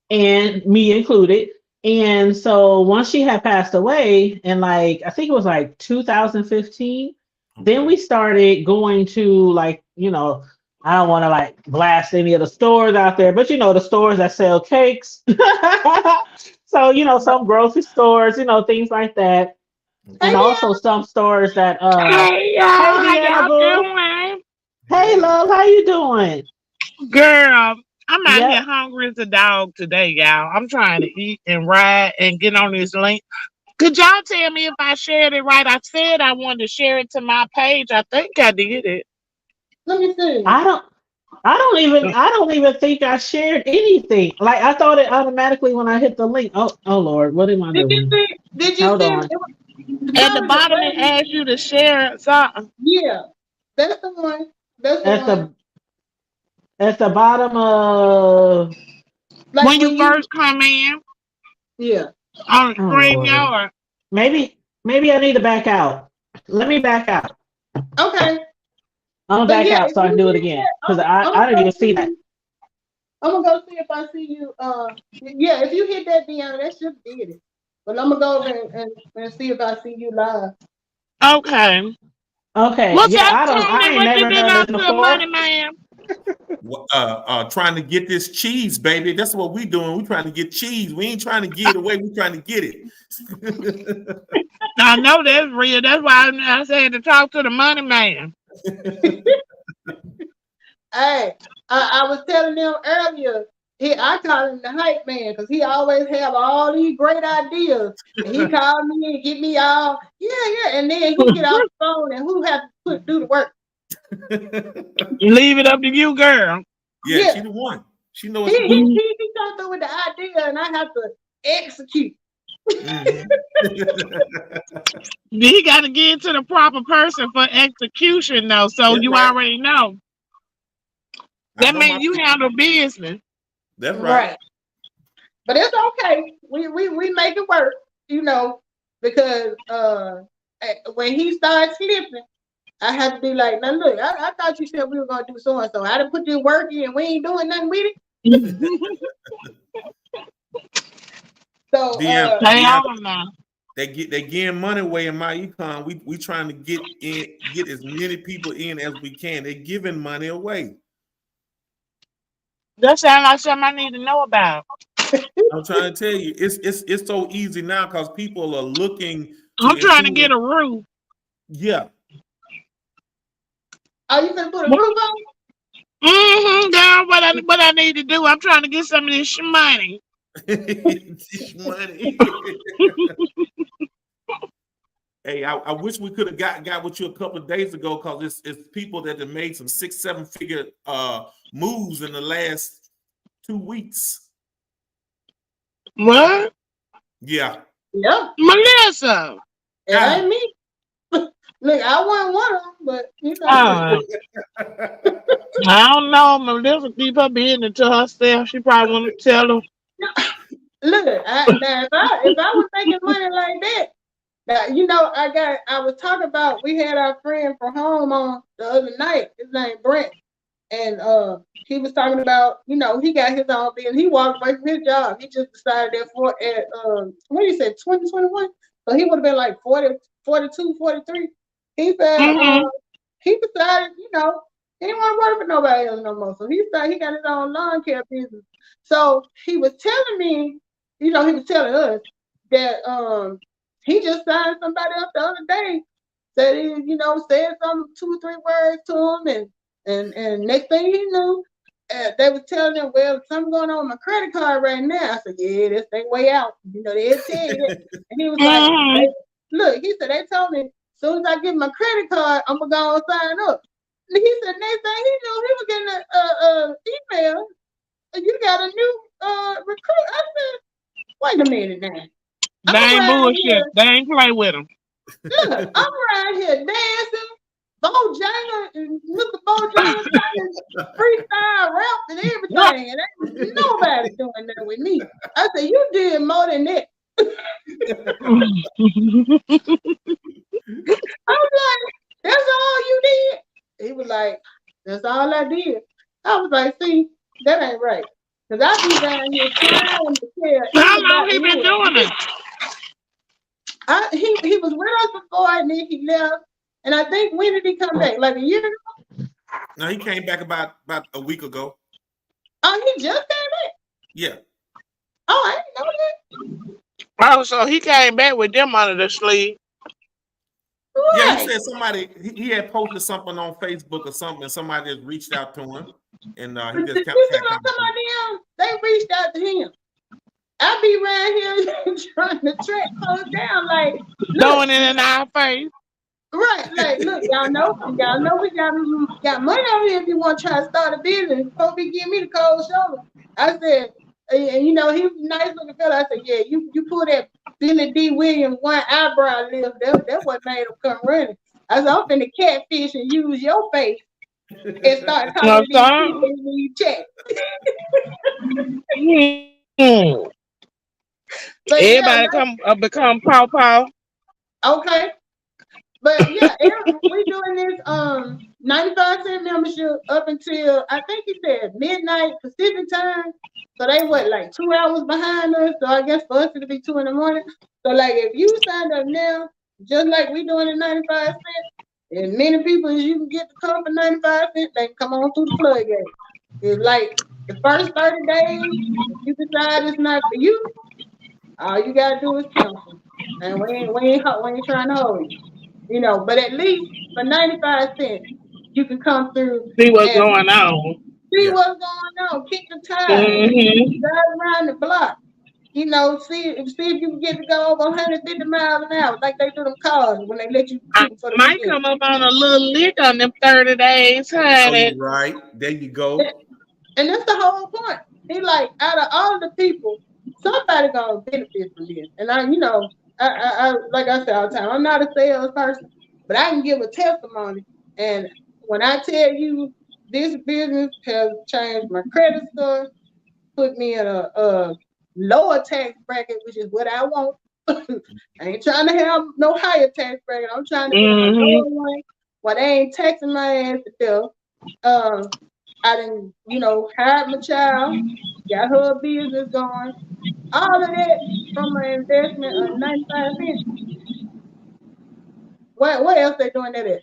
and me included. And so once she had passed away, and like I think it was like 2015, then we started going to like, I don't want to like blast any of the stores out there, but the stores that sell cakes. So, some grocery stores, things like that. Hey, And also some stores that Hey y'all, hey how Deanna y'all Boo. doing? Hey love, how you doing? Girl, I'm out here Yep. hungry as a dog today, y'all. I'm trying to eat and ride and get on this link. Could y'all tell me if I shared it right? I said I wanted to share it to my page. I think I did it. let me see. I don't even think I shared anything. Like I thought it automatically when I hit the link. Oh Lord, what am I Did you doing? see? Did you Hold see? on. At the Go to the bottom, it lady. asks you to share something. Yeah, that's the one. That's the At one. the at the bottom of Like When you when you, first come in yeah. on oh Lord. StreamYard. Maybe I need to back out. Let me back out. Okay, I'm gonna but back yeah, out if so I can you do it hit again. that, Because I, I'm I gonna didn't go even see that. see. I'm gonna go see if I see you. Yeah, if you hit that, Deanna, that should did it. But I'm gonna go over and see if I see you live. Okay. Okay. What's Yeah, up, I Tony? ain't What you never been done this up to, before. money man? Trying to get this cheese, baby. That's what we doing. We trying to get cheese. We ain't trying to get it away. We trying to get it. I know that's real. That's why I said to talk to the money man. Hey, I was telling them earlier. I call him the hype man because he always have all these great ideas. And he called me and get me all, yeah, and then he get off the phone and who have to do the work. Leave it up to you, girl. Yeah, Yeah, she the one. She know what he she he doing. he, he come through with the idea and I have to execute. Mhm. He got to get to the proper person for execution, though. So That's you right. already know. I That know my means you people. handle business. That's right. Right. But it's okay. We make it work, because when he starts slipping, I have to be like, now look, I thought you said we were gonna do so and so. I done put this work in and we ain't doing nothing with it. So Deanna, Stay Deanna, on now. they getting money away in my econ. We trying to get as many people in as we can. They giving money away. That sounds like something I need to know about. I'm trying to tell you, it's so easy now because people are looking to I'm trying to improve. get a roof. Yeah. are you gonna put a roof on? Girl, what I need to do? I'm trying to get some of this money. Money. Hey, I wish we could have got with you a couple of days ago because it's people that have made some 6-7 figure moves in the last 2 weeks. What? Yeah. Yeah, Melissa. it ain't me. Look, I wasn't one of them, but I don't know. Melissa keep her business to herself. She probably want to tell her. look, now if I was making money like that, now, I was talking about we had our friend from home on the other night. His name Brent. and he was talking about, you know, he got his own business. He walked away from his job. He just decided that what did he say, 2021? So he would have been like 40, 42, 43. He said he decided, you know, he didn't want to work for nobody else no more. So he started, he got his own lawn care business. So he was telling me, you know, he was telling us that he just signed somebody up the other day. Said he, you know, said some 2 or 3 words to him, and next thing he knew, they was telling him, well, something going on with my credit card right now. I said, yeah, this thing way out. You know, they'll tell you that. And he was like, look, he said, they told me, as soon as I get my credit card, I'm going to go and sign up. And he said, next thing he knew, he was getting an email, you got a new recruit. I said, wait a minute now. They ain't bullshit. They ain't play with him. Look, I'm around here dancing, Bojangles, and Mr. Bojangles freestyle rap and everything, and ain't nobody doing that with me. I said, you did more than that. I was like, that's all you did? He was like, that's all I did. I was like, see, that ain't right. Because I be down here trying to tell. How long he been doing it? He was with us before, and then he left. And I think, when did he come back? Like a year ago? No, he came back about a week ago. Oh, he just came back? Yeah. Oh, I didn't know that. Oh, so he came back with them under the sleeve. Right. Yeah, he said somebody, he had posted something on Facebook or something, and somebody just reached out to him. And he just kept they reached out to him. I be around here trying to track close down, like throwing it in our face. Right, like, look, y'all know we got money over here if you want to try to start a business. Supposed to be giving me the cold shoulder. I said, and you know, he was a nice looking fella. I said, yeah, you pull that Billy D. Williams one eyebrow lift. That's what made him come running. I said, I'm finna catfish and use your face and start talking to these people when you chat. But everybody become paw. Okay. But yeah, we doing this 95-cent membership up until, I think he said, midnight Pacific time. So they like 2 hours behind us. So I guess for us it'll be 2 in the morning. So like if you signed up now, just like we doing at 95 cents, as many people as you can get to come for 95 cents, they can come on through the floodgate. It's like the first 30 days, if you decide it's not for you, all you gotta do is cancel. And we ain't trying to hold you. You know, but at least for 95 cents, you can come through. See what's going on. See what's going on. Kick the tires. Drive around the block. You know, see if you can get to go over 150 miles an hour, like they do them cars when they let you. I might come up on a little lick on them 30 days, honey. Oh, right. There you go. And that's the whole point. He like, out of all the people, somebody gonna benefit from this. And I like I said all the time, I'm not a salesperson, but I can give a testimony. And when I tell you this business has changed my credit score, put me in a lower tax bracket, which is what I want. I ain't trying to have no higher tax bracket. I'm trying to get a lower one where they ain't taxing my ass to death. I done, hired my child, got her business going. All of that from my investment of 95 cents. What else they doing that at?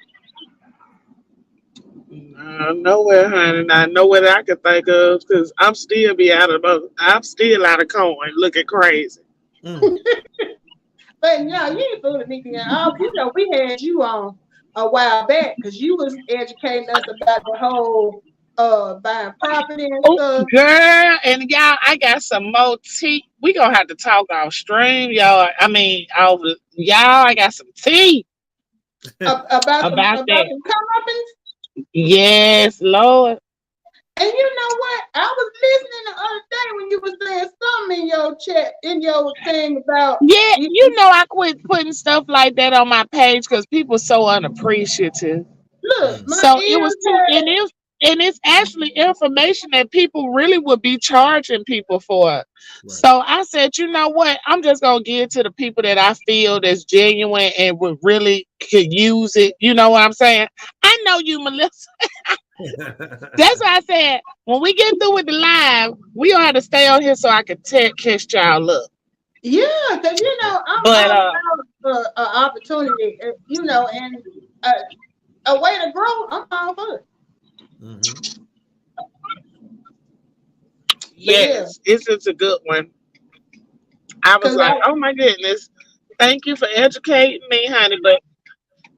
Nowhere, honey. Not nowhere that I can think of, because I'm still out of coin, looking crazy. But no, you ain't fooling me. We had you on a while back because you was educating us about the whole buying property and stuff. Girl, and y'all, I got some more tea. We gonna have to talk off stream, y'all. I got some tea about that. Come-uppance? Yes, Lord. And you know what? I was listening the other day when you was saying something in your chat, in your thing about. Yeah, I quit putting stuff like that on my page because people are so unappreciative. Look, so it was too, and it's actually information that people really would be charging people for. Right. So I said, you know what? I'm just gonna give it to the people that I feel that's genuine and would really could use it. You know what I'm saying? I know you, Melissa. That's why I said when we get through with the live, we ought to stay on here so I can catch y'all up. Yeah, because I'm But all about opportunity, and a way to grow. I'm all for it. Mhm. yes, it's a good one. I was 'Cause like, oh my goodness, thank you for educating me, honey. But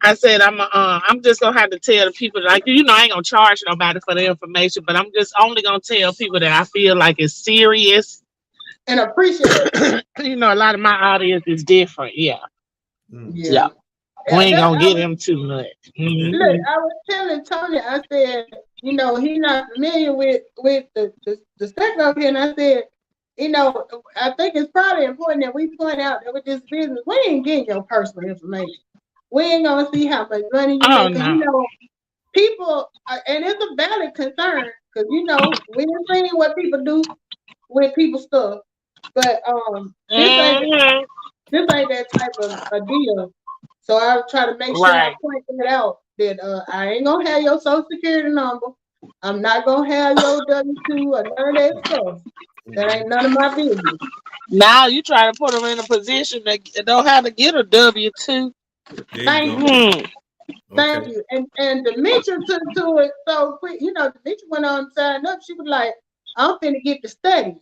I said I'm just gonna have to tell the people like I ain't gonna charge nobody for the information, but I'm just only gonna tell people that I feel like it's serious. and appreciate it. A lot of my audience is different. Yeah. Yeah. We ain't gonna I get was, him too much. look, I was telling Tony, I said, he's not familiar with the stuff up here, and I said, I think it's probably important that we point out that with this business, we ain't getting your personal information. We ain't gonna see how much money you make. No. People, and it's a valid concern because we ain't seen what people do with people's stuff, but this ain't that type of a deal. So I'll try to make sure I point it out that I ain't gonna have your social security number. I'm not gonna have your W-2 or none of that stuff. That ain't none of my business. Now you try to put them in a position that know how to get a W-2. Thank you. Thank you. And Demetria took to it so quick. Demetria went on and signed up. She was like, I'm finna get to study.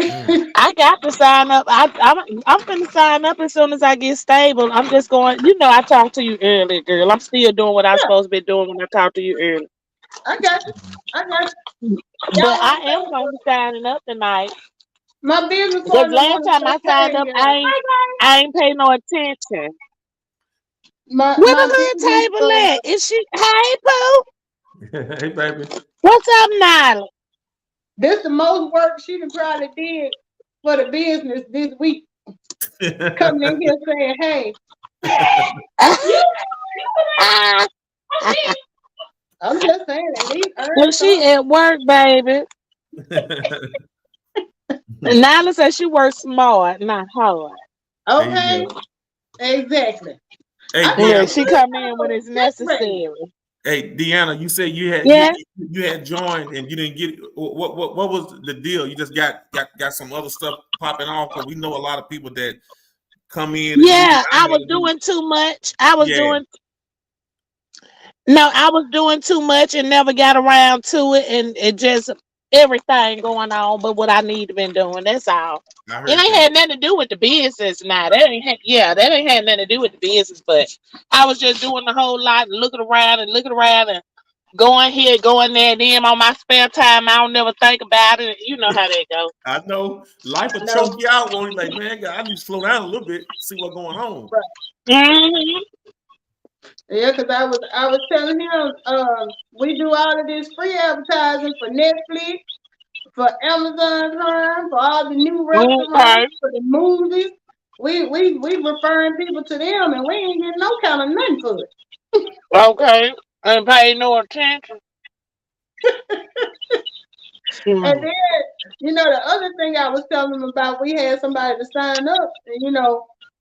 I got to sign up. I'm finna sign up as soon as I get stable. I'm just going. I talked to you earlier, girl. I'm still doing what I'm supposed to be doing when I talked to you earlier. I got you. But I am going to be signing up tonight. My business because last time I signed up, I ain't pay no attention. Where the little table at? Is she? Hey, Pooh. Hey, baby. What's up, Nyla? This the most work she probably did for the business this week. Coming in here saying, "Hey, I'm just saying, at least well, she at work, baby." Nyla says she works smart, not hard. Okay, exactly. Hey, yeah, she come in when it's necessary. Hey, Deanna, you said you had you had joined and you didn't get what was the deal? You just got some other stuff popping off because we know a lot of people that come in. Yeah, I was doing too much. I was doing too much and never got around to it, and it just everything going on, but what I need to been doing. That's all. It ain't had nothing to do with the business. Now that ain't had nothing to do with the business. But I was just doing the whole lot, looking around and going here, going there. And then on my spare time, I don't never think about it. You know how that goes. I know life will choke you out. Won't you? Like, man, I need to slow down a little bit, see what's going on. Mm-hmm. Yeah, because I was telling him, we do all of this free advertising for Netflix, for Amazon Prime, for all the new restaurants, for the movies. We referring people to them, and we ain't getting no kind of nothing for it. Okay, and pay no attention. And then, the other thing I was telling them about, we had somebody to sign up, and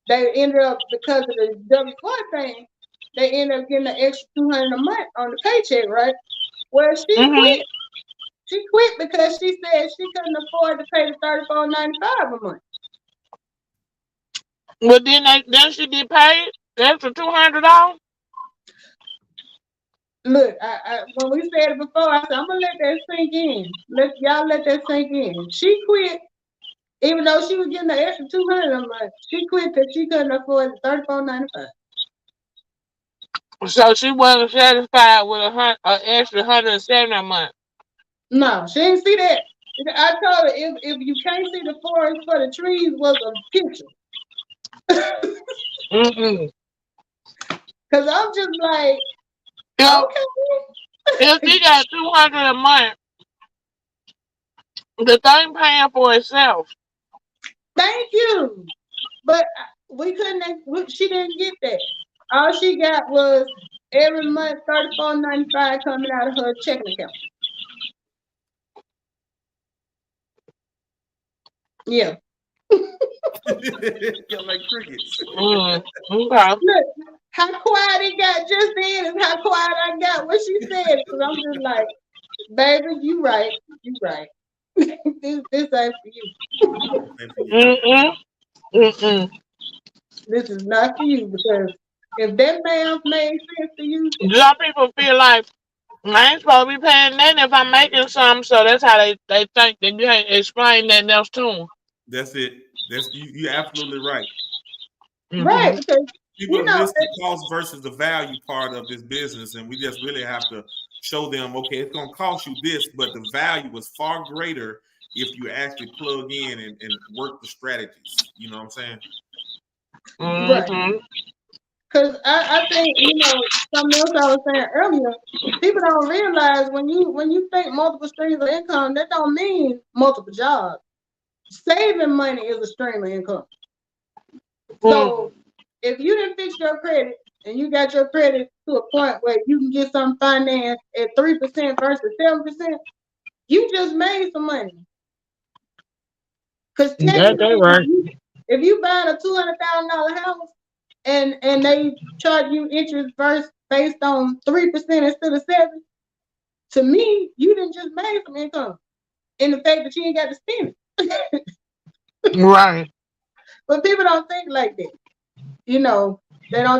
they ended up, because of the W-4 thing, they ended up getting an extra $200 a month on the paycheck, right? Well, she quit. She quit because she said she couldn't afford to pay the $34.95 a month. Well, then she get paid extra $200. Look, I when we said it before, I said I'm gonna let that sink in. Let that sink in. She quit, even though she was getting the extra $200 a month. She quit because she couldn't afford the $34.95. So she wasn't satisfied with an extra $170 a month. No, she didn't see that. I told her if you can't see the forest for the trees was a picture. Because I'm just like, okay. If she got $200 a month, the thing paying for itself. Thank you. But she didn't get that. All she got was every month $34.95 coming out of her checking account. Yeah. You're like crickets. Look, how quiet it got just then is how quiet I got when she said it. Because I'm just like, baby, you right. You right. this ain't for you. This is not for you, because if that math made sense to you, some people feel like I ain't supposed to be paying nothing if I'm making something, so that's how they think that you can't explain nothing else to them. That's it. That's you're absolutely right. Right, because people miss the cost versus the value part of this business, and we just really have to show them, okay, it's going to cost you this, but the value is far greater if you actually plug in and work the strategies. You know what I'm saying? Right. Because I think, something else I was saying earlier, people don't realize when you think multiple streams of income, that don't mean multiple jobs. Saving money is a stream of income. So if you didn't fix your credit and you got your credit to a point where you can get some finance at 3% versus 7%, you just made some money. Because if you buying a $200,000 house and they charge you interest based on 3% instead of 7%, to me, you didn't just make some income in the fact that you ain't got to spend it. Right. But people don't think like that. They don't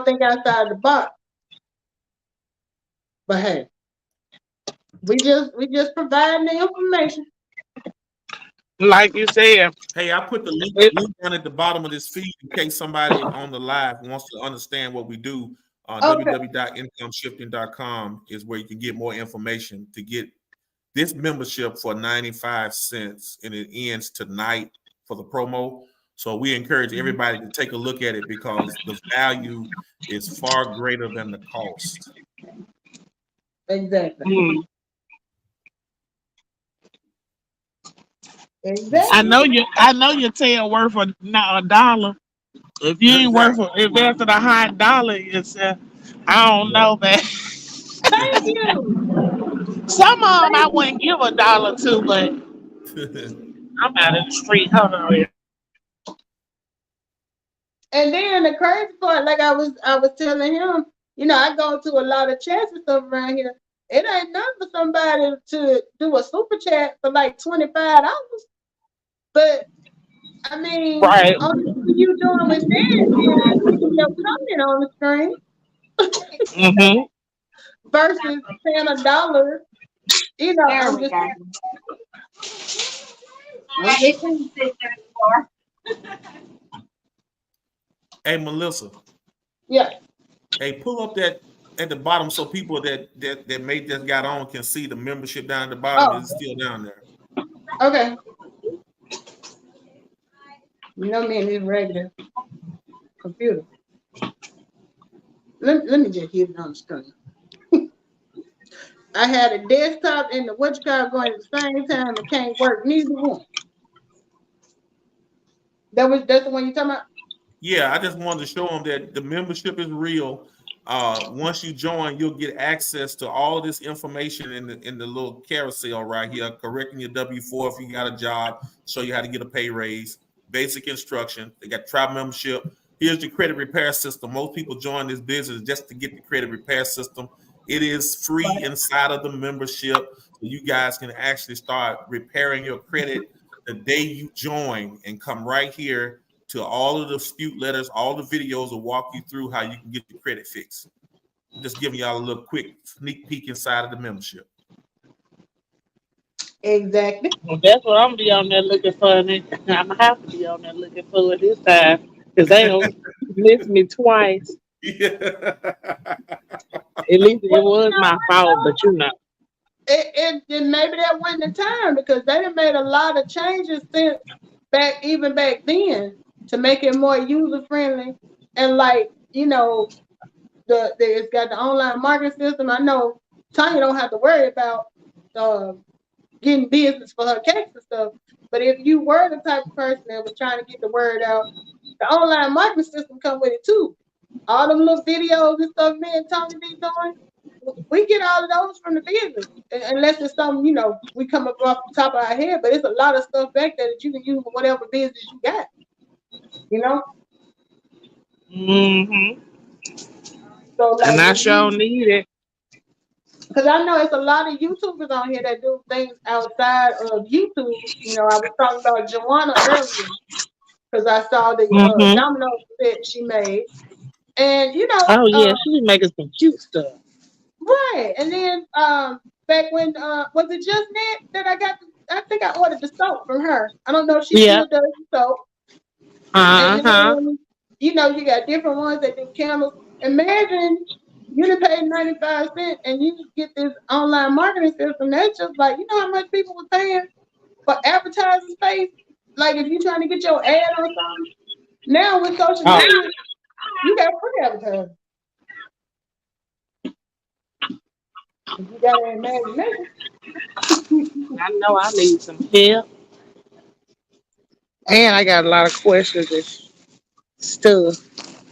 think outside the box. But hey, we just providing the information. Like you said. Hey, I put the link down at the bottom of this feed in case somebody on the live wants to understand what we do. www.incomeshifting.com is where you can get more information to get this membership for 95 cents, and it ends tonight for the promo. So we encourage everybody to take a look at it because the value is far greater than the cost. Exactly. Exactly. I know your tail worth $1. If you ain't worth investing $100, it's I don't know, man. Thank you. Some of them I wouldn't give $1 to, but I'm out of the street. Hold on. And then the crazy part, like I was telling him, I go to a lot of chats and stuff around here. It ain't nothing for somebody to do a super chat for like $25. But I mean, you doing with that, your comment on the screen versus paying $1. I'm just Hey, Melissa. Yeah. Hey, pull up that at the bottom so people that may just got on can see the membership down at the bottom. It's still down there. Okay. Me and this regular computer. Let me just hit it on the screen. I had a desktop and the going at the same time. It can't work. Neither one. That's the one you talking about? Yeah, I just wanted to show them that the membership is real. Once you join, you'll get access to all of this information in the little carousel right here, correcting your W-4 if you got a job, show you how to get a pay raise, basic instruction. They got tribe membership. Here's your credit repair system. Most people join this business just to get the credit repair system. It is free inside of the membership, so you guys can actually start repairing your credit the day you join and come right here to all of the dispute letters. All the videos will walk you through how you can get your credit fixed. I'm just giving y'all a little quick sneak peek inside of the membership. Exactly. Well, that's what I'm gonna be on there looking for. I'm gonna have to be on there looking for it this time because they don't miss me twice. Yeah. At least it was my fault, but It maybe that wasn't the time because they done made a lot of changes since back then to make it more user friendly and it's got the online marketing system. I know Tanya don't have to worry about getting business for her cakes and stuff, but if you were the type of person that was trying to get the word out, the online marketing system come with it too. All them little videos and stuff me and Tanya be doing, we get all of those from the business, unless it's something we come up off the top of our head. But it's a lot of stuff back there that you can use for whatever business you got. So like, and I sure need it. Because I know it's a lot of YouTubers on here that do things outside of YouTube. You know, I was talking about Joanna earlier because I saw the domino set she made. And, you know. Oh, yeah, she be making some cute stuff. Right. And then back when, was it Just Net that I think I ordered the soap from her. I don't know if she still does the soap. And then, you know, you got different ones that do candles. Imagine you done paid 95 cents and you get this online marketing system. That's just like, you know how much people were paying for advertising space? Like if you're trying to get your ad on something. Now with social media, you got free advertising. You got an imagination. I know I need some help. And I got a lot of questions and stuff.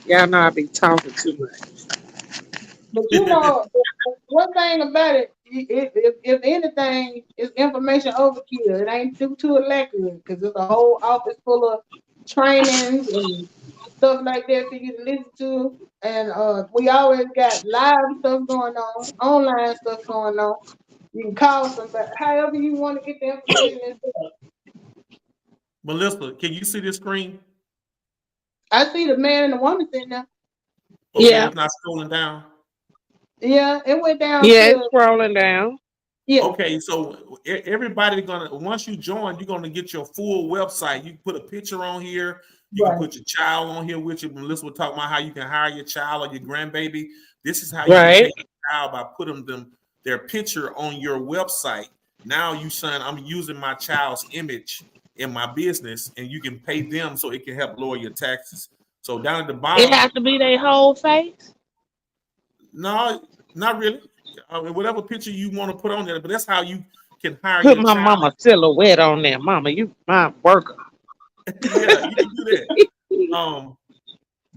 Y'all know I be talking too much. But you know, one thing about it, if anything, it's information overkill. It ain't too accurate because there's a whole office full of trainings and stuff like that for you to listen to. And we always got live stuff going on, online stuff going on. You can call somebody, however you want to get the information and stuff. Melissa, can you see this screen? I see the man and the woman sitting there. Okay, yeah. It's not scrolling down. Yeah, it went down. Yeah, it's scrolling down. Yeah. Okay, so everybody once you join, you're gonna get your full website. You can put a picture on here. You can put your child on here with you. Melissa will talk about how you can hire your child or your grandbaby. This is how you can take your child by putting their picture on your website. Now you saying I'm using my child's image in my business, and you can pay them so it can help lower your taxes. So down at the bottom, it has to be their whole face. No, not really. I mean, whatever picture you want to put on there, but that's how you can hire. Put my mama silhouette on there, mama. You my worker. Yeah, you can do that.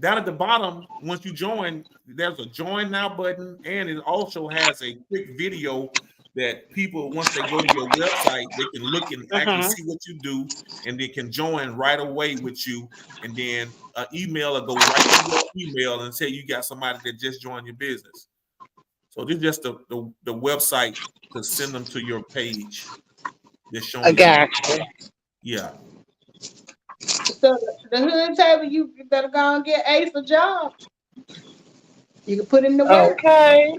Down at the bottom, once you join, there's a join now button, and it also has a quick video that people, once they go to your website, they can look and actually see what you do, and they can join right away with you. And then an email will go right to your email and say you got somebody that just joined your business. So this is just the website to send them to your page. I got you. Yeah. So the hood table, you better go and get Ace a job. You can put him to work. Okay.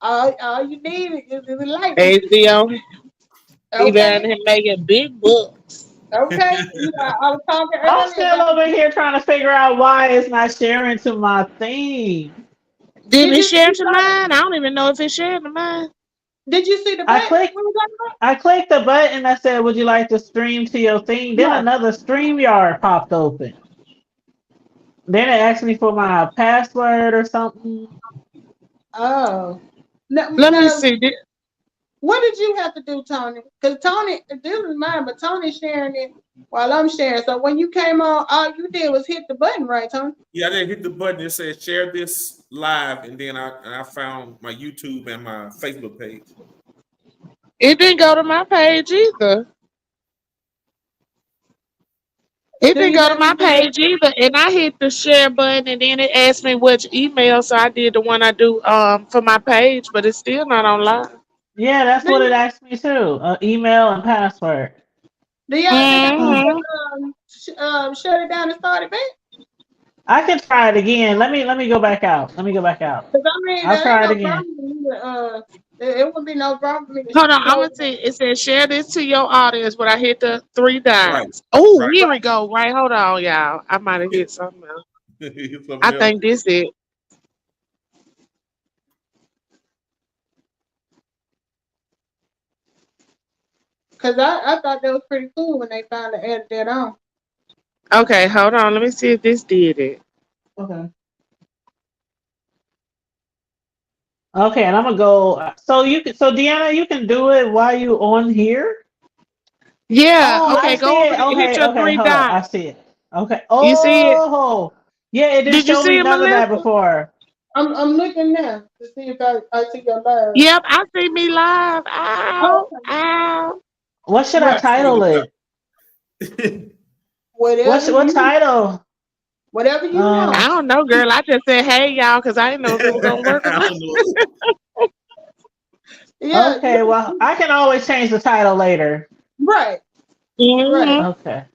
All you need is a light. ACO. He down here making big bucks. Okay. I was talking earlier. I'm still over here trying to figure out why it's not sharing to my thing. Did it share to mine? I don't even know if it shared to mine. Did you see the button? I clicked the button that said, would you like to stream to your thing? Then another StreamYard popped open. Then it asked me for my password or something. Oh. Let me see. What did you have to do, Tony? Because Tony, this is mine, but Tony's sharing it while I'm sharing. So when you came on, all you did was hit the button, right, Tony? Yeah, I did hit the button that says share this live, and then I found my YouTube and my Facebook page. It didn't go to my page either. It didn't go to my page either, and I hit the share button, and then it asked me which email, so I did the one I do for my page, but it's still not online. Yeah, that's what it asked me too. Email and password. Do y'all shut it down and start it back? I can try it again. Let me go back out. Let me go back out. I'll try it again. It wouldn't be no problem for me. Hold on, I'm gonna see. It says share this to your audience, but I hit the 3 dots. Right. Oh, here we go. Right, hold on, y'all. I might have hit something else. I think this is it. Because I thought that was pretty cool when they finally added that on. Okay, hold on. Let me see if this did it. Okay. Okay, and I'm gonna go. So Deanna, you can do it while you on here. Yeah. Oh, okay, go over and hit your 3 dots. I see it. Okay. Oh, you see it? Yeah, it didn't show me none of that before. I'm looking now to see if I see your live. Yep, I see me live. Ow, ow. What should I title it? What title? Whatever you want. I don't know, girl. I just said, hey, y'all, because I didn't know if it was going to work or not. Yeah. Okay, well, I can always change the title later. Right. Right. Okay.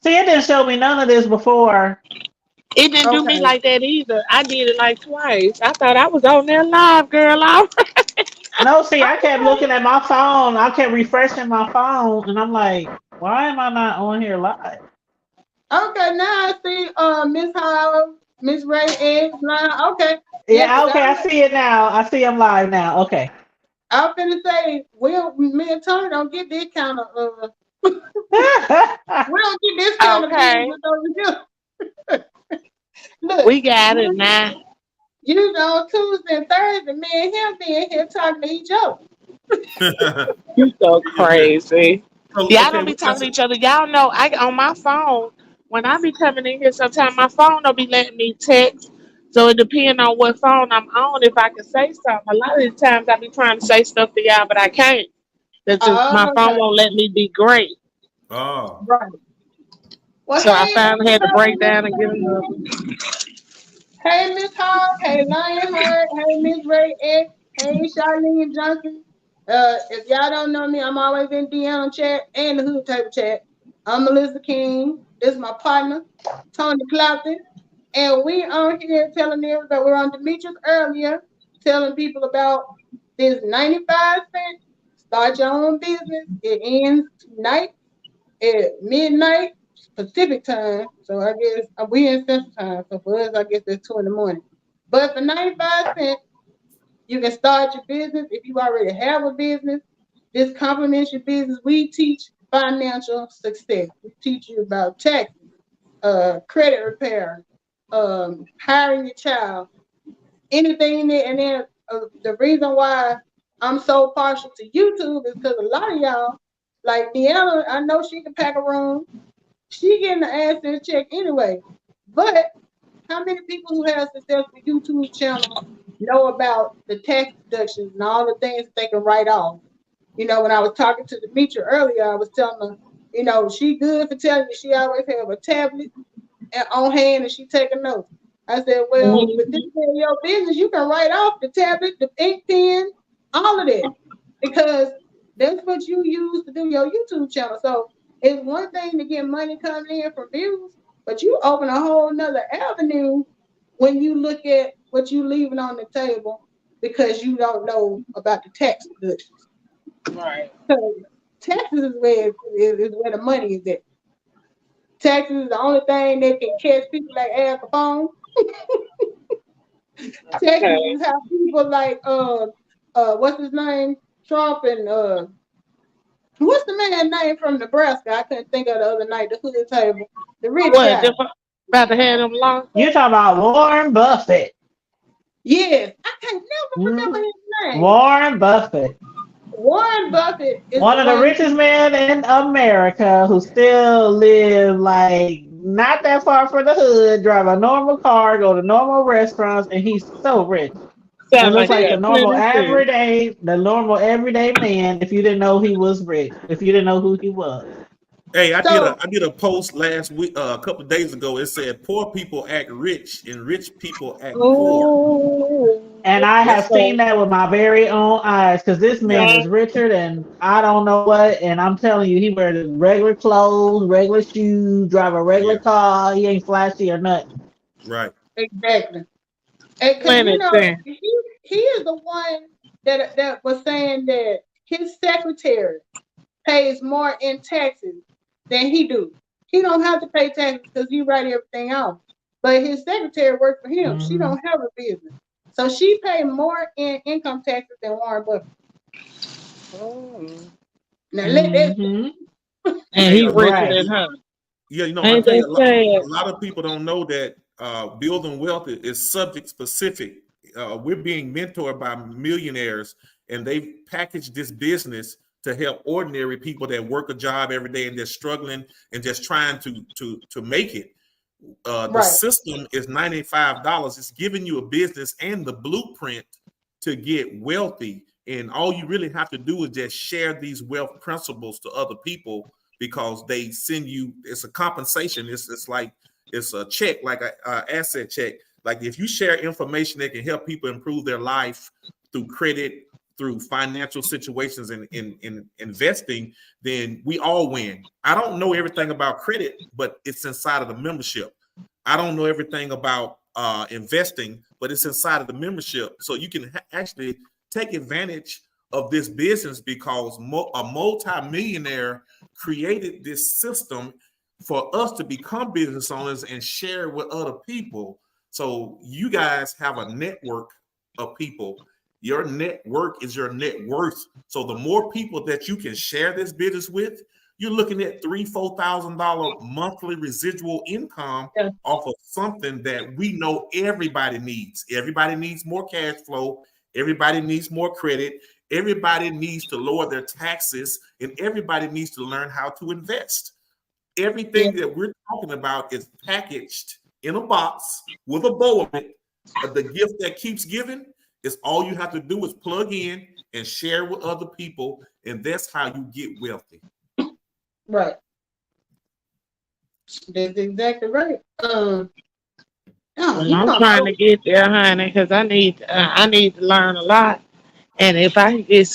See, it didn't show me none of this before. It didn't do me like that either. I did it like twice. I thought I was on there live, girl. All right. No, see, I kept looking at my phone. I kept refreshing my phone, and I'm like, why am I not on here live? Okay, now I see Miss Howard, Miss Ray X now. Okay. Yeah, okay, I see it now. I see I'm live now. Okay. I'm finna say, me and Tony don't get this kind of we don't get this kind of business over here. Look, we got it now. You know, on Tuesday and Thursday, me and him being here talking to each other. You so crazy. Y'all don't be talking to each other. Y'all know I on my phone, when I be coming in here, sometimes my phone don't be letting me text. So it depends on what phone I'm on if I can say something. A lot of the times I be trying to say stuff to y'all, but I can't. My phone won't let me be great. Oh. Right. Well, so I finally had to break down and get another. Hey, Miss Hall. Hey, Lionheart. Hey, Miss Ray X. Hey, Charlene Johnson. If y'all don't know me, I'm always in DM chat and the Hood Table chat. I'm Melissa King. This is my partner, Tony Clapton. And we on here telling everybody, we're on Demetrius earlier, telling people about this 95-cent. Start your own business. It ends tonight at midnight Pacific time. So I guess we in Central time. So for us, I guess it's 2 in the morning. But for 95 cents, you can start your business. If you already have a business, this complements your business. We teach financial success. We teach you about taxes, credit repair, hiring your child, anything there. And then the reason why I'm so partial to YouTube is because a lot of y'all, like Deanna, I know she can pack a room. She getting the AdSense check anyway. But how many people who have successful YouTube channels know about the tax deductions and all the things they can write off? You know, when I was talking to Demetria earlier, I was telling her, you know, she good for telling me she always have a tablet on hand and she taking notes. I said, well, with this in your business, you can write off the tablet, the ink pen, all of that, because that's what you use to do your YouTube channel. So it's one thing to get money coming in from views, but you open a whole nother avenue when you look at what you leaving on the table because you don't know about the tax deductions. Right. So taxes is where the money is at. Taxes is the only thing that can catch people like Al Capone. Taxes is how people like what's his name? Trump and what's the man's name from Nebraska? I couldn't think of the other night, the Hood Table. The rich guy. About to have them long. You're talking about Warren Buffett. Yes. I can't never remember his name. Warren Buffett. Warren Buffett is one of the richest men in America who still live like not that far from the hood, drive a normal car, go to normal restaurants, and he's so rich. It looks like the normal everyday man if you didn't know he was rich, if you didn't know who he was. Hey, I did a post last week, a couple of days ago. It said poor people act rich and rich people act poor. And I have seen that with my very own eyes because this man is richer than I don't know what. And I'm telling you, he wears regular clothes, regular shoes, drive a regular car. He ain't flashy or nothing. Right. Exactly. And you know, he is the one that was saying that his secretary pays more in taxes than he do. He don't have to pay taxes because he write everything off. But his secretary works for him. She don't have a business. So she paid more in income taxes than Warren Buffett. Now let that and he richer than her. Yeah, you know, I tell you, a lot of people don't know that building wealth is subject specific. We're being mentored by millionaires, and they've packaged this business to help ordinary people that work a job every day and they're struggling and just trying to make it. The system is $95. It's giving you a business and the blueprint to get wealthy. And all you really have to do is just share these wealth principles to other people because they send you, it's a compensation. It's like it's a check, like a asset check. Like if you share information that can help people improve their life through credit, through financial situations and in investing, then we all win. I don't know everything about credit, but it's inside of the membership. I don't know everything about investing, but it's inside of the membership. So you can actually take advantage of this business because a multi-millionaire created this system for us to become business owners and share with other people. So you guys have a network of people. Your network is your net worth. So the more people that you can share this business with, you're looking at $3,000-$4,000 monthly residual income off of something that we know everybody needs. Everybody needs more cash flow. Everybody needs more credit. Everybody needs to lower their taxes, and everybody needs to learn how to invest. Everything that we're talking about is packaged in a box with a bow on it. The gift that keeps giving is all you have to do is plug in and share with other people, and that's how you get wealthy. Right. That's exactly right. I'm trying to get there, honey, because I need to learn a lot. And if I can get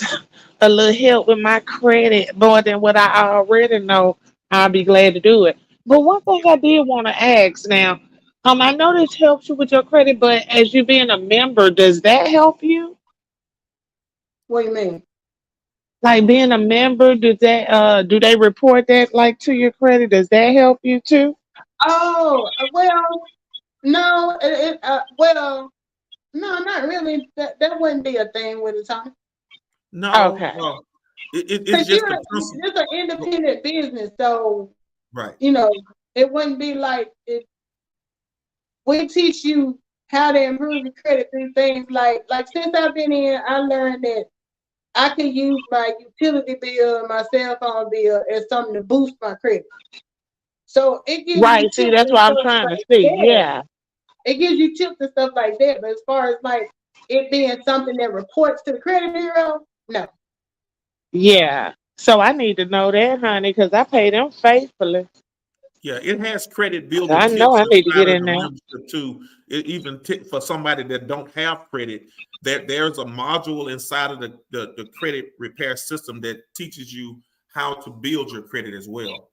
a little help with my credit more than what I already know, I'll be glad to do it. But one thing I did want to ask now, I know this helps you with your credit, but as you being a member, does that help you? What do you mean? Like being a member, do they report that like to your credit? Does that help you too? Oh, well, no, well, no, not really. That wouldn't be a thing with the time. No, okay. It's just it's an independent business, so right. You know, it wouldn't be like it. We teach you how to improve your credit through things like since I've been in, I learned that I can use my utility bill, my cell phone bill as something to boost my credit. So it gives you see, that's what I'm trying to see. Yeah. It gives you tips and stuff like that. But as far as like it being something that reports to the credit bureau, no. Yeah. So I need to know that, honey, because I pay them faithfully. Yeah, it has credit building. I know I need to get in there too. Even for somebody that don't have credit, there's a module inside of the credit repair system that teaches you how to build your credit as well.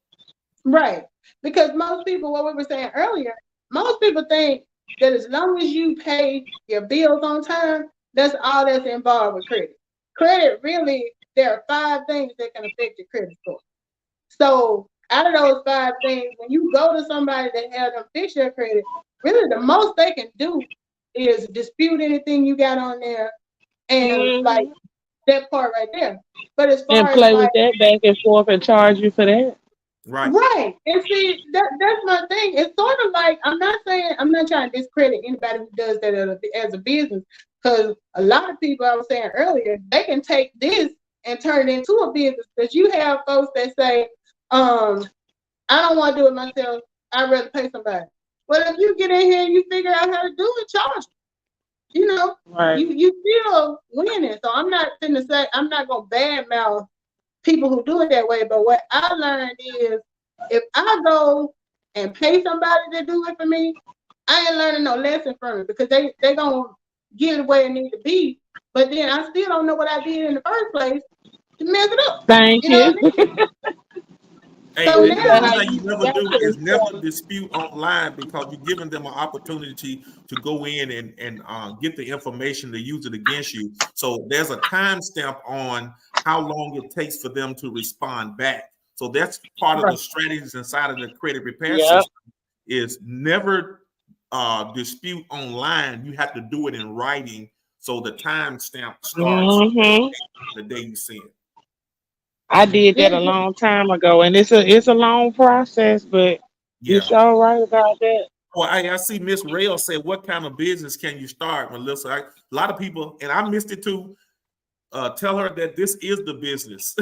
Right, because most people, what we were saying earlier, most people think that as long as you pay your bills on time, that's all that's involved with credit. Credit really, there are 5 things that can affect your credit score. So out of those 5 things, when you go to somebody that has them fix your credit, really the most they can do is dispute anything you got on there and like that part right there. But as far and play as with that back and forth and charge you for that. Right. And see, that's my thing. It's sort of like, I'm not trying to discredit anybody who does that as a business, because a lot of people, I was saying earlier, they can take this and turn it into a business. Because you have folks that say, I don't want to do it myself. I'd rather pay somebody. Well, if you get in here and you figure out how to do it, charge. You know, you still winning. So I'm not going to badmouth people who do it that way. But what I learned is, if I go and pay somebody to do it for me, I ain't learning no lesson from it, because they gonna get it where it need to be. But then I still don't know what I did in the first place to mess it up. Thank you. Know what I mean? Hey, so now you never do is never dispute online, because you're giving them an opportunity to go in and get the information to use it against you. So there's a timestamp on how long it takes for them to respond back. So that's part of the strategies inside of the credit repair system, is never dispute online. You have to do it in writing, so the timestamp starts the day you see it. I did that a long time ago, and it's a long process, but you're sure right about that. Well, I see Miss Rail said, "What kind of business can you start, Melissa?" A lot of people, and I missed it too. Tell her that this is the business.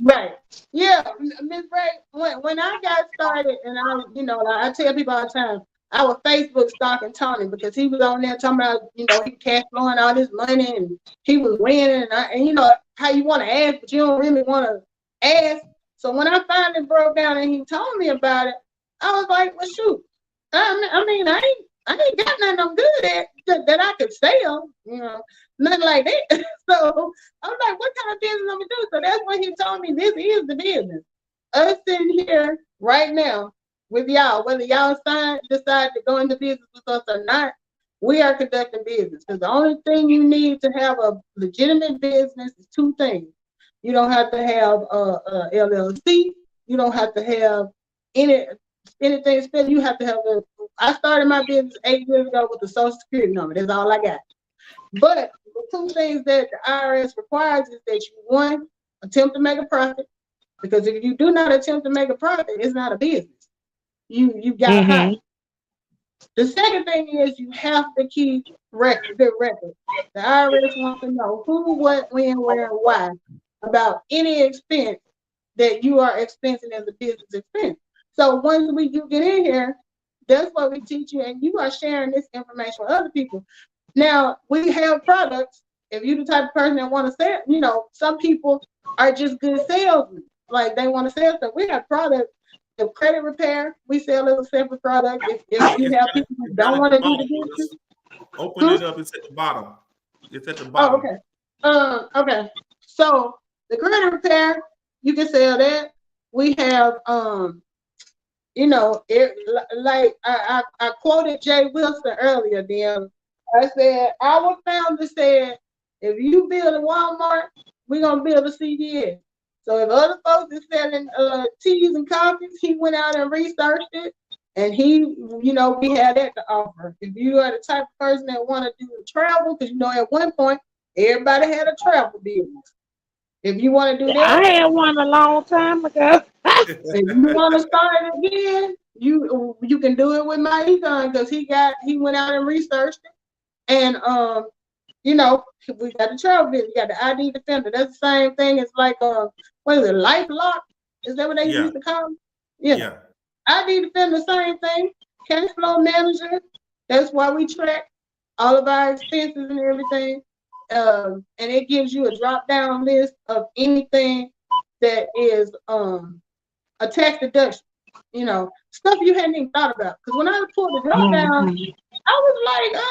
Right. Yeah, Miss Ray. When I got started, and I tell people all the time, I was Facebook stalking Tony, because he was on there talking about, he cash flowing all this money and he was winning, and you know how you want to ask, but you don't really want to ask. So when I finally broke down and he told me about it, I was like, well, shoot, I mean, I ain't got nothing I'm good at that I could sell, nothing like that. So I'm like, what kind of business I'm gonna do? So that's when he told me this is the business. Us sitting here right now with y'all, whether y'all decide to go into business with us or not, we are conducting business. Because the only thing you need to have a legitimate business is two things. You don't have to have a LLC. You don't have to have anything special. You have to have I started my business 8 years ago with the Social Security number. That's all I got. But the two things that the IRS requires is that you, one, attempt to make a profit. Because if you do not attempt to make a profit, it's not a business. You got to hide. The second thing is you have to keep good record. The IRS wants to know who, what, when, where, and why about any expense that you are expensing as a business expense. So once you get in here, that's what we teach you, and you are sharing this information with other people. Now, we have products. If you're the type of person that want to sell, some people are just good salesmen. Like, they want to sell stuff. We have products. The credit repair, we sell as a separate product. If you have people who don't want to do the business. Open it up. It's at the bottom. It's at the bottom. Oh, okay. Okay. So the credit repair, you can sell that. We have, like I quoted Jay Wilson earlier. Then I said our founder said, if you build a Walmart, we're gonna build a CVS. So if other folks are selling teas and coffees, he went out and researched it, and we had that to offer. If you are the type of person that want to do travel, because at one point everybody had a travel business. If you want to do that, I had one a long time ago. if you want to start it again, you can do it with my econ, because he went out and researched it, and we got the travel business, we got the ID Defender. That's the same thing as like what is it, LifeLock? Is that what they used to call them? Yeah. ID Defender, same thing. Cash flow manager. That's why we track all of our expenses and everything. And it gives you a drop down list of anything that is a tax deduction. Stuff you hadn't even thought about. Because when I pulled the drop down, I was like,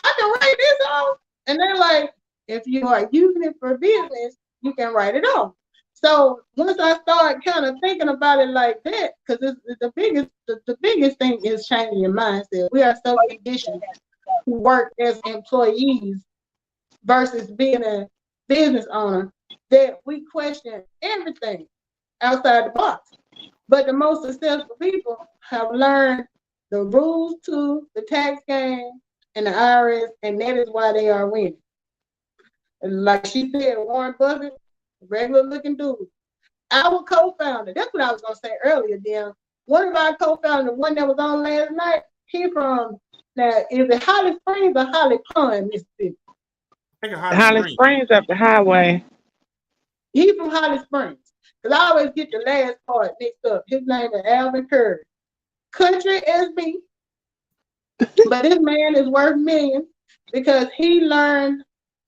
I can write this off. And they're like, if you are using it for business, you can write it off. So once I started kind of thinking about it like that, because the biggest thing is changing your mindset. We are so conditioned to work as employees versus being a business owner that we question everything outside the box. But the most successful people have learned the rules to the tax game and the IRS, and that is why they are winning. And like she said, Warren Buffett, regular looking dude. Our co-founder, that's what I was gonna say earlier, Dan. One of our co-founders, the one that was on last night, he from is it Holly Springs or Holly Pond, Mississippi? Holly Springs up the highway. He from Holly Springs. Because I always get the last part mixed up. His name is Alvin Curry. Country as me. But this man is worth millions because he learned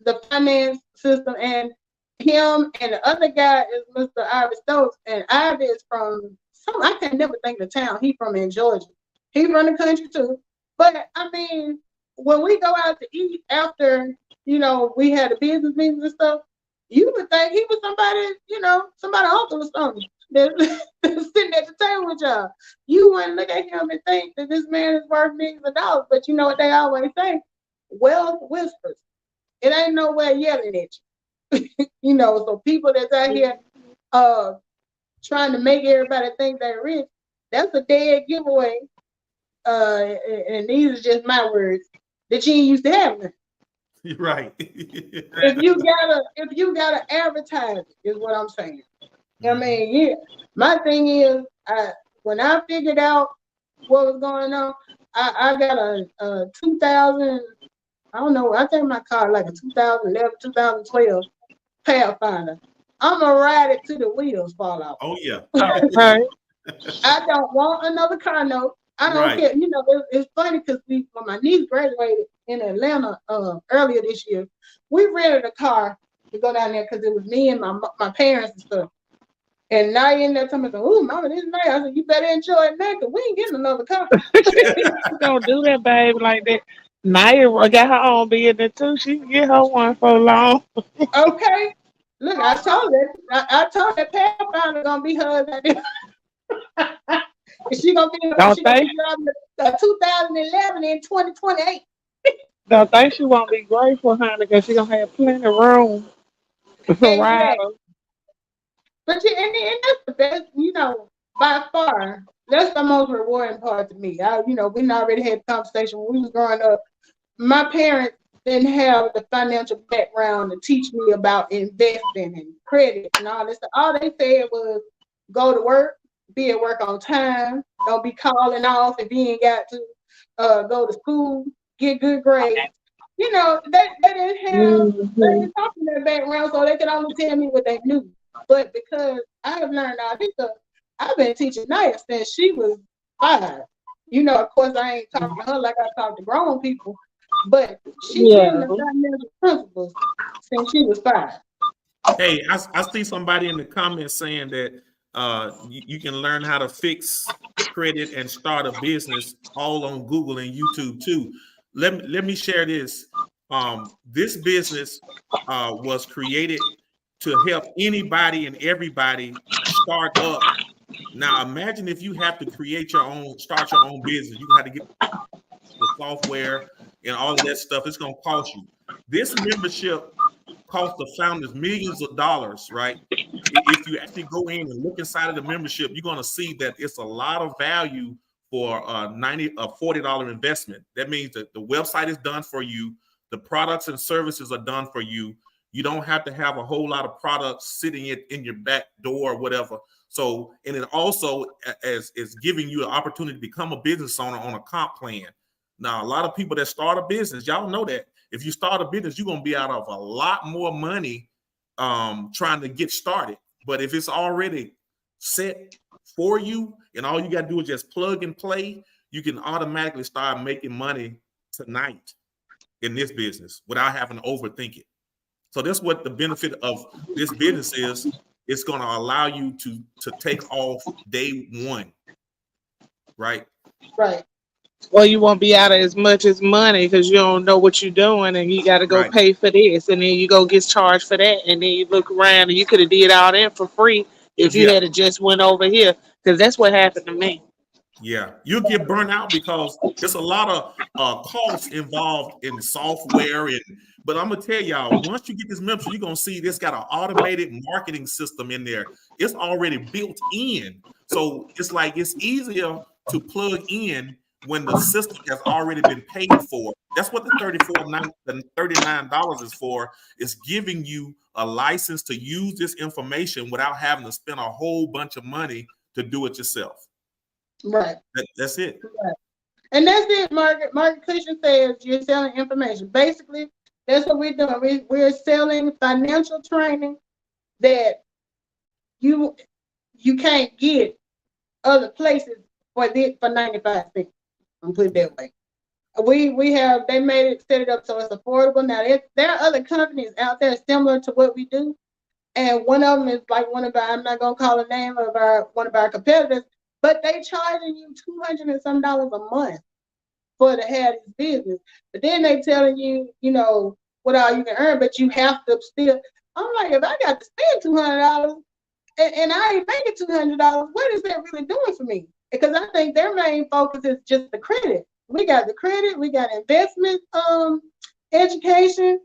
the finance system, and him and the other guy is Mr. Ivy Stokes, and Ivy is from I can never think of the town he from in Georgia. He from the country too. But I mean, when we go out to eat after, we had a business meetings and stuff, you would think he was somebody uncle or something that's sitting at the table with y'all. You wouldn't look at him and think that this man is worth millions of dollars. But you know what they always say? Wealth whispers. It ain't nowhere yelling at you. So people that's out here trying to make everybody think they're rich, that's a dead giveaway. And these are just my words that you ain't used to having. You're right. if you gotta advertise it, is what I'm saying. I mean, yeah. My thing is, when I figured out what was going on, I got a 2000. I don't know. I think my car like a 2011, 2012 Pathfinder. I'm gonna ride it till the wheels fall off. Oh yeah. Okay. I don't want another car note. I don't care. It's funny because when my niece graduated in Atlanta earlier this year, we rented a car to go down there because it was me and my parents and stuff. And now you end up telling me, "Oh, mama, this is nice." I said, "You better enjoy it now, because we ain't getting another car." Don't do that, baby, like that. Naya got her own business too. She can get her one for long. Okay. Look, I told that Pathfinder gonna be hers. She gonna be driving a 2011 in 2028. Don't think she won't be grateful, honey, because she gonna have plenty of room for Exactly. riders. But and that's the best, by far. That's the most rewarding part to me. We already had the conversation when we was growing up. My parents didn't have the financial background to teach me about investing and credit and all this stuff. All they said was go to work, be at work on time, don't be calling off if you ain't got to go to school, get good grades. They didn't have their background, so they could only tell me what they knew. But because I have learned all this stuff, I've been teaching Naya since she was 5. Of course, I ain't talking to her like I talk to grown people, but she learned the financial principles since she was 5. Hey, I see somebody in the comments saying that you can learn how to fix credit and start a business all on Google and YouTube too. Let me share this. This business was created to help anybody and everybody start up. Now, imagine if you have to start your own business. You have to get the software and all of that stuff. It's going to cost you. This membership costs the founders millions of dollars, right? If you actually go in and look inside of the membership, you're going to see that it's a lot of value for a $40 investment. That means that the website is done for you. The products and services are done for you. You don't have to have a whole lot of products sitting in your back door or whatever. So, and it also is giving you an opportunity to become a business owner on a comp plan. Now, a lot of people that start a business, y'all know that if you start a business, you're going to be out of a lot more money trying to get started. But if it's already set for you and all you got to do is just plug and play, you can automatically start making money tonight in this business without having to overthink it. So that's what the benefit of this business is. It's going to allow you to take off day one, right? Right. Well, you won't be out of as much as money because you don't know what you're doing, and you got to go pay for this, and then you go get charged for that, and then you look around and you could have did all that for free if you had just went over here, because that's what happened to me. Yeah, you'll get burnt out because there's a lot of costs involved in the software. But I'm gonna tell y'all, once you get this membership, you're gonna see this got an automated marketing system in there. It's already built in, so it's easier to plug in when the system has already been paid for. That's what the $39 is for. It's giving you a license to use this information without having to spend a whole bunch of money to do it yourself. Right. That's it. Right. And that's it, Margaret. Margaret Cushion says you're selling information. Basically, that's what we're doing. We're selling financial training that you can't get other places for 95 cents. I'm put it that way. They made it, set it up so it's affordable. Now there are other companies out there similar to what we do, and one of them is like I'm not gonna call the name of one of our competitors, but they charging you $200 and some a month for to have this business. But then they telling you, what all you can earn, but you have to still. I'm like, if I got to spend $200 and I ain't making $200, what is that really doing for me? Because I think their main focus is just the credit. We got the credit, we got investment, education,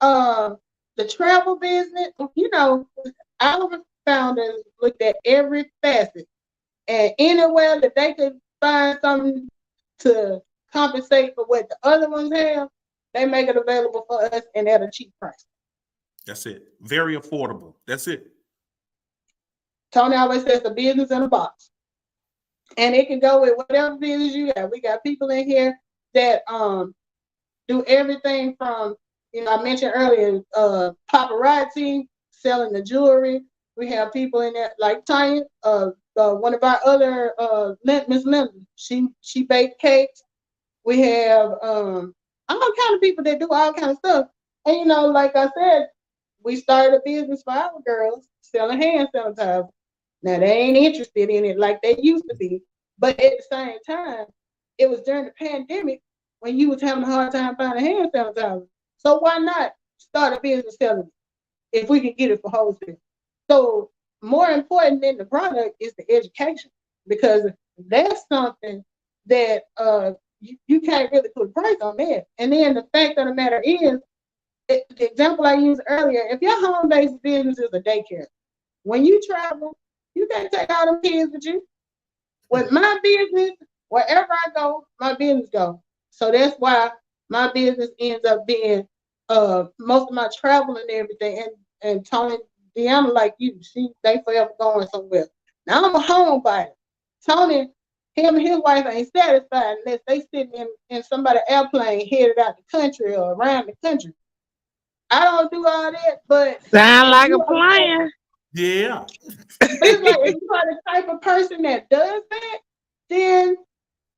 the travel business. Our founders looked at every facet, and anywhere that they could find something to compensate for what the other ones have, they make it available for us and at a cheap price. That's it. Very affordable. That's it. Tony always says a business in a box. And it can go with whatever business you have. We got people in here that do everything from, I mentioned earlier, paparazzi, selling the jewelry. We have people in there like Tanya, one of our other Miss Linda. She baked cakes. We have all kind of people that do all kind of stuff. And like I said, we started a business for our girls selling hand sanitizer. Now they ain't interested in it like they used to be. But at the same time, it was during the pandemic when you was having a hard time finding hand sanitizer. So why not start a business selling it if we can get it for wholesale? So more important than the product is the education, because that's something that you can't really put a price on that. And then the fact of the matter is, the example I used earlier, if your home-based business is a daycare, when you travel, you can't take all them kids with you. With my business, wherever I go, my business go. So that's why my business ends up being most of my travel and everything. And Tony, Deanna, like you, they forever going somewhere. Now I'm a homebody. Tony, him and his wife ain't satisfied unless they sitting in somebody's airplane headed out the country or around the country. I don't do all that, but sound like a plan. Yeah. But it's like, if you are the type of person that does that, then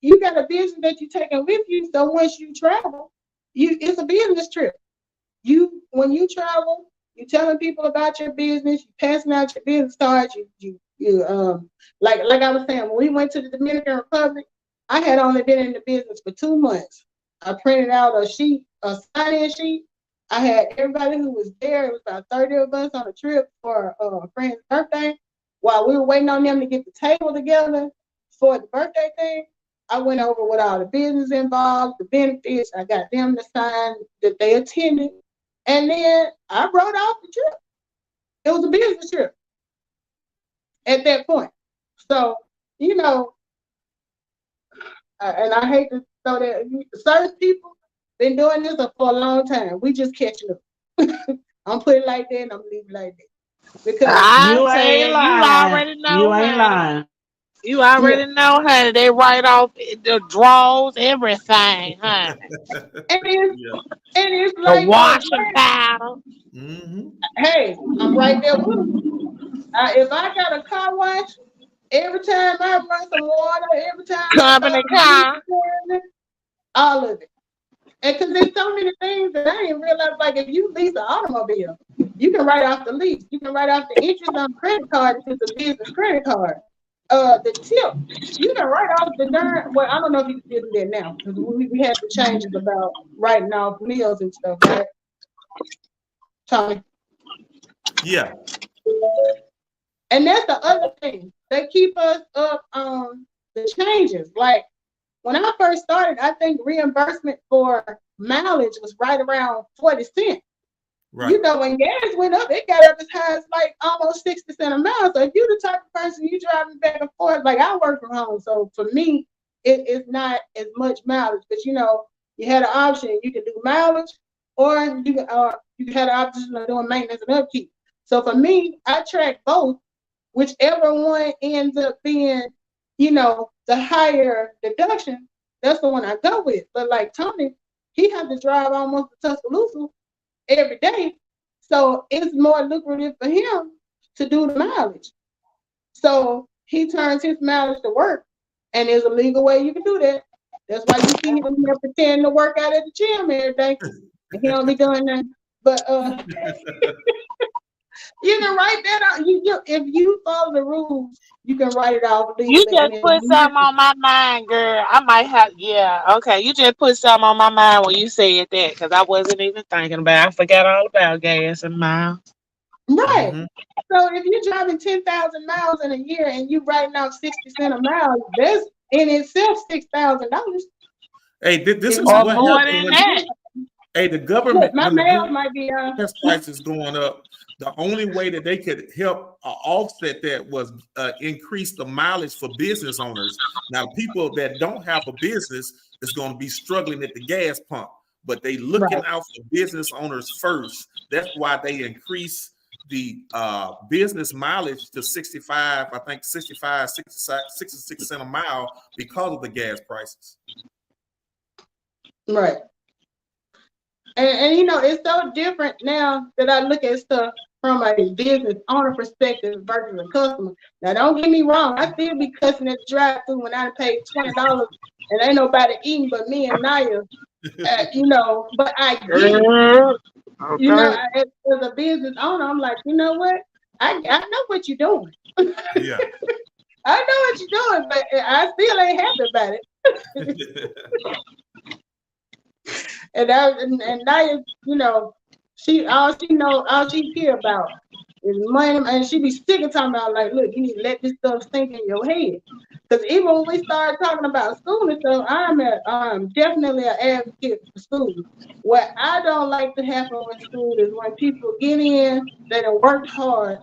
you got a business that you're taking with you. So once you travel, it's a business trip. When you travel, you're telling people about your business, you're passing out your business cards, like I was saying, when we went to the Dominican Republic, I had only been in the business for 2 months. I printed out a sign-in sheet. I had everybody who was there. It was about 30 of us on a trip for a friend's birthday. While we were waiting on them to get the table together for the birthday thing, I went over with all the business involved, the benefits. I got them to sign that they attended. And then I wrote off the trip. It was a business trip at that point. So, and I hate to throw that, certain people been doing this for a long time. We just catching up. I'm putting it like that and I'm leaving it like that. Because you already know. You ain't lying. You already know, honey. They write off the draws, everything, honey. And it's like the washing powder. Mm-hmm. Hey, I'm right there with them. If I got a car wash, every time I run some water, every time company car, all of it. And because there's so many things that I didn't realize, like if you lease an automobile, you can write off the lease. You can write off the interest on credit card if it's a business credit card. The tip, you can write off the well, I don't know if you can do that now because we had the changes about writing off meals and stuff, right? Tommy? Yeah. And that's the other thing. They keep us up on the changes. Like when I first started, I think reimbursement for mileage was right around 40 cents. Right. When gas went up, it got up as high as like almost 60 cents a mile. So if you're the type of person you driving back and forth, like I work from home, so for me, it's not as much mileage. But you had an option. You can do mileage, or you had an option of doing maintenance and upkeep. So for me, I track both. Whichever one ends up being, the higher deduction, that's the one I go with. But like Tony, he had to drive almost to Tuscaloosa every day. So it's more lucrative for him to do the mileage. So he turns his mileage to work, and there's a legal way you can do that. That's why you see him pretending to work out at the gym every day. And he don't be doing that. But you can write that out. If you follow the rules, you can write it off. You just put something on my mind, girl. I might have, okay. You just put something on my mind when you said that, because I wasn't even thinking about it. I forgot all about gas and miles. Right. Mm-hmm. So if you're driving 10,000 miles in a year and you writing off 60 cents a mile, that's in itself $6,000. Hey, this is what more than that. Hey, the government, my mail might be gas prices going up. The only way that they could help offset that was increase the mileage for business owners. Now, people that don't have a business is going to be struggling at the gas pump, but they looking out for business owners first. That's why they increase the business mileage to 66 cents a mile because of the gas prices. Right. And it's so different now that I look at stuff from a business owner perspective versus a customer. Now, don't get me wrong. I still be cussing at the drive-thru when I paid $20 and ain't nobody eating but me and Naya. But I get it. As a business owner, I'm like, you know what? I know what you're doing. Yeah. I know what you're doing, but I still ain't happy about it. and now, you know, all she care about is money, and she be sick of talking about, like, look, you need to let this stuff sink in your head. Because even when we started talking about school and stuff, I'm definitely an advocate for school. What I don't like to happen with school is when people get in, they done worked hard,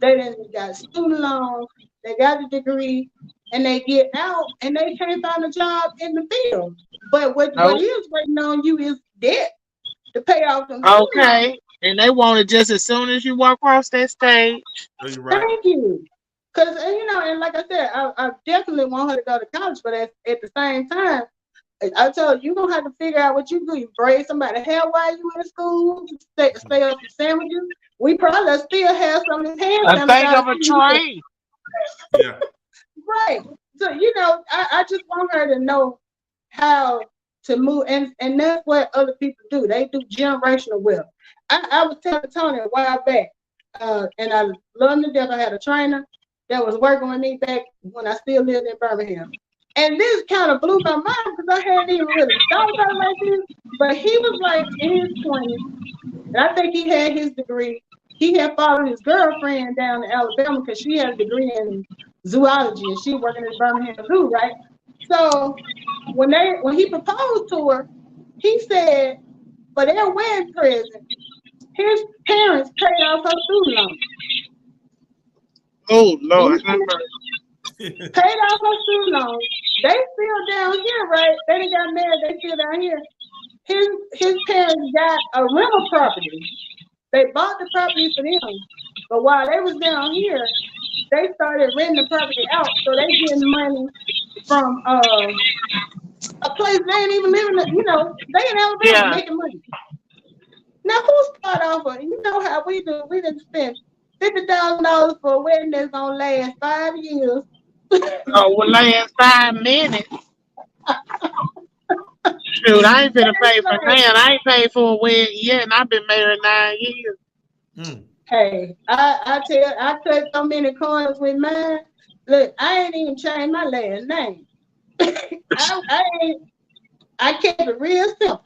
they done got student loans, they got a degree, and they get out and they can't find a job in the field. But what is waiting on you is debt to pay off them. Okay. And they want it just as soon as you walk across that stage. Right. Thank you. Because, you know, and like I said, I definitely want her to go to college, but at the same time, I told you, you're going to have to figure out what you do. You braid somebody's hair while you in school, stay up for sandwiches. We probably still have some of his hands. I think of a train. Yeah. Right. So, you know, I just want her to know how to move. And that's what other people do. They do generational wealth. I was telling Tony a while back, and I love him to death. I had a trainer that was working with me back when I still lived in Birmingham. And this kind of blew my mind because I hadn't even really thought about it like this. But he was like in his 20s, and I think he had his degree. He had followed his girlfriend down to Alabama because she had a degree in zoology and she working in Birmingham Zoo, right? So when he proposed to her, he said for their wedding present, his parents paid off her student loan. Oh Lord. Paid off her student loan. They still down here, right? They didn't got married, they still down here. His parents got a rental property. They bought the property for them. But while they was down here, they started renting the property out. So they getting money from a place they ain't even living in, you know, they in Alabama making money. Now who's part of it? You know how we do. We didn't spend $50,000 for a wedding that's gonna last 5 years. Oh, well, last 5 minutes. Dude, I ain't finna pay for that. I ain't paid for a wedding yet, and I've been married 9 years. Hey, I cut so many corners with mine. Look, I ain't even changed my last name. I kept it real simple.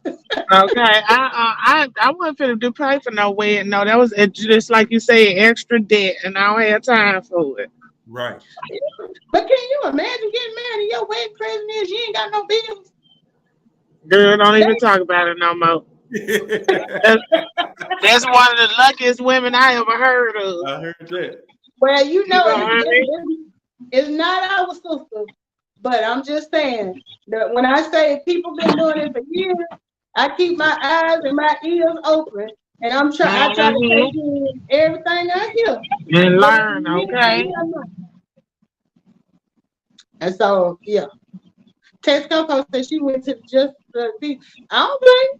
Okay, I wasn't finna pay for no wedding. No, that was just like you say, extra debt, and I don't have time for it. Right. But can you imagine getting married and your wedding present is you ain't got no bills? Girl, don't even talk about it no more. That's one of the luckiest women I ever heard of. I heard that. Well, you know, it's not our sister, but I'm just saying that when I say people been doing it for years, I keep my eyes and my ears open, and I try to take in everything I hear and learn. Okay. And so, yeah. Tess Coco said she went to just the. I don't blame.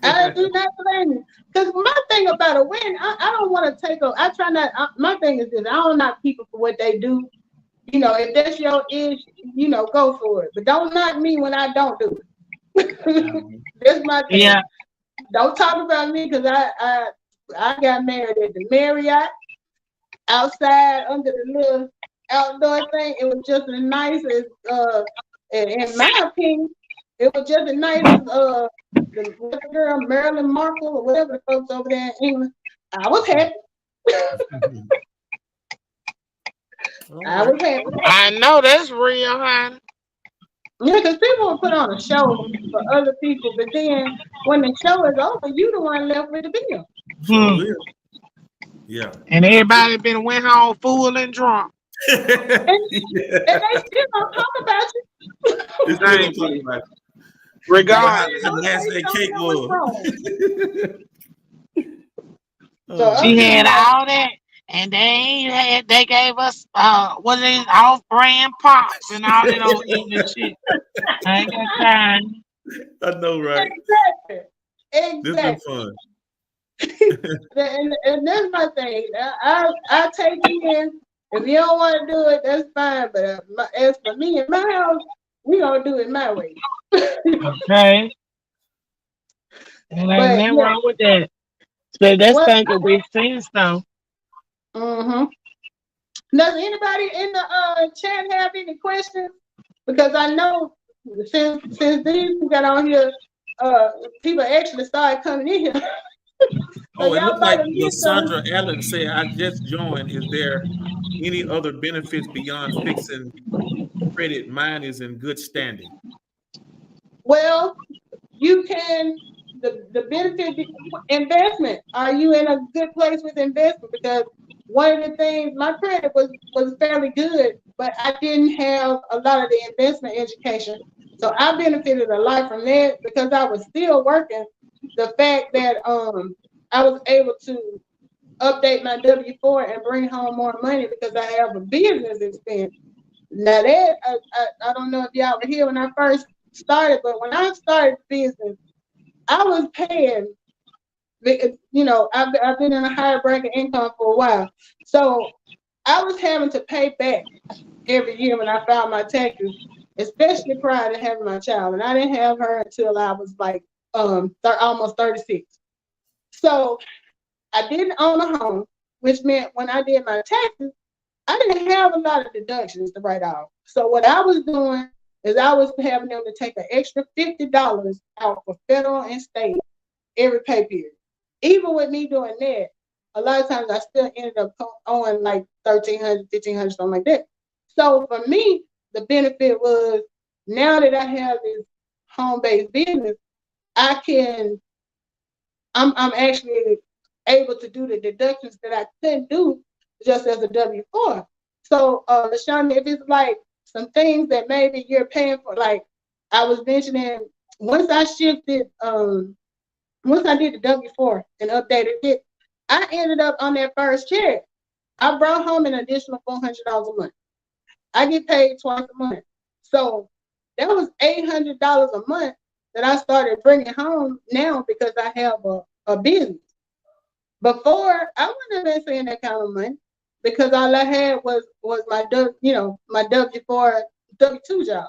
I do not blame you. Because my thing about a wedding, I don't want to take a. I try not. My thing is this: I don't knock people for what they do. You know, if that's your issue, you know, go for it. But don't knock me when I don't do it. That's my thing. Yeah. Don't talk about me because I got married at the Marriott outside under the little outdoor thing. It was just as nice as in my opinion, it was just as nice as the girl Marilyn Markle or whatever the folks over there in England. I was happy. I was happy. I know that's real, honey. Yeah, because people will put on a show for other people, but then when the show is over, you the one left with the bill. Yeah. And everybody been went home full and drunk. and they still don't talk about you. Regardless. Cake she had all that, and they gave us what is it, off-brand pops and all that old eating shit. I ain't got time. I know, right? Exactly. This is fun. and that's my thing. I take you in. If you don't want to do it, that's fine. But as for me and my house, we gonna do it my way. Okay. And ain't nothing wrong with that. So that's thinking with sense, though. Mm-hmm. Does anybody in the chat have any questions? Because I know since these got on here, people actually started coming in here. So it looked like Lysandra Allen said, I just joined. Is there any other benefits beyond fixing credit? Mine is in good standing. Well, you can, the benefit investment. Are you in a good place with investment? Because one of the things, my credit was fairly good, but I didn't have a lot of the investment education. So I benefited a lot from that because I was still working. The fact that I was able to update my W-4 and bring home more money because I have a business expense. Now that I don't know if y'all were here when I first started, but when I started business, I was paying. You know, I've been in a higher bracket income for a while, so I was having to pay back every year when I filed my taxes, especially prior to having my child, and I didn't have her until I was like almost 36. So I didn't own a home, which meant when I did my taxes, I didn't have a lot of deductions to write off. So what I was doing is I was having them to take an extra $50 out for federal and state every pay period. Even with me doing that, a lot of times I still ended up owing like $1,300, $1,500, something like that. So for me, the benefit was now that I have this home-based business, I'm actually able to do the deductions that I couldn't do just as a W-4. So, LaShonda, if it's like some things that maybe you're paying for, like I was mentioning, once I did the W-4 and updated it, I ended up on that first check. I brought home an additional $400 a month. I get paid twice a month. So that was $800 a month that I started bringing home now because I have a business. Before, I wouldn't have been saying that kind of money because all I had was my my W-4, W-2 job.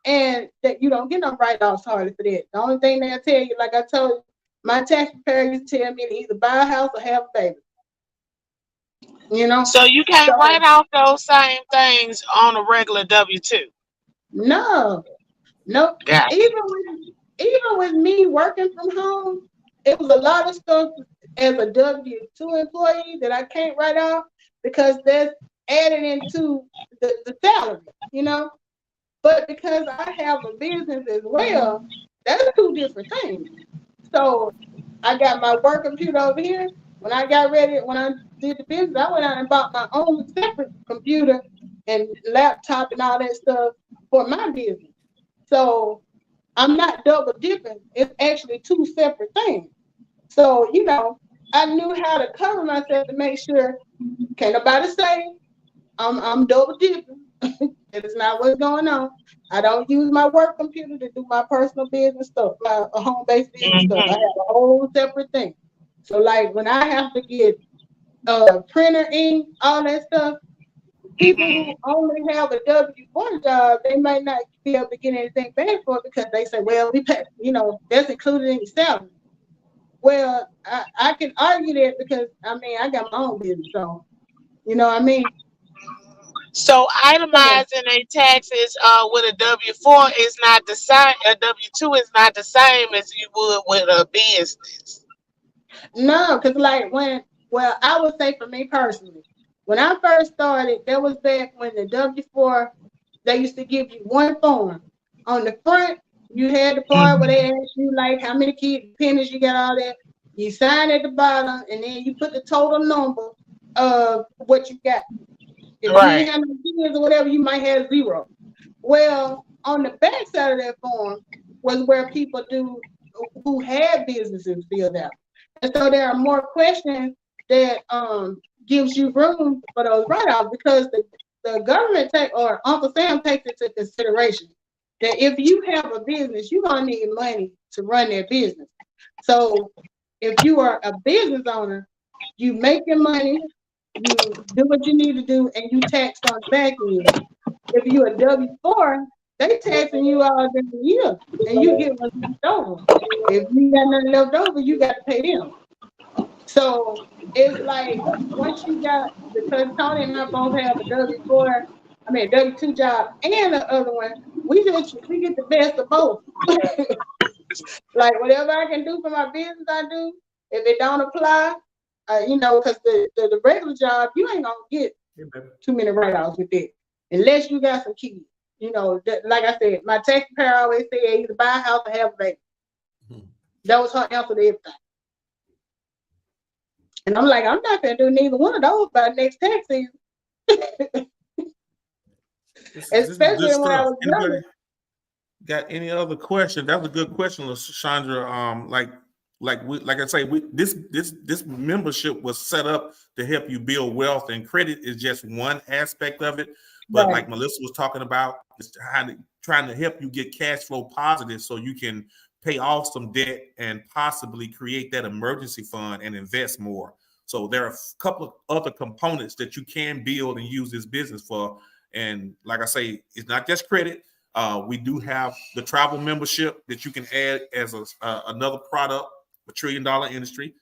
And that you don't get no write-offs hardly for that. The only thing they'll tell you, like I told you, my tax preparer used to tell me to either buy a house or have a baby. You know? So you can't write off those same things on a regular W-2. No. Yeah. Even with me working from home, it was a lot of stuff as a W-2 employee that I can't write off because that's added into the salary, you know? But because I have a business as well, that's two different things. So I got my work computer over here. When I did the business, I went out and bought my own separate computer and laptop and all that stuff for my business. So I'm not double dipping. It's actually two separate things. So, you know, I knew how to cover myself to make sure can't nobody say I'm double dipping. That is not what's going on. I don't use my work computer to do my personal business stuff, my home-based business stuff. I have a whole separate thing. So, like when I have to get printer ink, all that stuff, people who only have a W-4 job, they might not be able to get anything back for it because they say, well, we pay, you know, that's included in your salary. Well, I can argue that because I mean I got my own business, so you know what I mean. So itemizing a taxes with a W-4 is not the same. A W-2 is not the same as you would with a business. No, because like I would say for me personally, when I first started, that was back when the W-4, they used to give you one form. On the front, you had the part where they asked you like how many pennies you got, all that. You sign at the bottom, and then you put the total number of what you got. If you didn't have no pennies or whatever, you might have 0. Well, on the back side of that form was where people who had businesses filled out. And so there are more questions that gives you room for those write-offs because the government or Uncle Sam takes into consideration that if you have a business, you're gonna need money to run that business. So if you are a business owner, you make your money, you do what you need to do, and you tax on the back end. If you're a W-4, they taxing you all every year, and you get what's left over. If you got nothing left over, you got to pay them. So it's like once you got, because Tony and I both have a W2 job and the other one, we get the best of both. Like whatever I can do for my business, I do. If it don't apply, because the regular job, you ain't gonna get too many write-offs with it unless you got some kids. Like I said, my tax preparer always said either buy a house or have a baby. That was her answer to everything. And I'm like, I'm not gonna do neither one of those by next tax season. Especially when I was younger. Got any other question? That was a good question, Chandra. Like I say, this membership was set up to help you build wealth, and credit is just one aspect of it. But like Melissa was talking about, it's trying to help you get cash flow positive so you can pay off some debt and possibly create that emergency fund and invest more. So there are a couple of other components that you can build and use this business for. And like I say, it's not just credit. We do have the travel membership that you can add as another product, $1 trillion industry.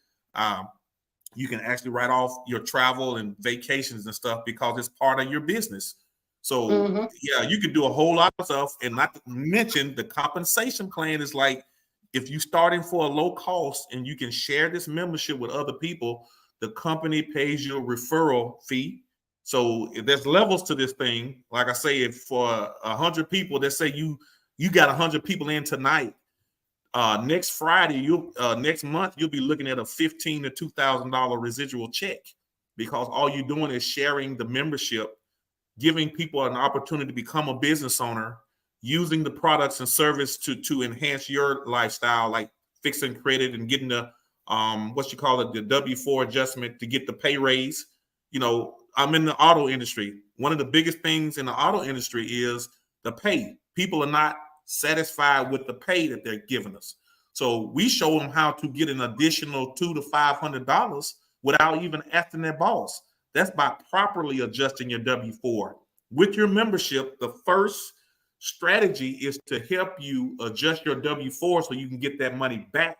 You can actually write off your travel and vacations and stuff because it's part of your business. So yeah, you can do a whole lot of stuff. And not to mention the compensation plan is like, if you're starting for a low cost and you can share this membership with other people, the company pays you a referral fee. So if there's levels to this thing, like I say, if for 100 people, let's say you got 100 people in tonight, next Friday, next month, you'll be looking at a $1,500 to $2,000 residual check, because all you're doing is sharing the membership, giving people an opportunity to become a business owner, using the products and service to enhance your lifestyle, like fixing credit and getting the the W-4 adjustment to get the pay raise. I'm in the auto industry. One of the biggest things in the auto industry is the pay. People are not satisfied with the pay that they're giving us. So we show them how to get an additional $200 to $500 without even asking their boss. That's by properly adjusting your W-4. With your membership, the first strategy is to help you adjust your W-4 so you can get that money back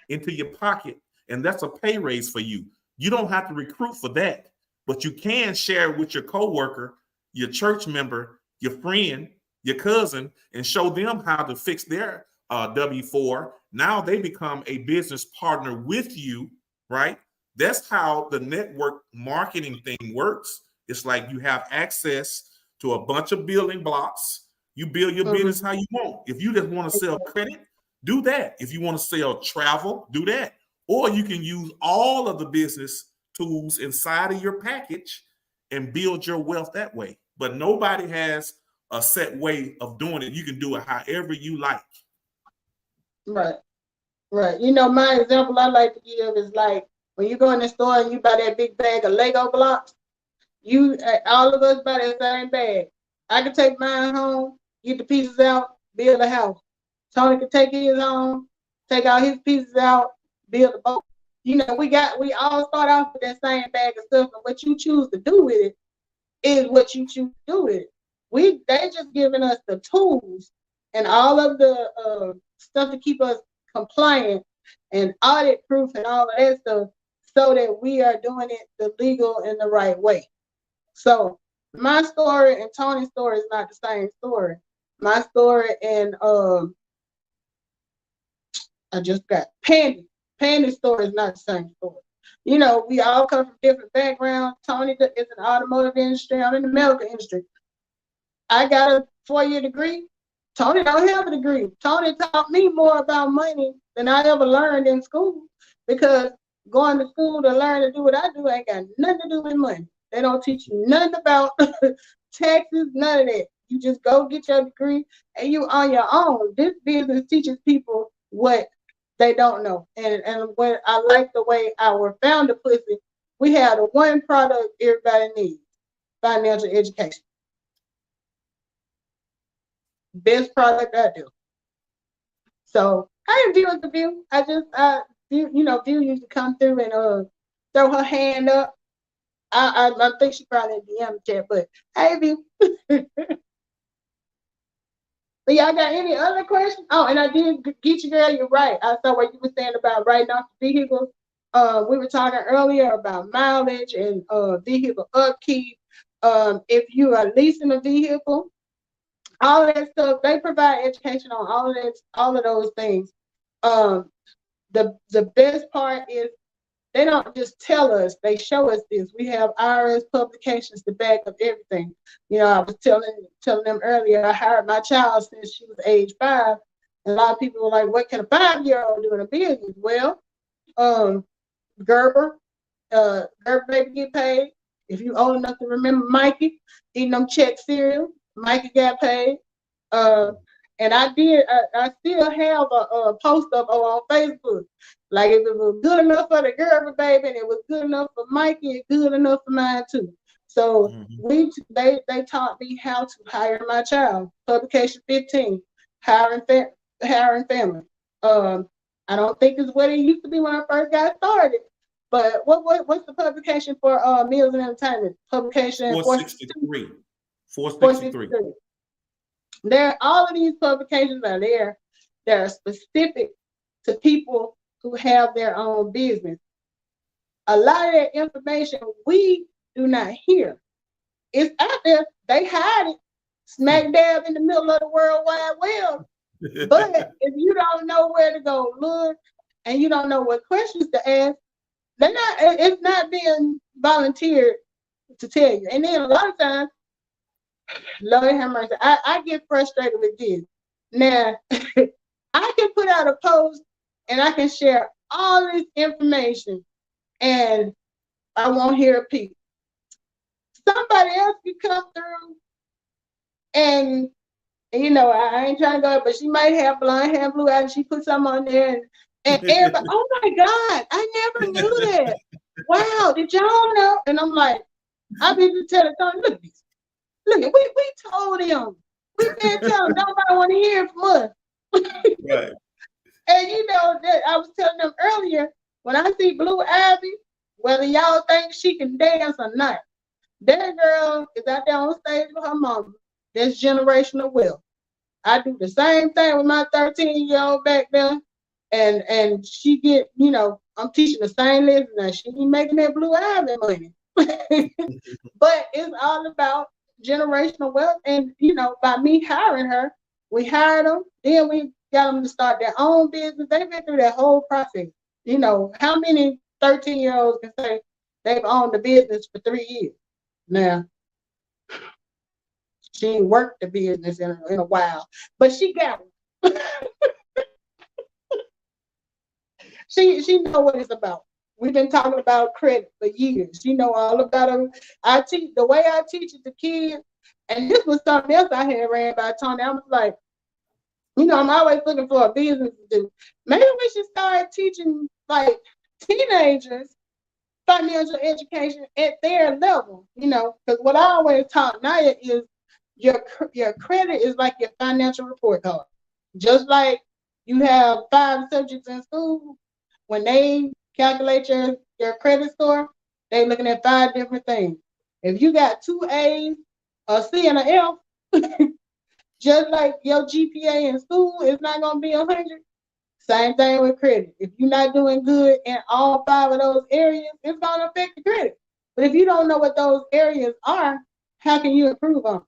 into your pocket. And that's a pay raise for you. You don't have to recruit for that, but you can share with your coworker, your church member, your friend, your cousin, and show them how to fix their W-4. Now they become a business partner with you, right? That's how the network marketing thing works. It's like you have access to a bunch of building blocks. You build your business how you want. If you just want to sell credit, do that. If you want to sell travel, do that. Or you can use all of the business tools inside of your package and build your wealth that way. But nobody has a set way of doing it. You can do it however you like. Right. My example I like to give is like when you go in the store and you buy that big bag of Lego blocks, all of us buy that same bag. I can take mine home, get the pieces out, build a house. Tony can take his home, take all his pieces out, build a boat. We all start off with that same bag of stuff, and what you choose to do with it is what you choose to do with it. They just giving us the tools and all of the stuff to keep us compliant and audit proof and all of that stuff, so that we are doing it the legal and the right way. So my story and Tony's story is not the same story. My story and I just got Pandy's story is not the same story. We all come from different backgrounds. Tony is in the automotive industry. I'm in the medical industry. I got a 4-year degree. Tony don't have a degree. Tony taught me more about money than I ever learned in school, because going to school to learn to do what I do ain't got nothing to do with money. They don't teach you nothing about taxes, none of that. You just go get your degree and you on your own. This business teaches people what they don't know. And when I like the way our founder puts it, we have the one product everybody needs: financial education. Best product I do. So I didn't deal with the View. View used to come through and throw her hand up. I think she probably DM'd chat, but hey, View. But y'all got any other questions? Oh, and I did get you, girl. You're right. I saw what you were saying about writing off the vehicles. We were talking earlier about mileage and vehicle upkeep. If you are leasing a vehicle, all of that stuff, they provide education on all of those things. The best part is they don't just tell us, they show us this. We have IRS publications to back up everything. You know, I was telling them earlier, I hired my child since she was age 5. And a lot of people were like, what can a 5-year-old do in a business? Well, Gerber baby get paid. If you old enough to remember Mikey eating them check cereal, Mikey got paid. And I still have a post up on Facebook. Like, if it was good enough for the Gerber baby and it was good enough for Mikey, it's good enough for mine too. So they taught me how to hire my child. Publication 15, hiring family. I don't think it's what it used to be when I first got started. But what's the publication for meals and entertainment? Publication 463. 463. All of these publications are there that are specific to people who have their own business. A lot of that information we do not hear. It's out there. They hide it smack dab in the middle of the World Wide Web. But if you don't know where to go look and you don't know what questions to ask, it's not being volunteered to tell you. And then a lot of times, Lord have mercy, I get frustrated with this. Now, I can put out a post and I can share all this information and I won't hear a peep. Somebody else can come through and you know, I ain't trying to go, but she might have blonde hair, blue eyes, and she put something on there and everybody, oh my God, I never knew that. Wow, did y'all know? And I'm like, I be just telling Tony, look at this. Look, we told him. We didn't tell him. Nobody want to hear from us. Right. And you know, that I was telling them earlier, when I see Blue Ivy, whether y'all think she can dance or not, that girl is out there on stage with her mama. That's generational wealth. I do the same thing with my 13-year-old back there. And she get, you know, I'm teaching the same lesson now. She ain't making that Blue Ivy money. But it's all about generational wealth. And, you know, by me hiring her, we hired them. Then we got them to start their own business. They've been through that whole process. You know, how many 13-year-olds can say they've owned the business for 3 years? Now, she ain't worked the business in a while, but she got it. She know what it's about. We've been talking about credit for years. She know all about it. The way I teach it to kids, and this was something else I had ran by Tony. I was like, you know, I'm always looking for a business to do. Maybe we should start teaching like teenagers financial education at their level, you know, because what I always taught Naya is your credit is like your financial report card. Just like you have 5 subjects in school, when they calculate your credit score, they're looking at 5 different things. If you got 2 A's, a C, and an F, just like your GPA in school is not going to be 100, same thing with credit. If you're not doing good in all 5 of those areas, it's going to affect the credit. But if you don't know what those areas are, how can you improve on them?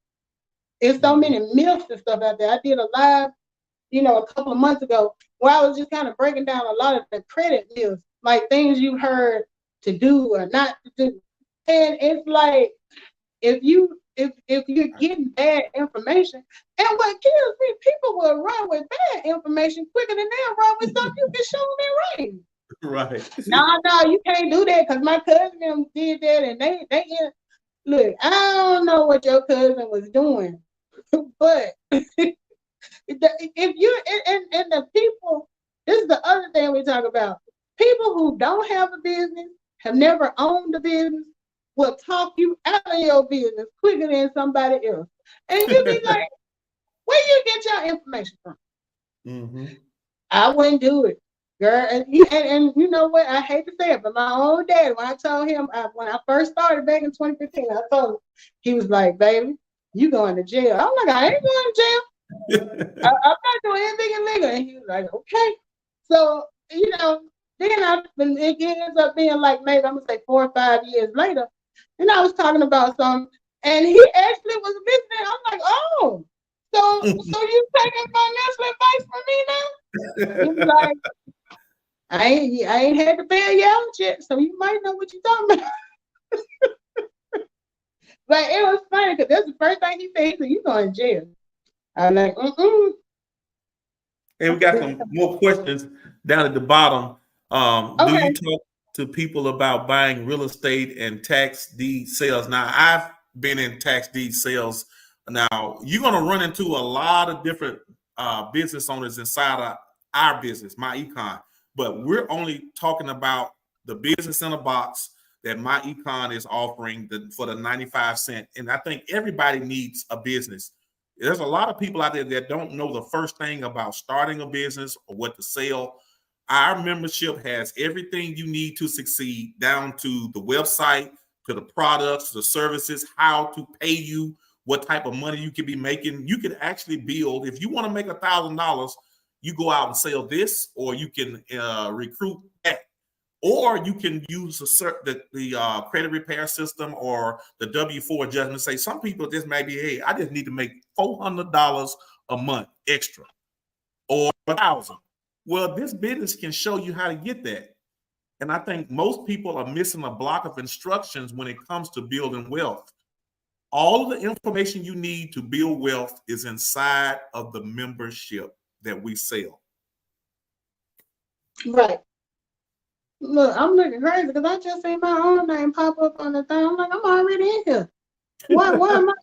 There's so many myths and stuff out there. I did a live, you know, a couple of months ago where I was just kind of breaking down a lot of the credit myths, like things you heard to do or not to do. And it's like, if you're getting bad information, and what kills me, people will run with bad information quicker than they'll run with something you can show them in right. Right. No, you can't do that because my cousin did that, and they look. I don't know what your cousin was doing, but if you and the people, this is the other thing we talk about. People who don't have a business, have never owned a business, will talk you out of your business quicker than somebody else. And you be like, where you get your information from? Mm-hmm. I wouldn't do it, girl. And you know what? I hate to say it, but my own dad, when I told him, when I first started back in 2015, I told him, he was like, baby, you going to jail. I'm like, I ain't going to jail. I'm not doing anything illegal. And he was like, okay. So, you know, it ends up being like maybe I'm gonna say 4 or 5 years later, and I was talking about something, and he actually was listening. I'm like, oh, so you taking financial advice from me now? He was like, I ain't had to bail you out yet, so you might know what you're talking about. But it was funny because that's the first thing he said. He said, "You going to jail?" I'm like, Hey, we got some more questions down at the bottom. Do you talk to people about buying real estate and tax deed sales? Now, I've been in tax deed sales. Now, you're going to run into a lot of different business owners inside of our business, My Econ. But we're only talking about the business in a box that My Econ is offering for the 95 cent. And I think everybody needs a business. There's a lot of people out there that don't know the first thing about starting a business or what to sell. Our membership has everything you need to succeed, down to the website, to the products, the services, how to pay you, what type of money you can be making. You can actually build, if you want to make $1,000, you go out and sell this, or you can recruit that. Or you can use the credit repair system or the W-4 adjustment. Say some people just may be, hey, I just need to make $400 a month extra or $1,000. Well, this business can show you how to get that. And I think most people are missing a block of instructions when it comes to building wealth. All of the information you need to build wealth is inside of the membership that we sell. Right. Look, I'm looking crazy because I just seen my own name pop up on the thing. I'm like, I'm already in here. Why am I?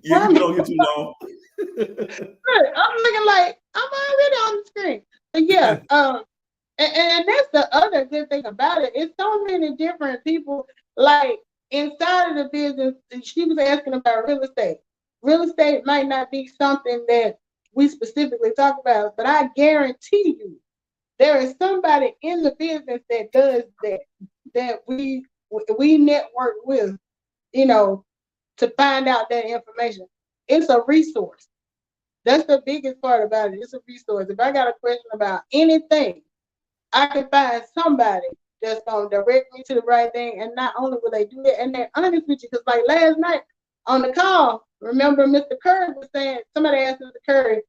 Yeah, you don't get too long. I'm looking like I'm already on the screen. But yeah, and that's the other good thing about it. It's so many different people. Like inside of the business, she was asking about real estate. Real estate might not be something that we specifically talk about, but I guarantee you, there is somebody in the business that does that we network with, to find out that information. It's a resource. That's the biggest part about it. It's a resource. If I got a question about anything, I can find somebody that's going to direct me to the right thing. And not only will they do that, and they're honest with you, because like last night on the call, remember Mr. Curry was saying, somebody asked Mr. Curry,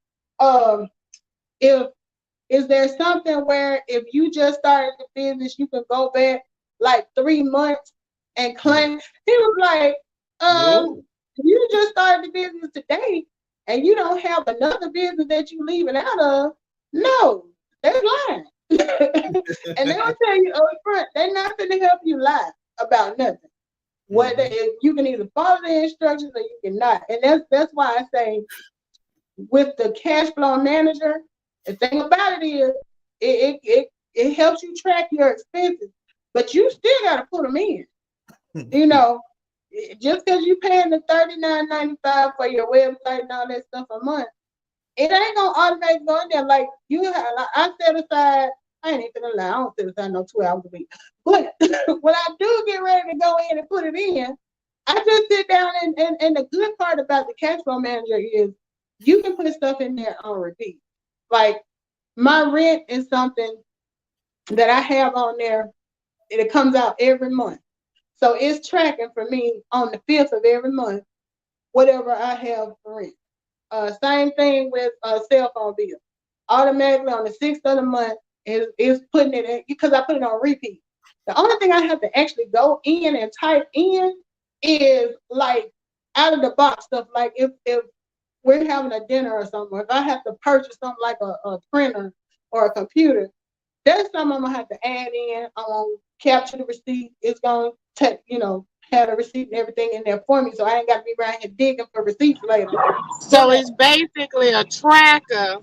is there something where if you just started the business, you can go back like 3 months and claim? He was like, no. You just started the business today and you don't have another business that you're leaving out of. No, they're lying. And they will tell you up front, they're not going to help you lie about nothing. Whether you can either follow the instructions or you cannot. And that's why I say with the cash flow manager, the thing about it is it helps you track your expenses, but you still got to put them in. Just because you paying the $39.95 for your website and all that stuff a month, it ain't gonna automatically go in there. Like I set aside, I ain't even gonna lie, I don't set aside no 2 hours a week. But when I do get ready to go in and put it in, I just sit down and the good part about the cash flow manager is you can put stuff in there on repeat. Like my rent is something that I have on there, and it comes out every month. So it's tracking for me on the 5th of every month, whatever I have for rent. Same thing with a cell phone bill. Automatically on the 6th of the month is putting it in, because I put it on repeat. The only thing I have to actually go in and type in is like out of the box stuff. Like if we're having a dinner or something, if I have to purchase something like a printer or a computer, that's something I'm gonna have to add in. I'm gonna capture the receipt. It's gonna take, have the receipt and everything in there for me, so I ain't gotta be around here digging for receipts later. So it's basically a tracker.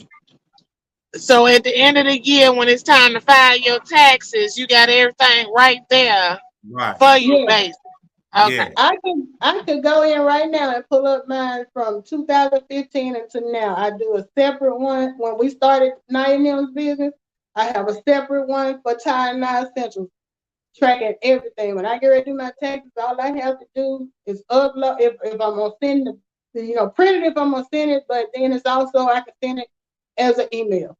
So at the end of the year, when it's time to file your taxes, you got everything right there for you, basically. Okay. Yeah. I could go in right now and pull up mine from 2015 until now. I do a separate one. When we started Night Mills business, I have a separate one for Tide and Essentials, tracking everything. When I get ready to do my taxes, all I have to do is upload. If I'm gonna send print it if I'm gonna send it, but then it's also I can send it as an email.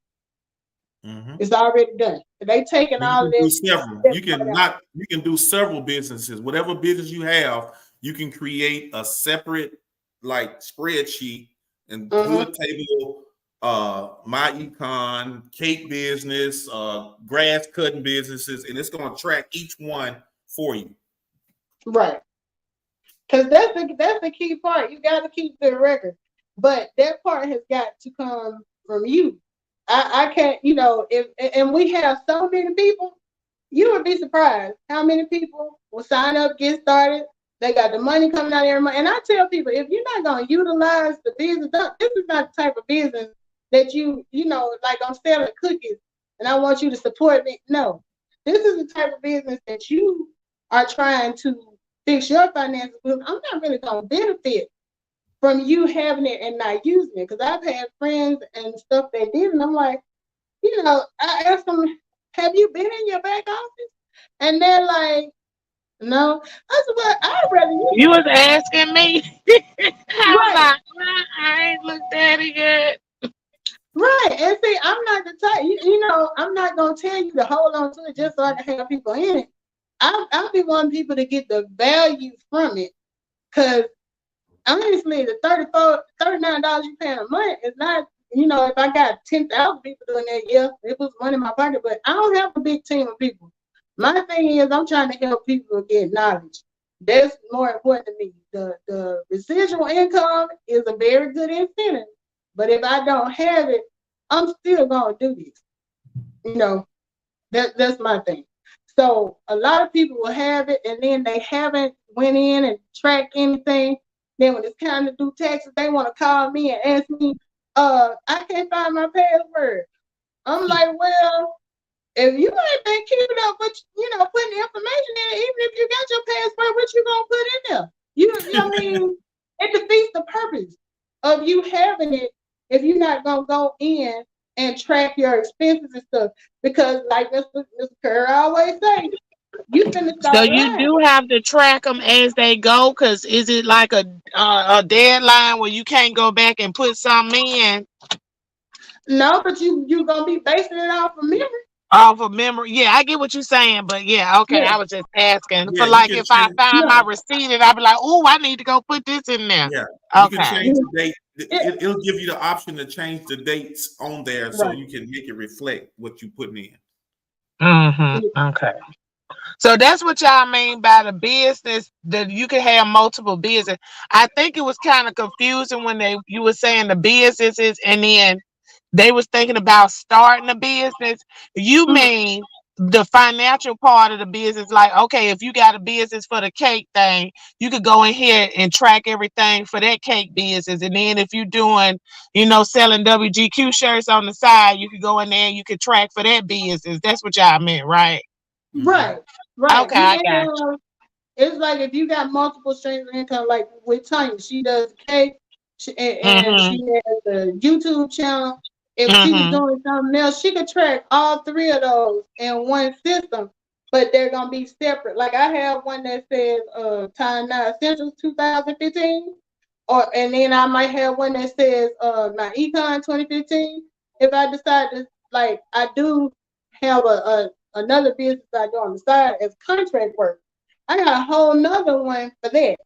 It's already done. They taking all of this. You can do several businesses. Whatever business you have, you can create a separate like spreadsheet and put a table, my econ, cake business, grass cutting businesses, and it's going to track each one for you. Right. Because that's the key part. You got to keep the record. But that part has got to come from you. I can't, and we have so many people, you would be surprised how many people will sign up, get started. They got the money coming out every month. And I tell people, if you're not going to utilize the business, this is not the type of business that like I'm selling cookies and I want you to support me. No, this is the type of business that you are trying to fix your finances with. I'm not really going to benefit from you having it and not using it. Because I've had friends and stuff that did, and I'm like, I asked them, have you been in your back office? And they're like, no. I said, well, I'd rather you was asking me. I ain't looked at it yet. Right. And see, I'm not the type, I'm not going to tell you to hold on to it just so I can have people in it. I'll be wanting people to get the value from it. Because honestly, the $39 you pay a month is not, if I got 10,000 people doing that, yeah, it was money in my pocket, but I don't have a big team of people. My thing is I'm trying to help people get knowledge. That's more important to me. The residual income is a very good incentive, but if I don't have it, I'm still going to do this. That's my thing. So a lot of people will have it, and then they haven't went in and tracked anything. Then when it's time to do taxes, they want to call me and ask me, I can't find my password. I'm like, well, if you ain't been keeping up with, putting the information in, even if you got your password, what you gonna put in there? It defeats the purpose of you having it if you're not gonna go in and track your expenses and stuff. Because like Mr. Kerr always say, so you do have to track them as they go, because is it like a deadline where you can't go back and put something in? No, but you're gonna be basing it off of memory. Off of memory, yeah, I get what you're saying, but yeah, okay, yeah. I was just asking for if I find my receipt, and I'd be like, oh, I need to go put this in there. Yeah, you can change the date. It'll give you the option to change the dates on there, so you can make it reflect what you're putting in. Okay. So that's what y'all mean by the business, that you can have multiple business. I think it was kind of confusing when you were saying the businesses, and then they was thinking about starting a business. You mean the financial part of the business, like, okay, if you got a business for the cake thing, you could go in here and track everything for that cake business. And then if you're doing, selling WGQ shirts on the side, you could go in there and you could track for that business. That's what y'all meant, right? Right. Okay, I got you. It's like if you got multiple streams of income, like with Tanya, she does cake, and she has a YouTube channel. If she was doing something else, she could track all three of those in one system, but they're gonna be separate. Like I have one that says Time Now Essentials 2015, and then I might have one that says my Econ 2015. If I decide to, like, I do have another business I do on the side as contract work. I got a whole nother one for that.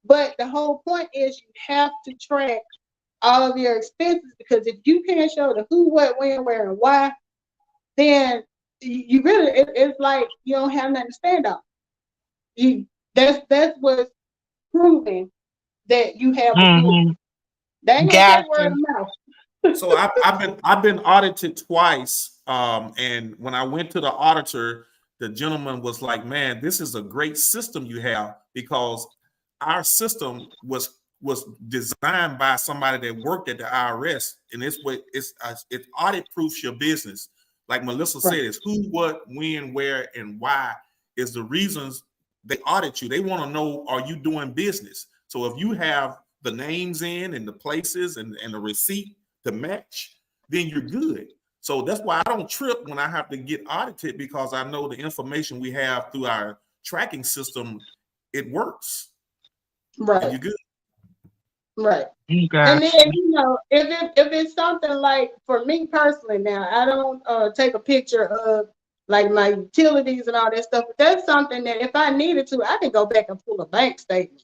But the whole point is you have to track all of your expenses, because if you can't show the who, what, when, where, and why, then you really, it's like you don't have nothing to stand on. That's what's proving that you have a business. That ain't gonna word of mouth. So I've been audited twice. And when I went to the auditor, the gentleman was like, man, this is a great system you have, because our system was designed by somebody that worked at the IRS, and it audit proofs your business. Like Melissa said, it's who, what, when, where, and why is the reasons they audit you. They want to know, are you doing business? So if you have the names in and the places and the receipt to match, then you're good. So that's why I don't trip when I have to get audited, because I know the information we have through our tracking system, it works. Right. And you're good. Right. Gotcha. And then, if it's something like, for me personally now, I don't take a picture of like my utilities and all that stuff. But that's something that if I needed to, I can go back and pull a bank statement,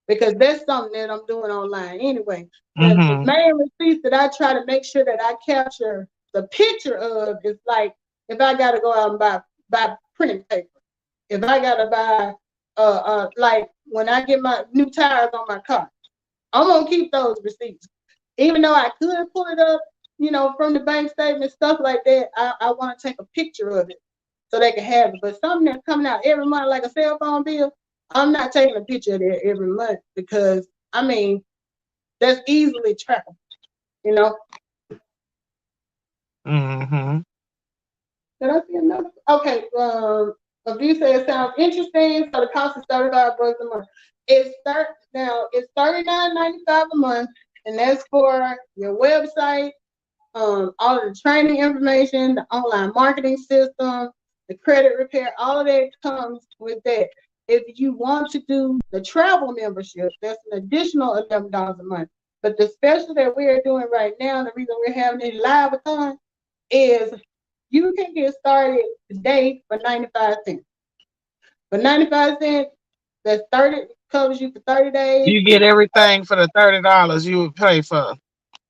because that's something that I'm doing online anyway. The main receipts that I try to make sure that I capture the picture of is like, if I got to go out and buy printing paper, if I got to buy like when I get my new tires on my car, I'm gonna keep those receipts, even though I could pull it up, from the bank statement, stuff like that. I want to take a picture of it so they can have it. But something that's coming out every month, like a cell phone bill, I'm not taking a picture of that every month, because that's easily trackable. Did I see another? Okay. View says it sounds interesting. So the cost is $35 a month. It's $39.95 a month, and that's for your website, all of the training information, the online marketing system, the credit repair. All of that comes with that. If you want to do the travel membership, that's an additional $11 a month. But the special that we're doing right now, the reason we're having it live-a-thon, is you can get started today for 95 cents. For 95 cents, that's 30, covers you for 30 days. You get everything for the $30 you would pay for.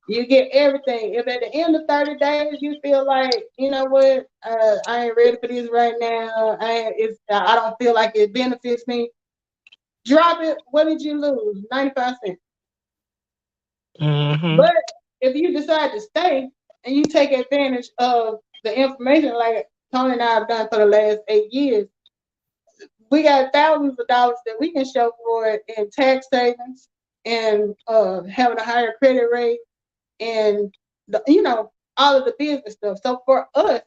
You get everything. If at the end of 30 days you feel like, you know what, I ain't ready for this right now, I don't feel like it benefits me, drop it. What did you lose? 95 cents. But if you decide to stay and you take advantage of the information like Tony and I have done for the last 8 years, we got thousands of dollars that we can show for it in tax savings and having a higher credit rate and all of the business stuff. So for us,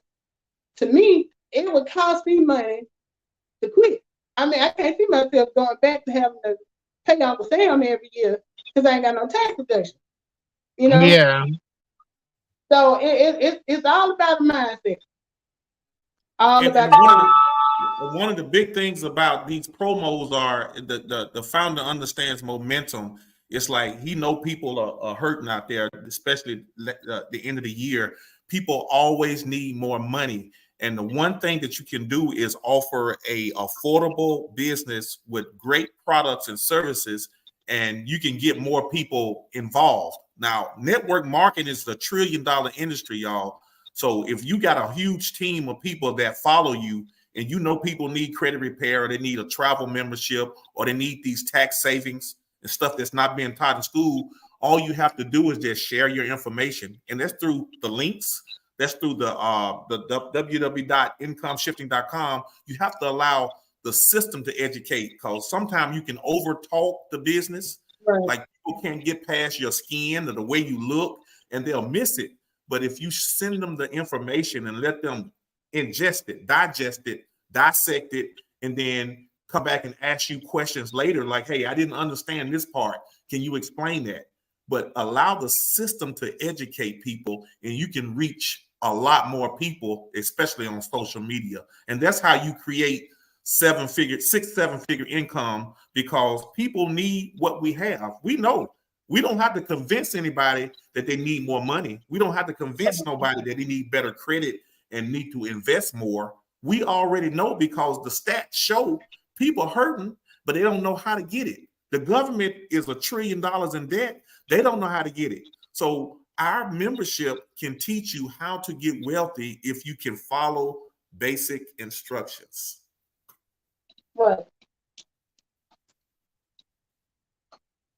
to me, it would cost me money to quit. I can't see myself going back to having to pay Uncle Sam every year because I ain't got no tax deduction. Yeah. So it's all about the mindset. One of the big things about these promos are the founder understands momentum. It's like he know people are hurting out there, especially the end of the year. People always need more money. And the one thing that you can do is offer a affordable business with great products and services, and you can get more people involved. Now, network marketing is a $1 trillion industry, y'all. So if you got a huge team of people that follow you, and people need credit repair, or they need a travel membership, or they need these tax savings and stuff that's not being taught in school, all you have to do is just share your information. And that's through the links. That's through the www.incomeshifting.com. You have to allow the system to educate, because sometimes you can overtalk the business. Right. Like people can't get past your skin or the way you look, and they'll miss it. But if you send them the information and let them ingest it, digest it, dissect it, and then come back and ask you questions later, like, hey, I didn't understand this part. Can you explain that? But allow the system to educate people, and you can reach a lot more people, especially on social media. And that's how you create 6-7-figure income, because people need what we have. We know. We don't have to convince anybody that they need more money. We don't have to convince nobody that they need better credit and need to invest more. We already know, because the stats show people hurting, but they don't know how to get it. The government is $1 trillion in debt. They don't know how to get it. So our membership can teach you how to get wealthy if you can follow basic instructions. What?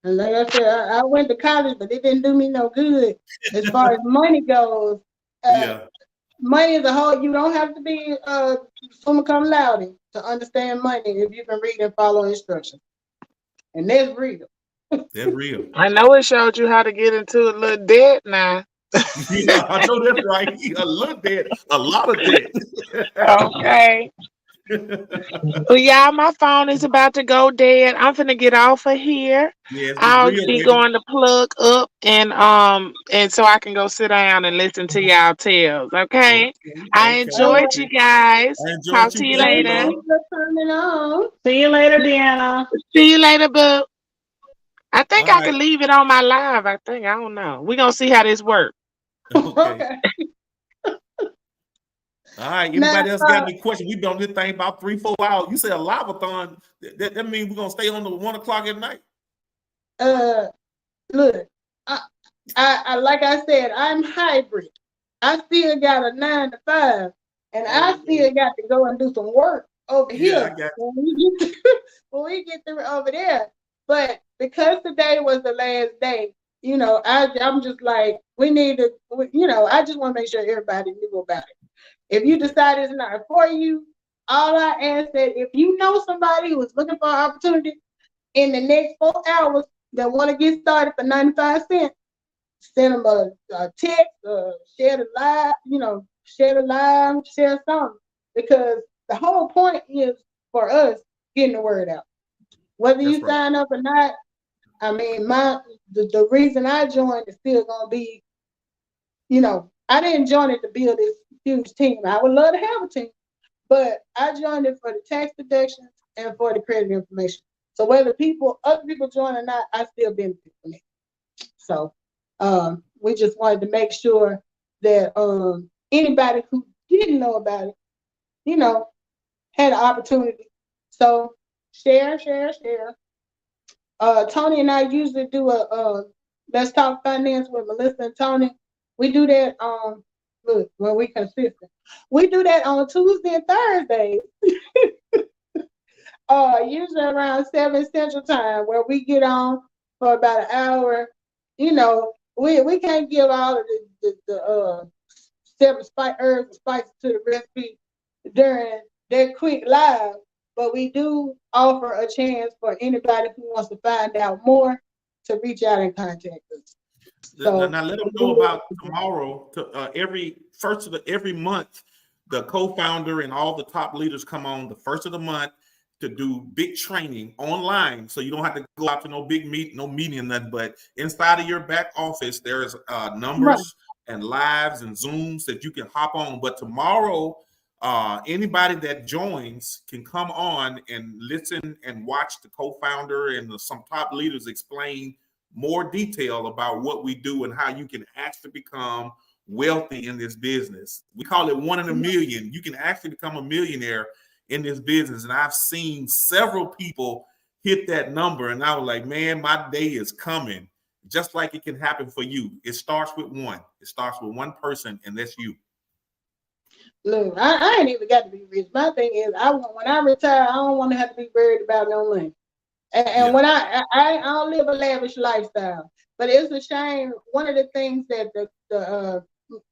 And like I said, I went to college, but it didn't do me no good as far as money goes. Money is a whole. You don't have to be summa cum laude to understand money if you can read and follow instructions, and that's real. That's real. I know it showed you how to get into a little debt now. Yeah, I know that's right. A little debt, a lot of debt. Okay. Well, y'all, my phone is about to go dead. I'm finna get off of here. Yes, I'll be going to plug up and so I can go sit down and listen to y'all tales. Okay. I enjoyed you guys. Talk to you later. See you later, Deanna. See you later, boo. I think I can leave it on my live. I don't know. We're gonna see how this works. Okay. All right. Anybody else got any questions? We've been on this thing about 3-4 hours. You said a live-a-thon. That means we're gonna stay on to 1 o'clock at night. Look, I like I said, I'm hybrid. I still got a 9 to 5, and I still got to go and do some work over here when we get through over there. But because today was the last day, you know, I'm just like, we need to, you know, I just want to make sure everybody knew about it. If you decide it's not for you, all I ask that if you know somebody who is looking for an opportunity in the next 4 hours that want to get started for 95 cents, send them a text, share the live, you know, share something. Because the whole point is for us getting the word out. Whether you sign up or not, I mean, the reason I joined is still gonna be, you know, I didn't join it to build this huge team. I would love to have a team, but I joined it for the tax deductions and for the credit information. So whether other people join or not, I still benefit from it. So we just wanted to make sure that anybody who didn't know about it, you know, had an opportunity. So share. Tony and I usually do a Let's Talk Finance with Melissa and Tony. We do that look, when we consistent. We do that on Tuesday and Thursdays. Usually around 7 Central Time, where we get on for about an hour. You know, we can't give all of the 7 herbs and spices to the recipe during that quick live, but we do offer a chance for anybody who wants to find out more to reach out and contact us. So now let them know about tomorrow. Every first of every month, the co-founder and all the top leaders come on the first of the month to do big training online, so you don't have to go out to no big meeting or nothing. But inside of your back office, there's numbers and lives and Zooms that you can hop on. But tomorrow, anybody that joins can come on and listen and watch the co-founder and some top leaders explain more detail about what we do and how you can actually become wealthy in this business. We call it 1 in a million. You can actually become a millionaire in this business. And I've seen several people hit that number, and I was like, man, my day is coming. Just like it can happen for you. It starts with one. It starts with one person, and that's you. Look, I ain't even got to be rich. My thing is, when I retire, I don't want to have to be worried about no money. And when I don't live a lavish lifestyle, but it's a shame. One of the things that the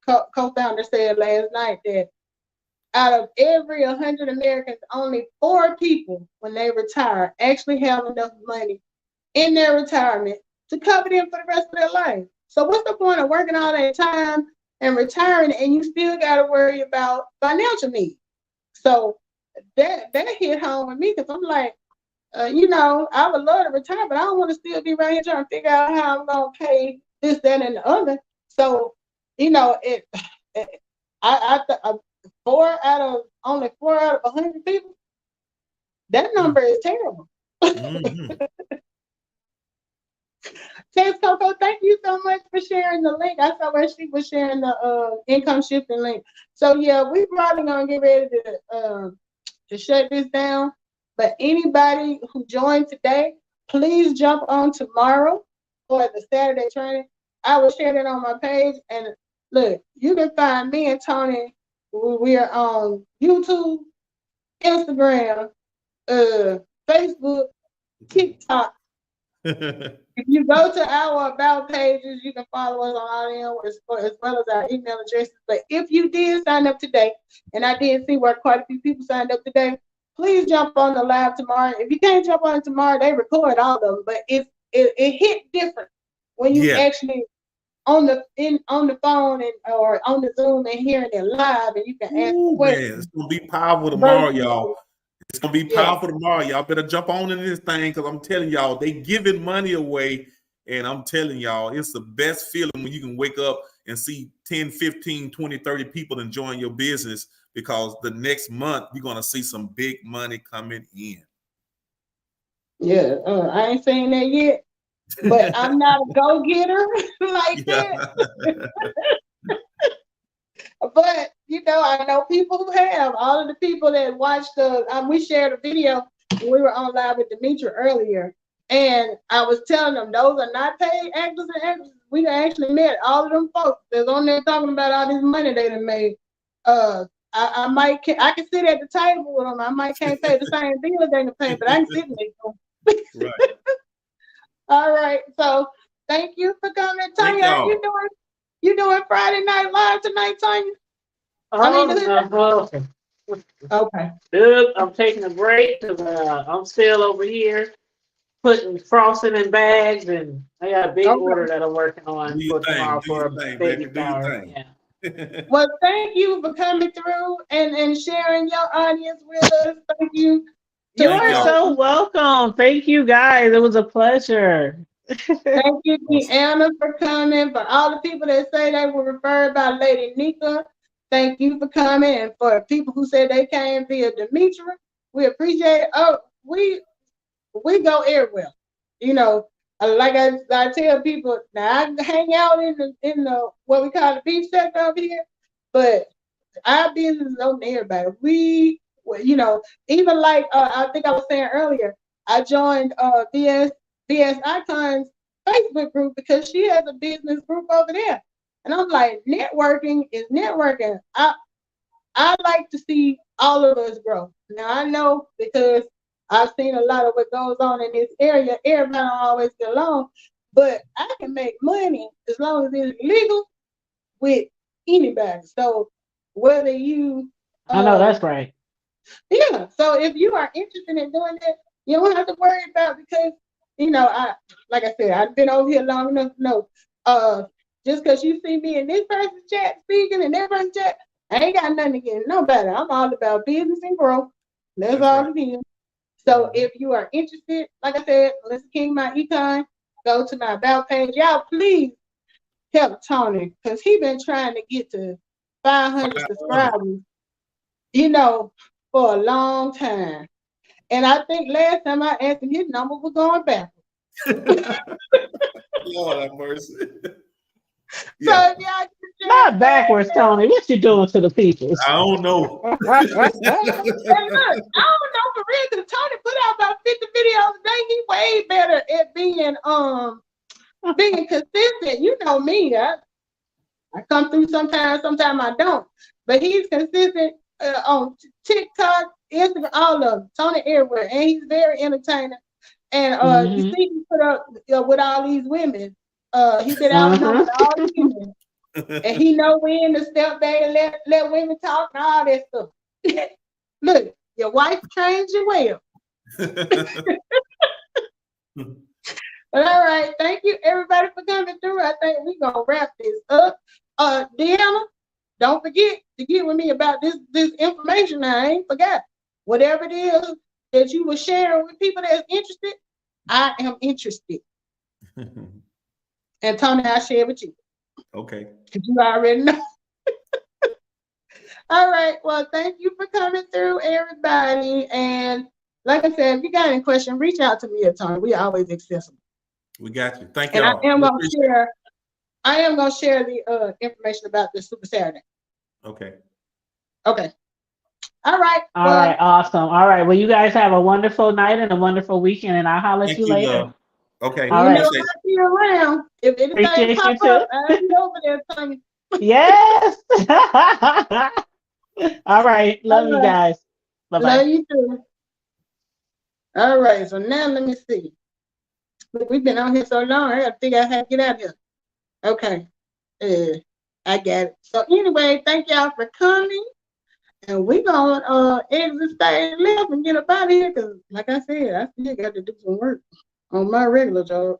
co-founder said last night, that out of every 100 Americans, only 4 people, when they retire, actually have enough money in their retirement to cover them for the rest of their life. So what's the point of working all that time and retiring, and you still got to worry about financial needs? So that hit home with me, because I'm like, you know, I would love to retire, but I don't want to still be right here trying to figure out how I'm going to pay this, that, and the other. So, you know, only 4 out of 100 people, that number is terrible. Mm-hmm. Tess Coco, thank you so much for sharing the link. I saw where she was sharing the income shifting link. So yeah, we probably gonna get ready to shut this down. But anybody who joined today, please jump on tomorrow for the Saturday training. I will share it on my page. And look, you can find me and Tony. We are on YouTube, Instagram, Facebook, TikTok. If you go to our about pages, you can follow us on all them, as well as our email addresses. But if you did sign up today, and I did see where quite a few people signed up today, please jump on the live tomorrow. If you can't jump on it tomorrow, they record all of them, but it hit different when you actually on the phone or on the Zoom and hearing it live, and you can ask questions. Man, it's gonna be powerful tomorrow, y'all. It's gonna be powerful tomorrow. Y'all better jump on in this thing, because I'm telling y'all, they giving money away, and I'm telling y'all, it's the best feeling when you can wake up and see 10, 15, 20, 30 people enjoying your business, because the next month you're gonna see some big money coming in. Yeah, I ain't saying that yet, but I'm not a go-getter like that. But I know people who have. All of the people that watched we shared a video. We were on live with Demetra earlier, and I was telling them those are not paid actors and actresses. We actually met all of them folks that's on there talking about all this money they done made. I can sit at the table with them. I might can't pay the same bill they can pay, but I can sit next to them. Right. All right. So thank you for coming, Tanya. How you doing? You doing Friday Night Live tonight, Tanya? Okay. Good. I'm taking a break because I'm still over here putting frosting in bags, and I got a big order that I'm working on for tomorrow for a baby shower. Yeah. Well, thank you for coming through and sharing your audience with us. Thank you. You are so welcome. Thank you, guys. It was a pleasure. Thank you, Deanna, for coming. For all the people that say they were referred by Lady Nika, thank you for coming. And for people who said they came via Demetra, we appreciate it. Oh, we go everywhere. Like I tell people, now I hang out in the what we call the beach sector over here, but our business is open to everybody. Even like I think I was saying earlier, I joined VS Icons Facebook group because she has a business group over there. And I'm like, networking is networking. I like to see all of us grow. Now I know because I've seen a lot of what goes on in this area. Everybody don't always get along, but I can make money as long as it's legal with anybody. So whether you I know that's right. Yeah. So if you are interested in doing that, you don't have to worry about because like I said, I've been over here long enough to know. Just because you see me in this person's chat speaking and that person's chat, I ain't got nothing against nobody. I'm all about business and growth. That's all it is. So if you are interested, like I said, let's King My Econ, go to my about page. Y'all please help Tony because he been trying to get to 500 subscribers, for a long time. And I think last time I asked him, his number was going backwards. Lord have mercy. So not backwards, Tony. What you doing to the people? I don't know. And look, I don't know for real because Tony put out about 50 videos a day. He way better at being consistent. You know me, I come through sometimes I don't. But he's consistent on TikTok, Instagram, all of them. Tony everywhere, and he's very entertaining. And you see, he put up with all these women. He been out with all these women, and he know when to step back and let women talk and all that stuff. Look, your wife trains you well. But all right, thank you everybody for coming through. I think we're gonna wrap this up. Deanna, don't forget to get with me about this information. I ain't forgot. Whatever it is that you were sharing with people that's interested, I am interested. And Tony, I share with you. Okay. Because you already know. All right. Well, thank you for coming through, everybody. And like I said, if you got any questions, reach out to me at Tony. We are always accessible. We got you. Thank you. And I am gonna share the information about this Super Saturday. Okay. Okay. All right. All right. Awesome. All right. Well, you guys have a wonderful night and a wonderful weekend, and I'll holler at you later. Okay. All right. I'll see you around. If anything pops up, I'll be over there, Tony. Yes. All right. Love you guys. Bye-bye. Love you too. All right. So now let me see. Look, we've been on here so long. I gotta figure out how to get out of here. Okay. I got it. So anyway, thank y'all for coming. And we're gonna exit stage left and get up out of here because, like I said, I still got to do some work on my regular job.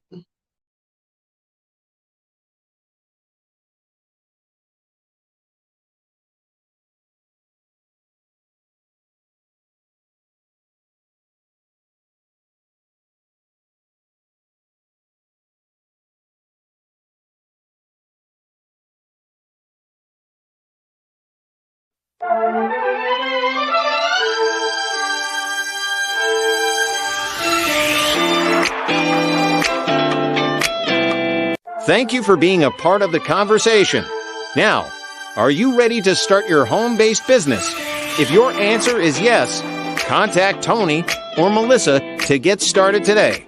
Thank you for being a part of the conversation. Now, are you ready to start your home-based business? If your answer is yes, contact Tony or Melissa to get started today.